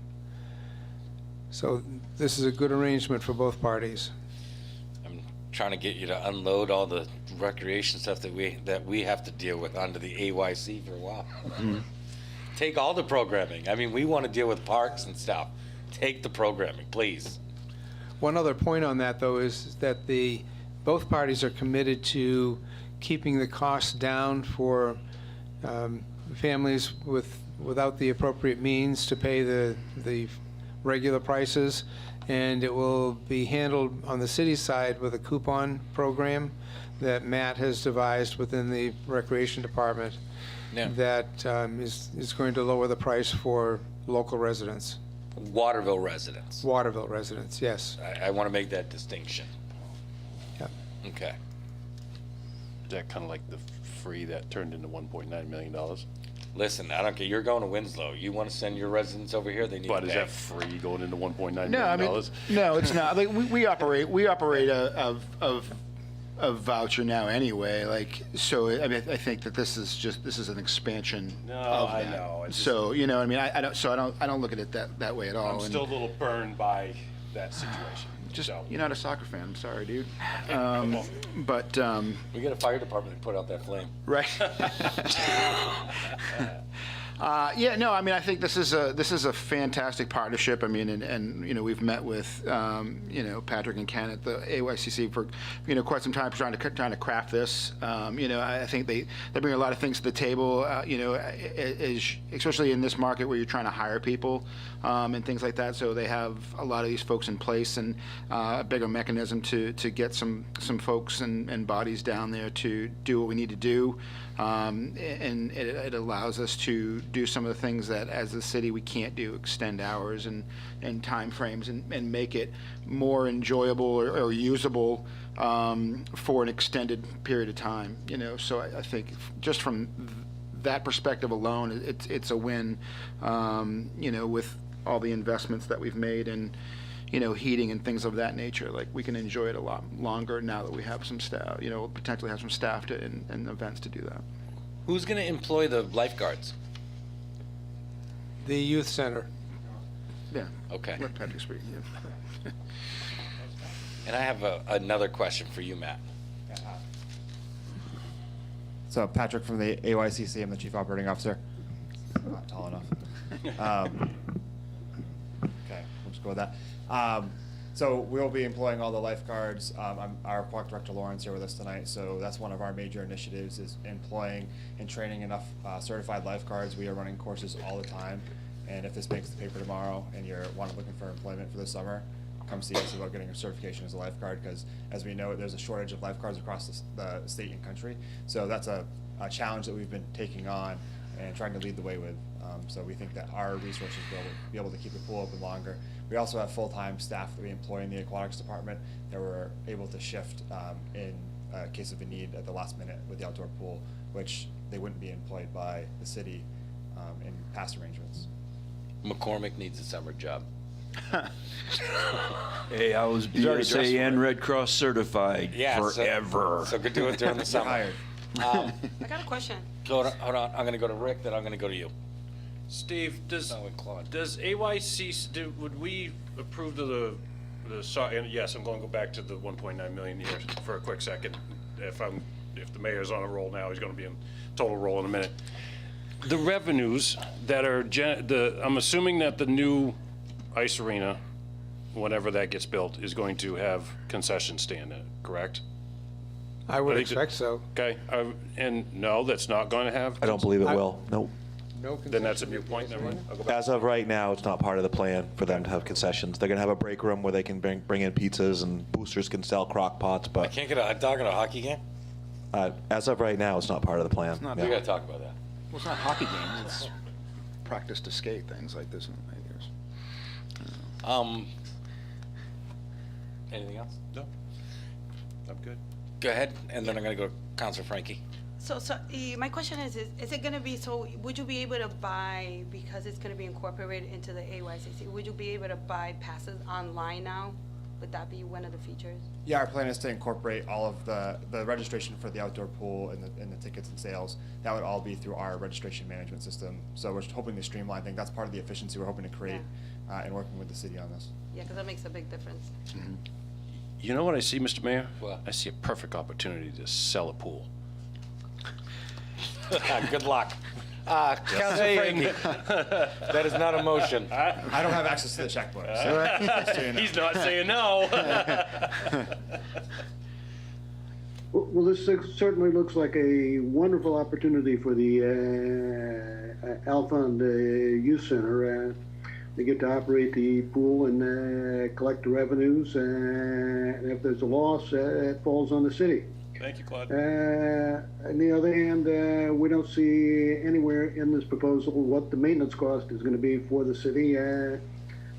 Speaker 7: So this is a good arrangement for both parties.
Speaker 1: I'm trying to get you to unload all the recreation stuff that we have to deal with onto the AYC for a while. Take all the programming. I mean, we want to deal with parks and stuff. Take the programming, please.
Speaker 7: One other point on that, though, is that both parties are committed to keeping the costs down for families without the appropriate means to pay the regular prices, and it will be handled on the city side with a coupon program that Matt has devised within the Recreation Department that is going to lower the price for local residents.
Speaker 1: Waterville residents.
Speaker 7: Waterville residents, yes.
Speaker 1: I want to make that distinction.
Speaker 7: Yeah.
Speaker 1: Okay.
Speaker 2: Is that kind of like the free that turned into $1.9 million?
Speaker 1: Listen, I don't care. You're going to Winslow. You want to send your residents over here, they need
Speaker 2: But
Speaker 1: to
Speaker 2: is
Speaker 1: pay.
Speaker 2: that free going into $1.9 million?
Speaker 5: No, I mean, no, it's not. Like we operate a voucher now anyway. Like, so I mean, I think that this is an expansion of that.
Speaker 2: I know.
Speaker 5: So I mean, I don't look at it that way at all.
Speaker 2: I'm still a little burned by that situation.
Speaker 5: Just
Speaker 2: So.
Speaker 5: you're not a soccer fan. I'm sorry, dude. But
Speaker 1: We got a fire department to put out that flame.
Speaker 5: right. Yeah, no, I mean, I think this is a fantastic partnership. I mean, and you know, we've met with you know, Patrick and Ken at the AYCC for quite some time trying to craft this. You know, I think they bring a lot of things to the table. You know, especially in this market where you're trying to hire people and things like that. So they have a lot of these folks in place and a bigger mechanism to get some folks and bodies down there to do what we need to do. And it allows us to do some of the things that as a city we can't do, extend hours and time frames and make it more enjoyable or usable for an extended period of time. You know, so I think just from that perspective alone, it's a win. You know, with all the investments that we've made in, you know, heating and things of that nature, like we can enjoy it a lot longer now that we have some staff, you know, potentially have some staff and events to do that.
Speaker 1: Who's going to employ the lifeguards?
Speaker 7: The youth center.
Speaker 5: Yeah.
Speaker 1: Okay.
Speaker 5: Let Patrick speak. Yeah.
Speaker 1: And I have another question for you, Matt.
Speaker 18: So Patrick from the AYCC, I'm the Chief Operating Officer. Not tall enough. Okay, we'll just go with that. So we'll be employing all the lifeguards. Our Park Director Lauren's here with us tonight, so that's one of our major initiatives is employing and training enough certified lifeguards. We are running courses all the time, and if this makes the paper tomorrow and you're looking for employment for the summer, come see us about getting a certification as a lifeguard, because as we know, there's a shortage of lifeguards across the state and country. So that's a challenge that we've been taking on and trying to lead the way with. So we think that our resources will be able to keep the pool open longer. We also have full-time staff that we employ in the aquatics department that we're able to shift in case of a need at the last minute with the outdoor pool, which they wouldn't be employed by the city in past arrangements.
Speaker 1: McCormick needs a summer job.
Speaker 11: Hey, I was BSA and Red Cross certified forever.
Speaker 1: So could do it during the summer.
Speaker 17: I got a question.
Speaker 1: Hold on, I'm going to go to Rick, then I'm going to go to you.
Speaker 2: Steve, does
Speaker 1: Oh, and Claude.
Speaker 2: AYC, would we approve of and yes, I'm going to go back to the 1.9 million here for a quick second. If the mayor's on a roll now, he's going to be in total roll in a minute. The revenues that are, I'm assuming that the new ice arena, whenever that gets built, is going to have concession stand in it, correct?
Speaker 7: I would expect so.
Speaker 2: Okay, and no, that's not going to have?
Speaker 9: I don't believe it will. Nope.
Speaker 7: No
Speaker 2: Then that's a moot point, never mind. I'll go back.
Speaker 9: As of right now, it's not part of the plan for them to have concessions. They're gonna have a break room where they can bring in pizzas and boosters can sell crock pots,
Speaker 1: I
Speaker 9: but
Speaker 1: can't get a hot dog at a hockey game?
Speaker 9: as of right now, it's not part of the plan.
Speaker 5: not
Speaker 1: We
Speaker 9: Yeah.
Speaker 1: got to talk about that.
Speaker 5: Well, it's not hockey games. It's practice to skate, things like this.
Speaker 1: Anything else?
Speaker 2: No, I'm good.
Speaker 1: Go ahead, and then I'm going to go to Councilor Frankie.
Speaker 17: So my question is it gonna be, so would you be able to buy, because it's gonna be incorporated into the AYCC, would you be able to buy passes online now? Would that be one of the features?
Speaker 18: Yeah, our plan is to incorporate all of the registration for the outdoor pool and the tickets and sales. That would all be through our registration management system. So we're hoping to streamline things. That's part of the efficiency we're hoping to create and working with the city on this.
Speaker 17: Yeah, because that makes a big difference.
Speaker 2: You know what I see, Mr. Mayor?
Speaker 1: What?
Speaker 2: I see a perfect opportunity to sell a pool.
Speaker 1: Good luck. Councilor Frankie, that is not a motion.
Speaker 18: I don't have access to the checkbook. So
Speaker 2: He's not saying no.
Speaker 8: Well, this certainly looks like a wonderful opportunity for the Alphon Youth Center. They get to operate the pool and collect the revenues, and if there's a loss, it falls on the city.
Speaker 2: Thank you, Claude.
Speaker 8: On the other hand, we don't see anywhere in this proposal what the maintenance cost is going to be for the city.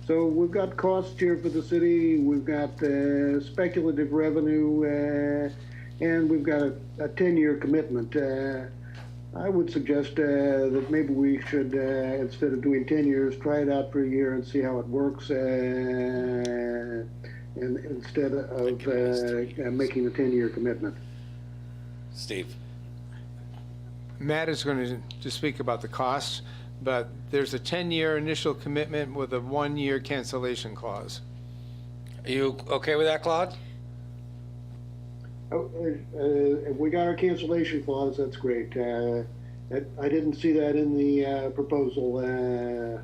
Speaker 8: So we've got costs here for the city, we've got speculative revenue, and we've got a 10-year commitment. I would suggest that maybe we should, instead of doing 10 years, try it out for a year and see how it works, and instead of making a 10-year commitment.
Speaker 1: Steve.
Speaker 7: Matt is going to speak about the costs, but there's a 10-year initial commitment with a 1-year cancellation clause.
Speaker 1: Are you okay with that, Claude?
Speaker 8: If we got our cancellation clause, that's great. I didn't see that in the proposal.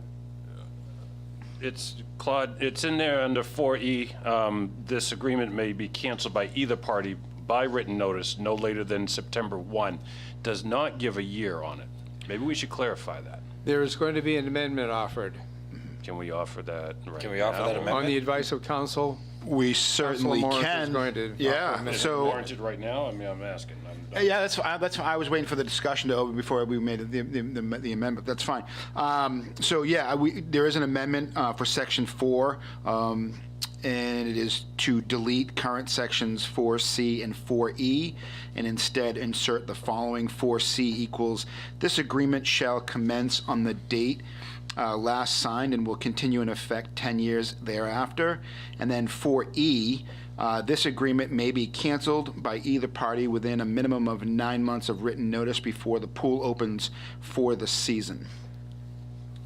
Speaker 2: It's, Claude, it's in there under 4E. This agreement may be canceled by either party by written notice no later than September 1. Does not give a year on it. Maybe we should clarify that.
Speaker 7: There is going to be an amendment offered.
Speaker 2: Can we offer that right
Speaker 1: Can we offer
Speaker 2: now?
Speaker 1: that amendment?
Speaker 7: On the advice of council,
Speaker 5: We certainly
Speaker 7: Morris is
Speaker 5: can.
Speaker 7: going to offer
Speaker 5: Yeah,
Speaker 7: amendment.
Speaker 5: so.
Speaker 2: Warranted right now? I mean, I'm asking.
Speaker 5: Yeah, that's why I was waiting for the discussion to open before we made the amendment. That's fine. So yeah, there is an amendment for section 4, and it is to delete current sections 4C and 4E, and instead insert the following: 4C equals, this agreement shall commence on the date last signed and will continue in effect 10 years thereafter. And then 4E, this agreement may be canceled by either party within a minimum of 9 months of written notice before the pool opens for the season.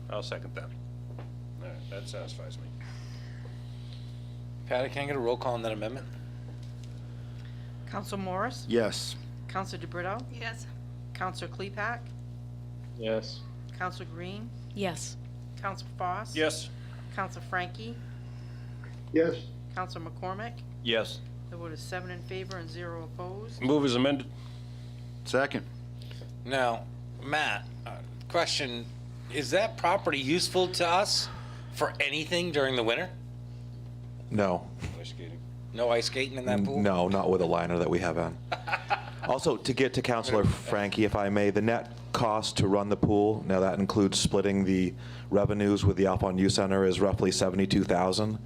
Speaker 2: I'll second that. All right, that satisfies me.
Speaker 1: Patty, can I get a roll call on that amendment?
Speaker 4: Council Morris?
Speaker 5: Yes.
Speaker 4: Council DeBrito?
Speaker 17: Yes.
Speaker 4: Council Klepak?
Speaker 10: Yes.
Speaker 4: Council Green?
Speaker 3: Yes.
Speaker 4: Council Foss?
Speaker 2: Yes.
Speaker 4: Council Frankie?
Speaker 8: Yes.
Speaker 4: Council McCormick?
Speaker 11: Yes.
Speaker 4: The vote is 7 in favor and 0 opposed.
Speaker 2: Move is amended.
Speaker 5: Second.
Speaker 1: Now, Matt, question, is that property useful to us for anything during the winter?
Speaker 9: No.
Speaker 2: Ice skating.
Speaker 1: No ice skating in that pool?
Speaker 9: No, not with a liner that we have on. Also, to get to Councilor Frankie, if I may, the net cost to run the pool, now that includes splitting the revenues with the Alphon Youth Center, is roughly $72,000.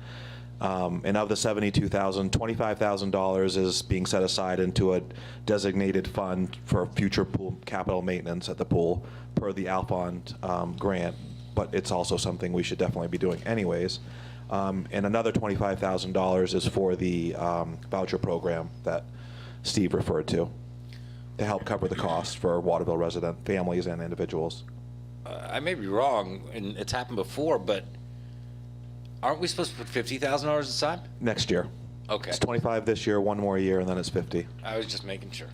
Speaker 9: And of the $72,000, $25,000 is being set aside into a designated fund for future pool capital maintenance at the pool per the Alphon grant, but it's also something we should definitely be doing anyways. And another $25,000 is for the voucher program that Steve referred to help cover the costs for Waterville resident families and individuals.
Speaker 1: I may be wrong, and it's happened before, but aren't we supposed to put $50,000 aside?
Speaker 9: Next year.
Speaker 1: Okay.
Speaker 9: It's 25 this year, one more year, and then it's 50.
Speaker 1: I was just making sure.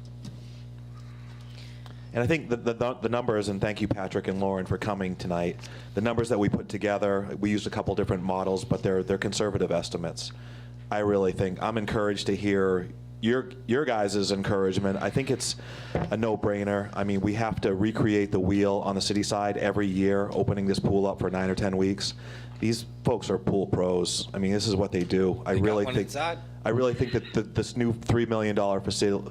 Speaker 9: And I think the numbers, and thank you, Patrick and Lauren, for coming tonight. The numbers that we put together, we used a couple different models, but they're conservative estimates. I really think, I'm encouraged to hear your guys' encouragement. I think it's a no-brainer. I mean, we have to recreate the wheel on the city side every year, opening this pool up for 9 or 10 weeks. These folks are pool pros. I mean, this is what they do. I really think that this new $3 million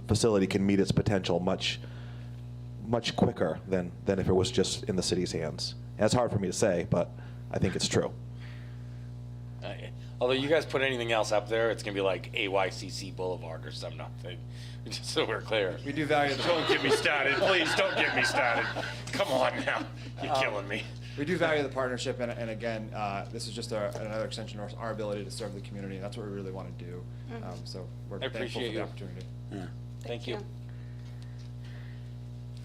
Speaker 9: facility can meet its potential much quicker than if it was just in the city's hands. And it's hard for me to say, but I think it's true.
Speaker 1: Although you guys put anything else up there, it's going to be like AYCC Boulevard or something. Just so we're clear.
Speaker 11: We do value the.
Speaker 2: Don't get me started. Please don't get me started. Come on now. You're killing me.
Speaker 18: We do value the partnership, and again, this is just another extension of our ability to serve the community, and that's what we really want to do. So we're
Speaker 1: I
Speaker 18: thankful for
Speaker 1: appreciate
Speaker 18: the
Speaker 1: you.
Speaker 18: opportunity.
Speaker 1: Yeah. Thank you.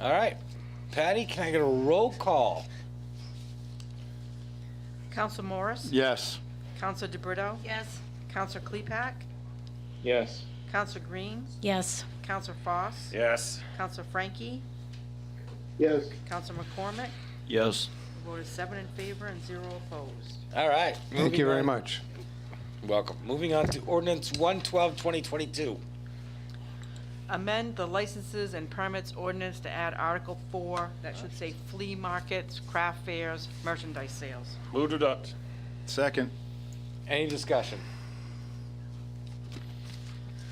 Speaker 1: All right. Patty, can I get a roll call?
Speaker 4: Council Morris?
Speaker 5: Yes.
Speaker 4: Council DeBrito?
Speaker 17: Yes.
Speaker 4: Council Klepak?
Speaker 10: Yes.
Speaker 4: Council Green?
Speaker 3: Yes.
Speaker 4: Council Foss?
Speaker 2: Yes.
Speaker 4: Council Frankie?
Speaker 8: Yes.
Speaker 4: Council McCormick?
Speaker 11: Yes.
Speaker 4: The vote is 7 in favor and 0 opposed.
Speaker 1: All right.
Speaker 7: Thank you very much.
Speaker 1: Welcome. Moving on to Ordinance 112-2022.
Speaker 4: Amend the licenses and permits ordinance to add Article 4, that should say flea markets, craft fairs, merchandise sales.
Speaker 2: Move to adopt.
Speaker 5: Second.
Speaker 1: Any discussion?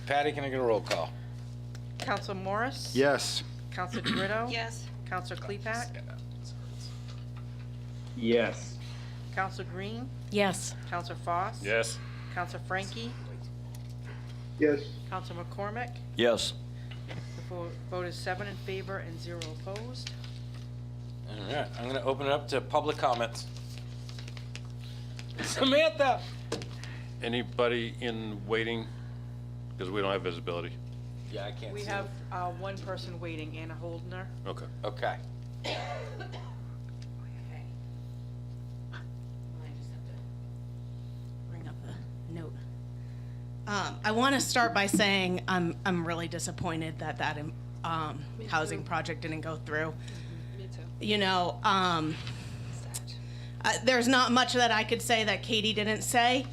Speaker 1: Patty, can I get a roll call?
Speaker 4: Council Morris?
Speaker 5: Yes.
Speaker 4: Council DeBrito?
Speaker 17: Yes.
Speaker 4: Council Klepak?
Speaker 10: Yes.
Speaker 4: Council Green?
Speaker 3: Yes.
Speaker 4: Council Foss?
Speaker 2: Yes.
Speaker 4: Council Frankie?
Speaker 8: Yes.
Speaker 4: Council McCormick?
Speaker 11: Yes.
Speaker 4: The vote is 7 in favor and 0 opposed.
Speaker 1: All right. I'm going to open it up to public comments. Samantha!
Speaker 2: Anybody in waiting? Because we don't have visibility.
Speaker 1: Yeah, I can't
Speaker 4: We
Speaker 1: see.
Speaker 4: have one person waiting, Anna Holdner.
Speaker 2: Okay.
Speaker 1: Okay.
Speaker 12: Bring up the note. I want to start by saying I'm really disappointed that housing project didn't go through. you know, there's not much that I could say that Katie didn't say,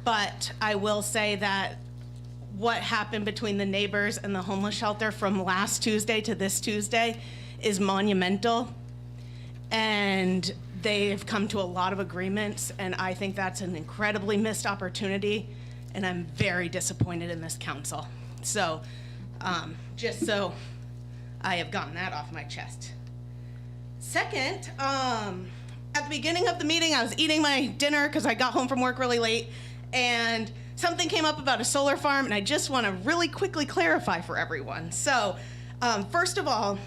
Speaker 12: but I will say that what happened between the neighbors and the homeless shelter from last Tuesday to this Tuesday is monumental. And they've come to a lot of agreements, and I think that's an incredibly missed opportunity, and I'm very disappointed in this council. So, just so I have gotten that off my chest. Second, at the beginning of the meeting, I was eating my dinner because I got home from work really late, and something came up about a solar farm, and I just want to really quickly clarify for everyone. So, first of all,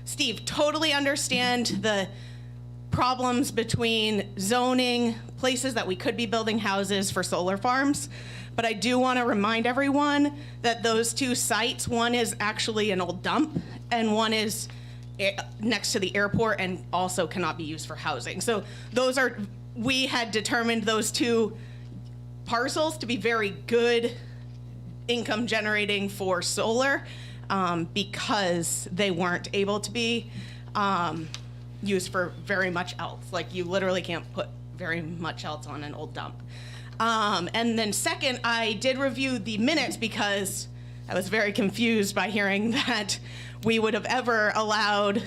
Speaker 12: Steve, totally understand the problems between zoning, places that we could be building houses for solar farms. But I do want to remind everyone that those two sites, one is actually an old dump and one is next to the airport and also cannot be used for housing. So those are, we had determined those two parcels to be very good income generating for solar. Because they weren't able to be used for very much else. Like, you literally can't put very much else on an old dump. And then second, I did review the minutes because I was very confused by hearing that we would have ever allowed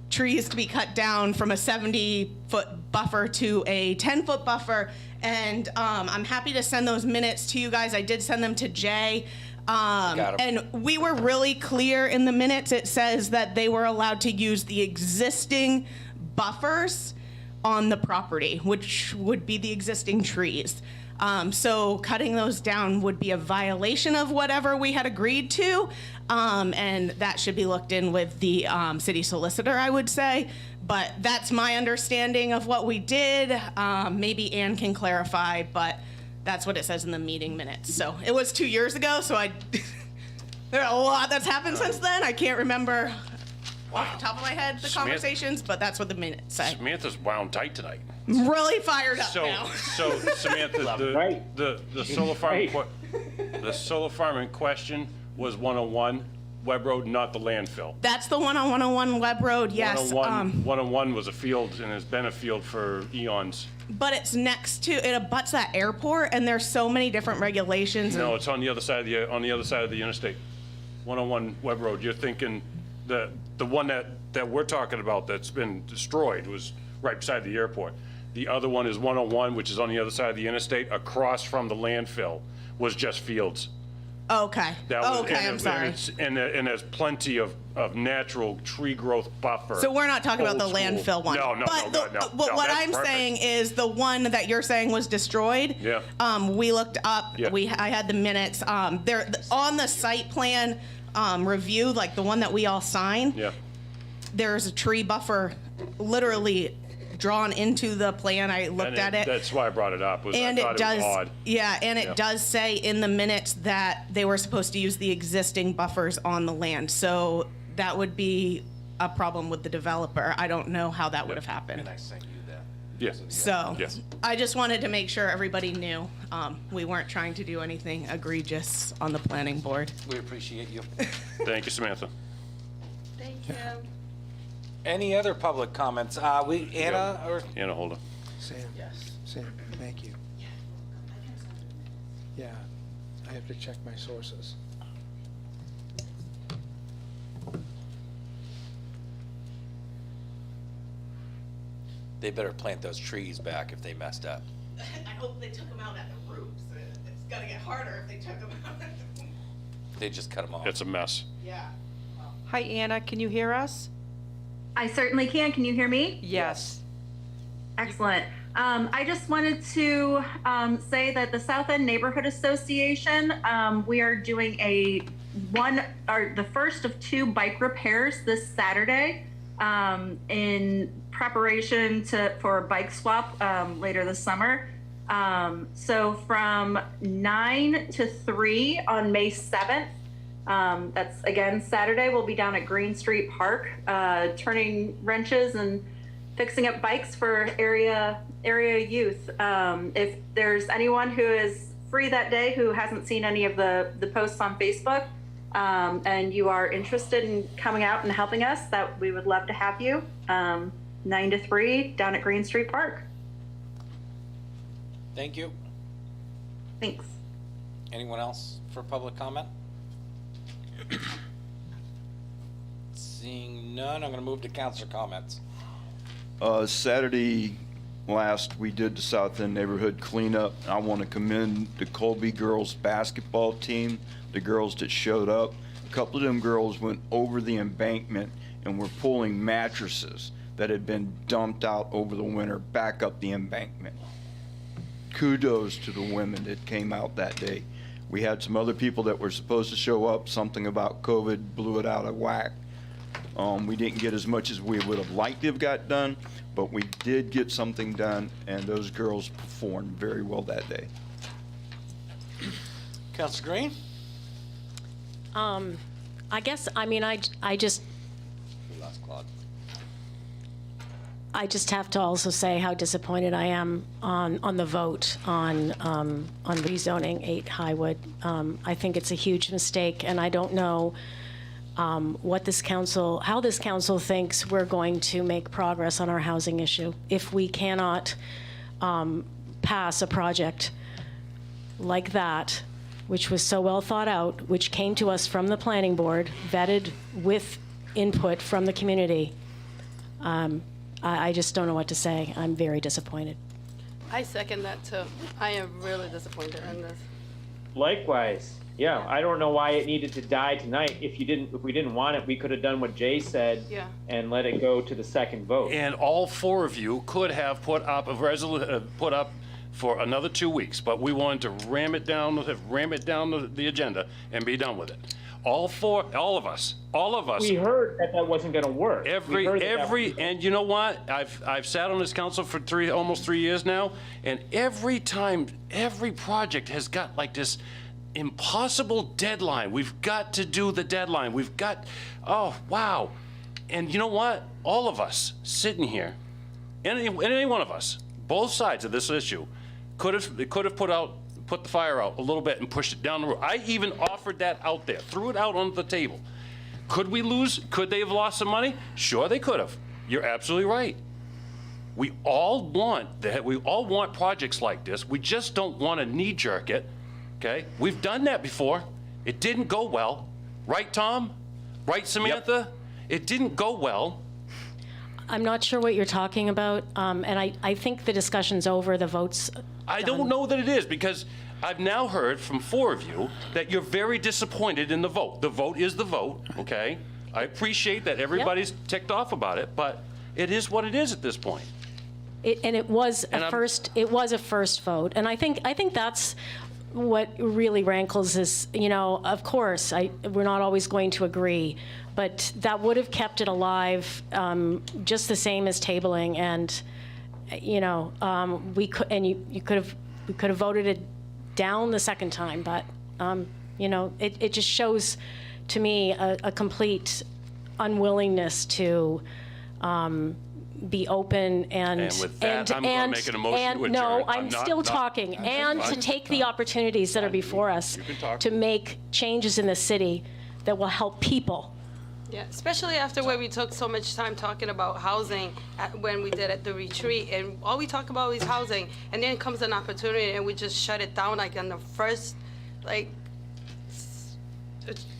Speaker 12: trees to be cut down from a 70-foot buffer to a 10-foot buffer. And I'm happy to send those minutes to you guys. I did send them to Jay. And we were really clear in the minutes. It says that they were allowed to use the existing buffers on the property, which would be the existing trees. So cutting those down would be a violation of whatever we had agreed to. And that should be looked in with the city solicitor, I would say. But that's my understanding of what we did. Maybe Ann can clarify, but that's what it says in the meeting minutes. So it was 2 years ago, so there's a lot that's happened since then. I can't remember off the top of my head the conversations, but that's what the minutes say.
Speaker 2: Samantha's wound tight tonight.
Speaker 12: I'm really fired up now.
Speaker 2: So Samantha, the solar farm, the solar farm in question was 101 Webb Road, not the landfill.
Speaker 12: That's the one on 101 Webb Road, yes.
Speaker 2: 101 was a field and has been a field for eons.
Speaker 12: But it's next to, it abuts that airport, and there's so many different regulations.
Speaker 2: No, it's on the other side of the interstate. 101 Webb Road. You're thinking the one that we're talking about that's been destroyed was right beside the airport. The other one is 101, which is on the other side of the interstate, across from the landfill, was just fields.
Speaker 12: Okay. I'm sorry.
Speaker 2: And there's plenty of natural tree growth buffer.
Speaker 12: So we're not talking about the landfill one.
Speaker 2: No.
Speaker 12: But what I'm saying is the one that you're saying was destroyed.
Speaker 2: Yeah.
Speaker 12: We looked up.
Speaker 2: Yeah.
Speaker 12: I had the minutes. They're on the site plan review, like the one that we all sign.
Speaker 2: Yeah.
Speaker 12: There's a tree buffer, literally drawn into the plan. I looked at it.
Speaker 2: That's why I brought it up.
Speaker 12: And
Speaker 2: I thought
Speaker 12: it does,
Speaker 2: it was odd.
Speaker 12: yeah, and it does say in the minutes that they were supposed to use the existing buffers on the land. So that would be a problem with the developer. I don't know how that would have happened.
Speaker 1: And I sent you that.
Speaker 2: Yes.
Speaker 12: So
Speaker 2: Yes.
Speaker 12: I just wanted to make sure everybody knew we weren't trying to do anything egregious on the planning board.
Speaker 1: We appreciate you.
Speaker 2: Thank you, Samantha.
Speaker 17: Thank you.
Speaker 1: Any other public comments? Anna or?
Speaker 2: Anna, hold on.
Speaker 7: Sam.
Speaker 1: Yes.
Speaker 7: Sam, thank you. Yeah, I have to check my sources.
Speaker 1: They better plant those trees back if they messed up.
Speaker 12: I hope they took them out at the roots. It's gonna get harder if they took them out at the roots.
Speaker 1: They just cut them off.
Speaker 2: It's a mess.
Speaker 12: Yeah.
Speaker 4: Hi, Anna, can you hear us?
Speaker 19: I certainly can. Can you hear me?
Speaker 4: Yes.
Speaker 19: Excellent. I just wanted to say that the South End Neighborhood Association, we are doing the first of 2 bike repairs this Saturday in preparation for a bike swap later this summer. So from 9 to 3 on May 7th, that's again Saturday, we'll be down at Green Street Park, turning wrenches and fixing up bikes for area youth. If there's anyone who is free that day who hasn't seen any of the posts on Facebook, and you are interested in coming out and helping us, that we would love to have you. 9 to 3 down at Green Street Park.
Speaker 1: Thank you.
Speaker 19: Thanks.
Speaker 1: Anyone else for public comment? Seeing none, I'm going to move to councilor comments.
Speaker 11: Saturday last, we did the South End neighborhood cleanup. I want to commend the Colby girls basketball team, the girls that showed up. A couple of them girls went over the embankment and were pulling mattresses that had been dumped out over the winter back up the embankment. Kudos to the women that came out that day. We had some other people that were supposed to show up. Something about COVID blew it out of whack. We didn't get as much as we would have liked to have got done, but we did get something done, and those girls performed very well that day.
Speaker 1: Councilor Green?
Speaker 3: I guess, I mean, I just,
Speaker 1: We lost Claude.
Speaker 3: I just have to also say how disappointed I am on the vote on rezoning 8 Highwood. I think it's a huge mistake, and I don't know how this council thinks we're going to make progress on our housing issue if we cannot pass a project like that, which was so well thought out, which came to us from the planning board, vetted with input from the community. I just don't know what to say. I'm very disappointed.
Speaker 17: I second that too. I am really disappointed in this.
Speaker 10: Likewise. Yeah, I don't know why it needed to die tonight. If we didn't want it, we could have done what Jay said
Speaker 17: Yeah.
Speaker 10: and let it go to the second vote.
Speaker 2: And all 4 of you could have put up for another 2 weeks, but we wanted to ram it down the agenda and be done with it. All of us.
Speaker 10: We heard that wasn't going to work.
Speaker 2: And you know what? I've sat on this council for almost 3 years now, and every time, every project has got like this impossible deadline. We've got to do the deadline. Oh, wow. And you know what? All of us sitting here, any one of us, both sides of this issue, could have put the fire out a little bit and pushed it down the road. I even offered that out there, threw it out on the table. Could we lose? Could they have lost some money? Sure, they could have. You're absolutely right. We all want projects like this. We just don't want to knee-jerk it, okay? We've done that before. It didn't go well. Right, Tom? Right, Samantha? Yep. It didn't go well.
Speaker 3: I'm not sure what you're talking about, and I think the discussion's over, the vote's
Speaker 2: I don't know that it is, because I've now heard from 4 of you that you're very disappointed in the vote. The vote is the vote, okay? I appreciate that everybody's ticked off about it, but it is what it is at this point.
Speaker 3: It was a first vote, and I think that's what really rankles is, of course, we're not always going to agree, but that would have kept it alive, just the same as tabling, and we could have voted it down the second time, but it just shows to me a complete unwillingness to be open and
Speaker 2: with that, I'm going to make an motion to adjourn.
Speaker 3: No, I'm still talking, and to take the opportunities that are before us to make changes in the city that will help people.
Speaker 17: Yeah, especially after where we took so much time talking about housing when we did at the retreat, and all we talk about is housing, and then comes an opportunity and we just shut it down like on the first, it's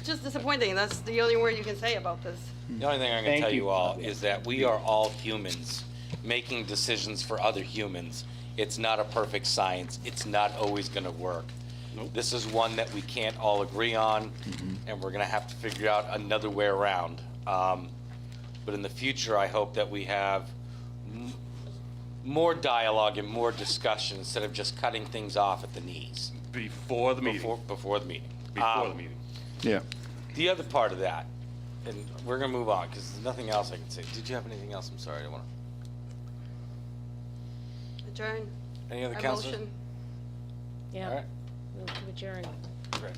Speaker 17: just disappointing. That's the only word you can say about this.
Speaker 1: The only thing I'm going to tell you all is that we are all humans making decisions for other humans. It's not a perfect science. It's not always going to work. Nope. This is one that we can't all agree on, and we're going to have to figure out another way around. But in the future, I hope that we have more dialogue and more discussion instead of just cutting things off at the knees.
Speaker 2: Before the meeting.
Speaker 1: Before the meeting.
Speaker 2: Before the meeting.
Speaker 11: Yeah.
Speaker 1: The other part of that, and we're going to move on because there's nothing else I can say. Did you have anything else? I'm sorry, I don't want to.
Speaker 17: Adjourn.
Speaker 1: Any other
Speaker 17: A
Speaker 1: councilors?
Speaker 17: motion.
Speaker 3: Yeah.
Speaker 1: All right.
Speaker 3: Move to adjourn.
Speaker 1: Great.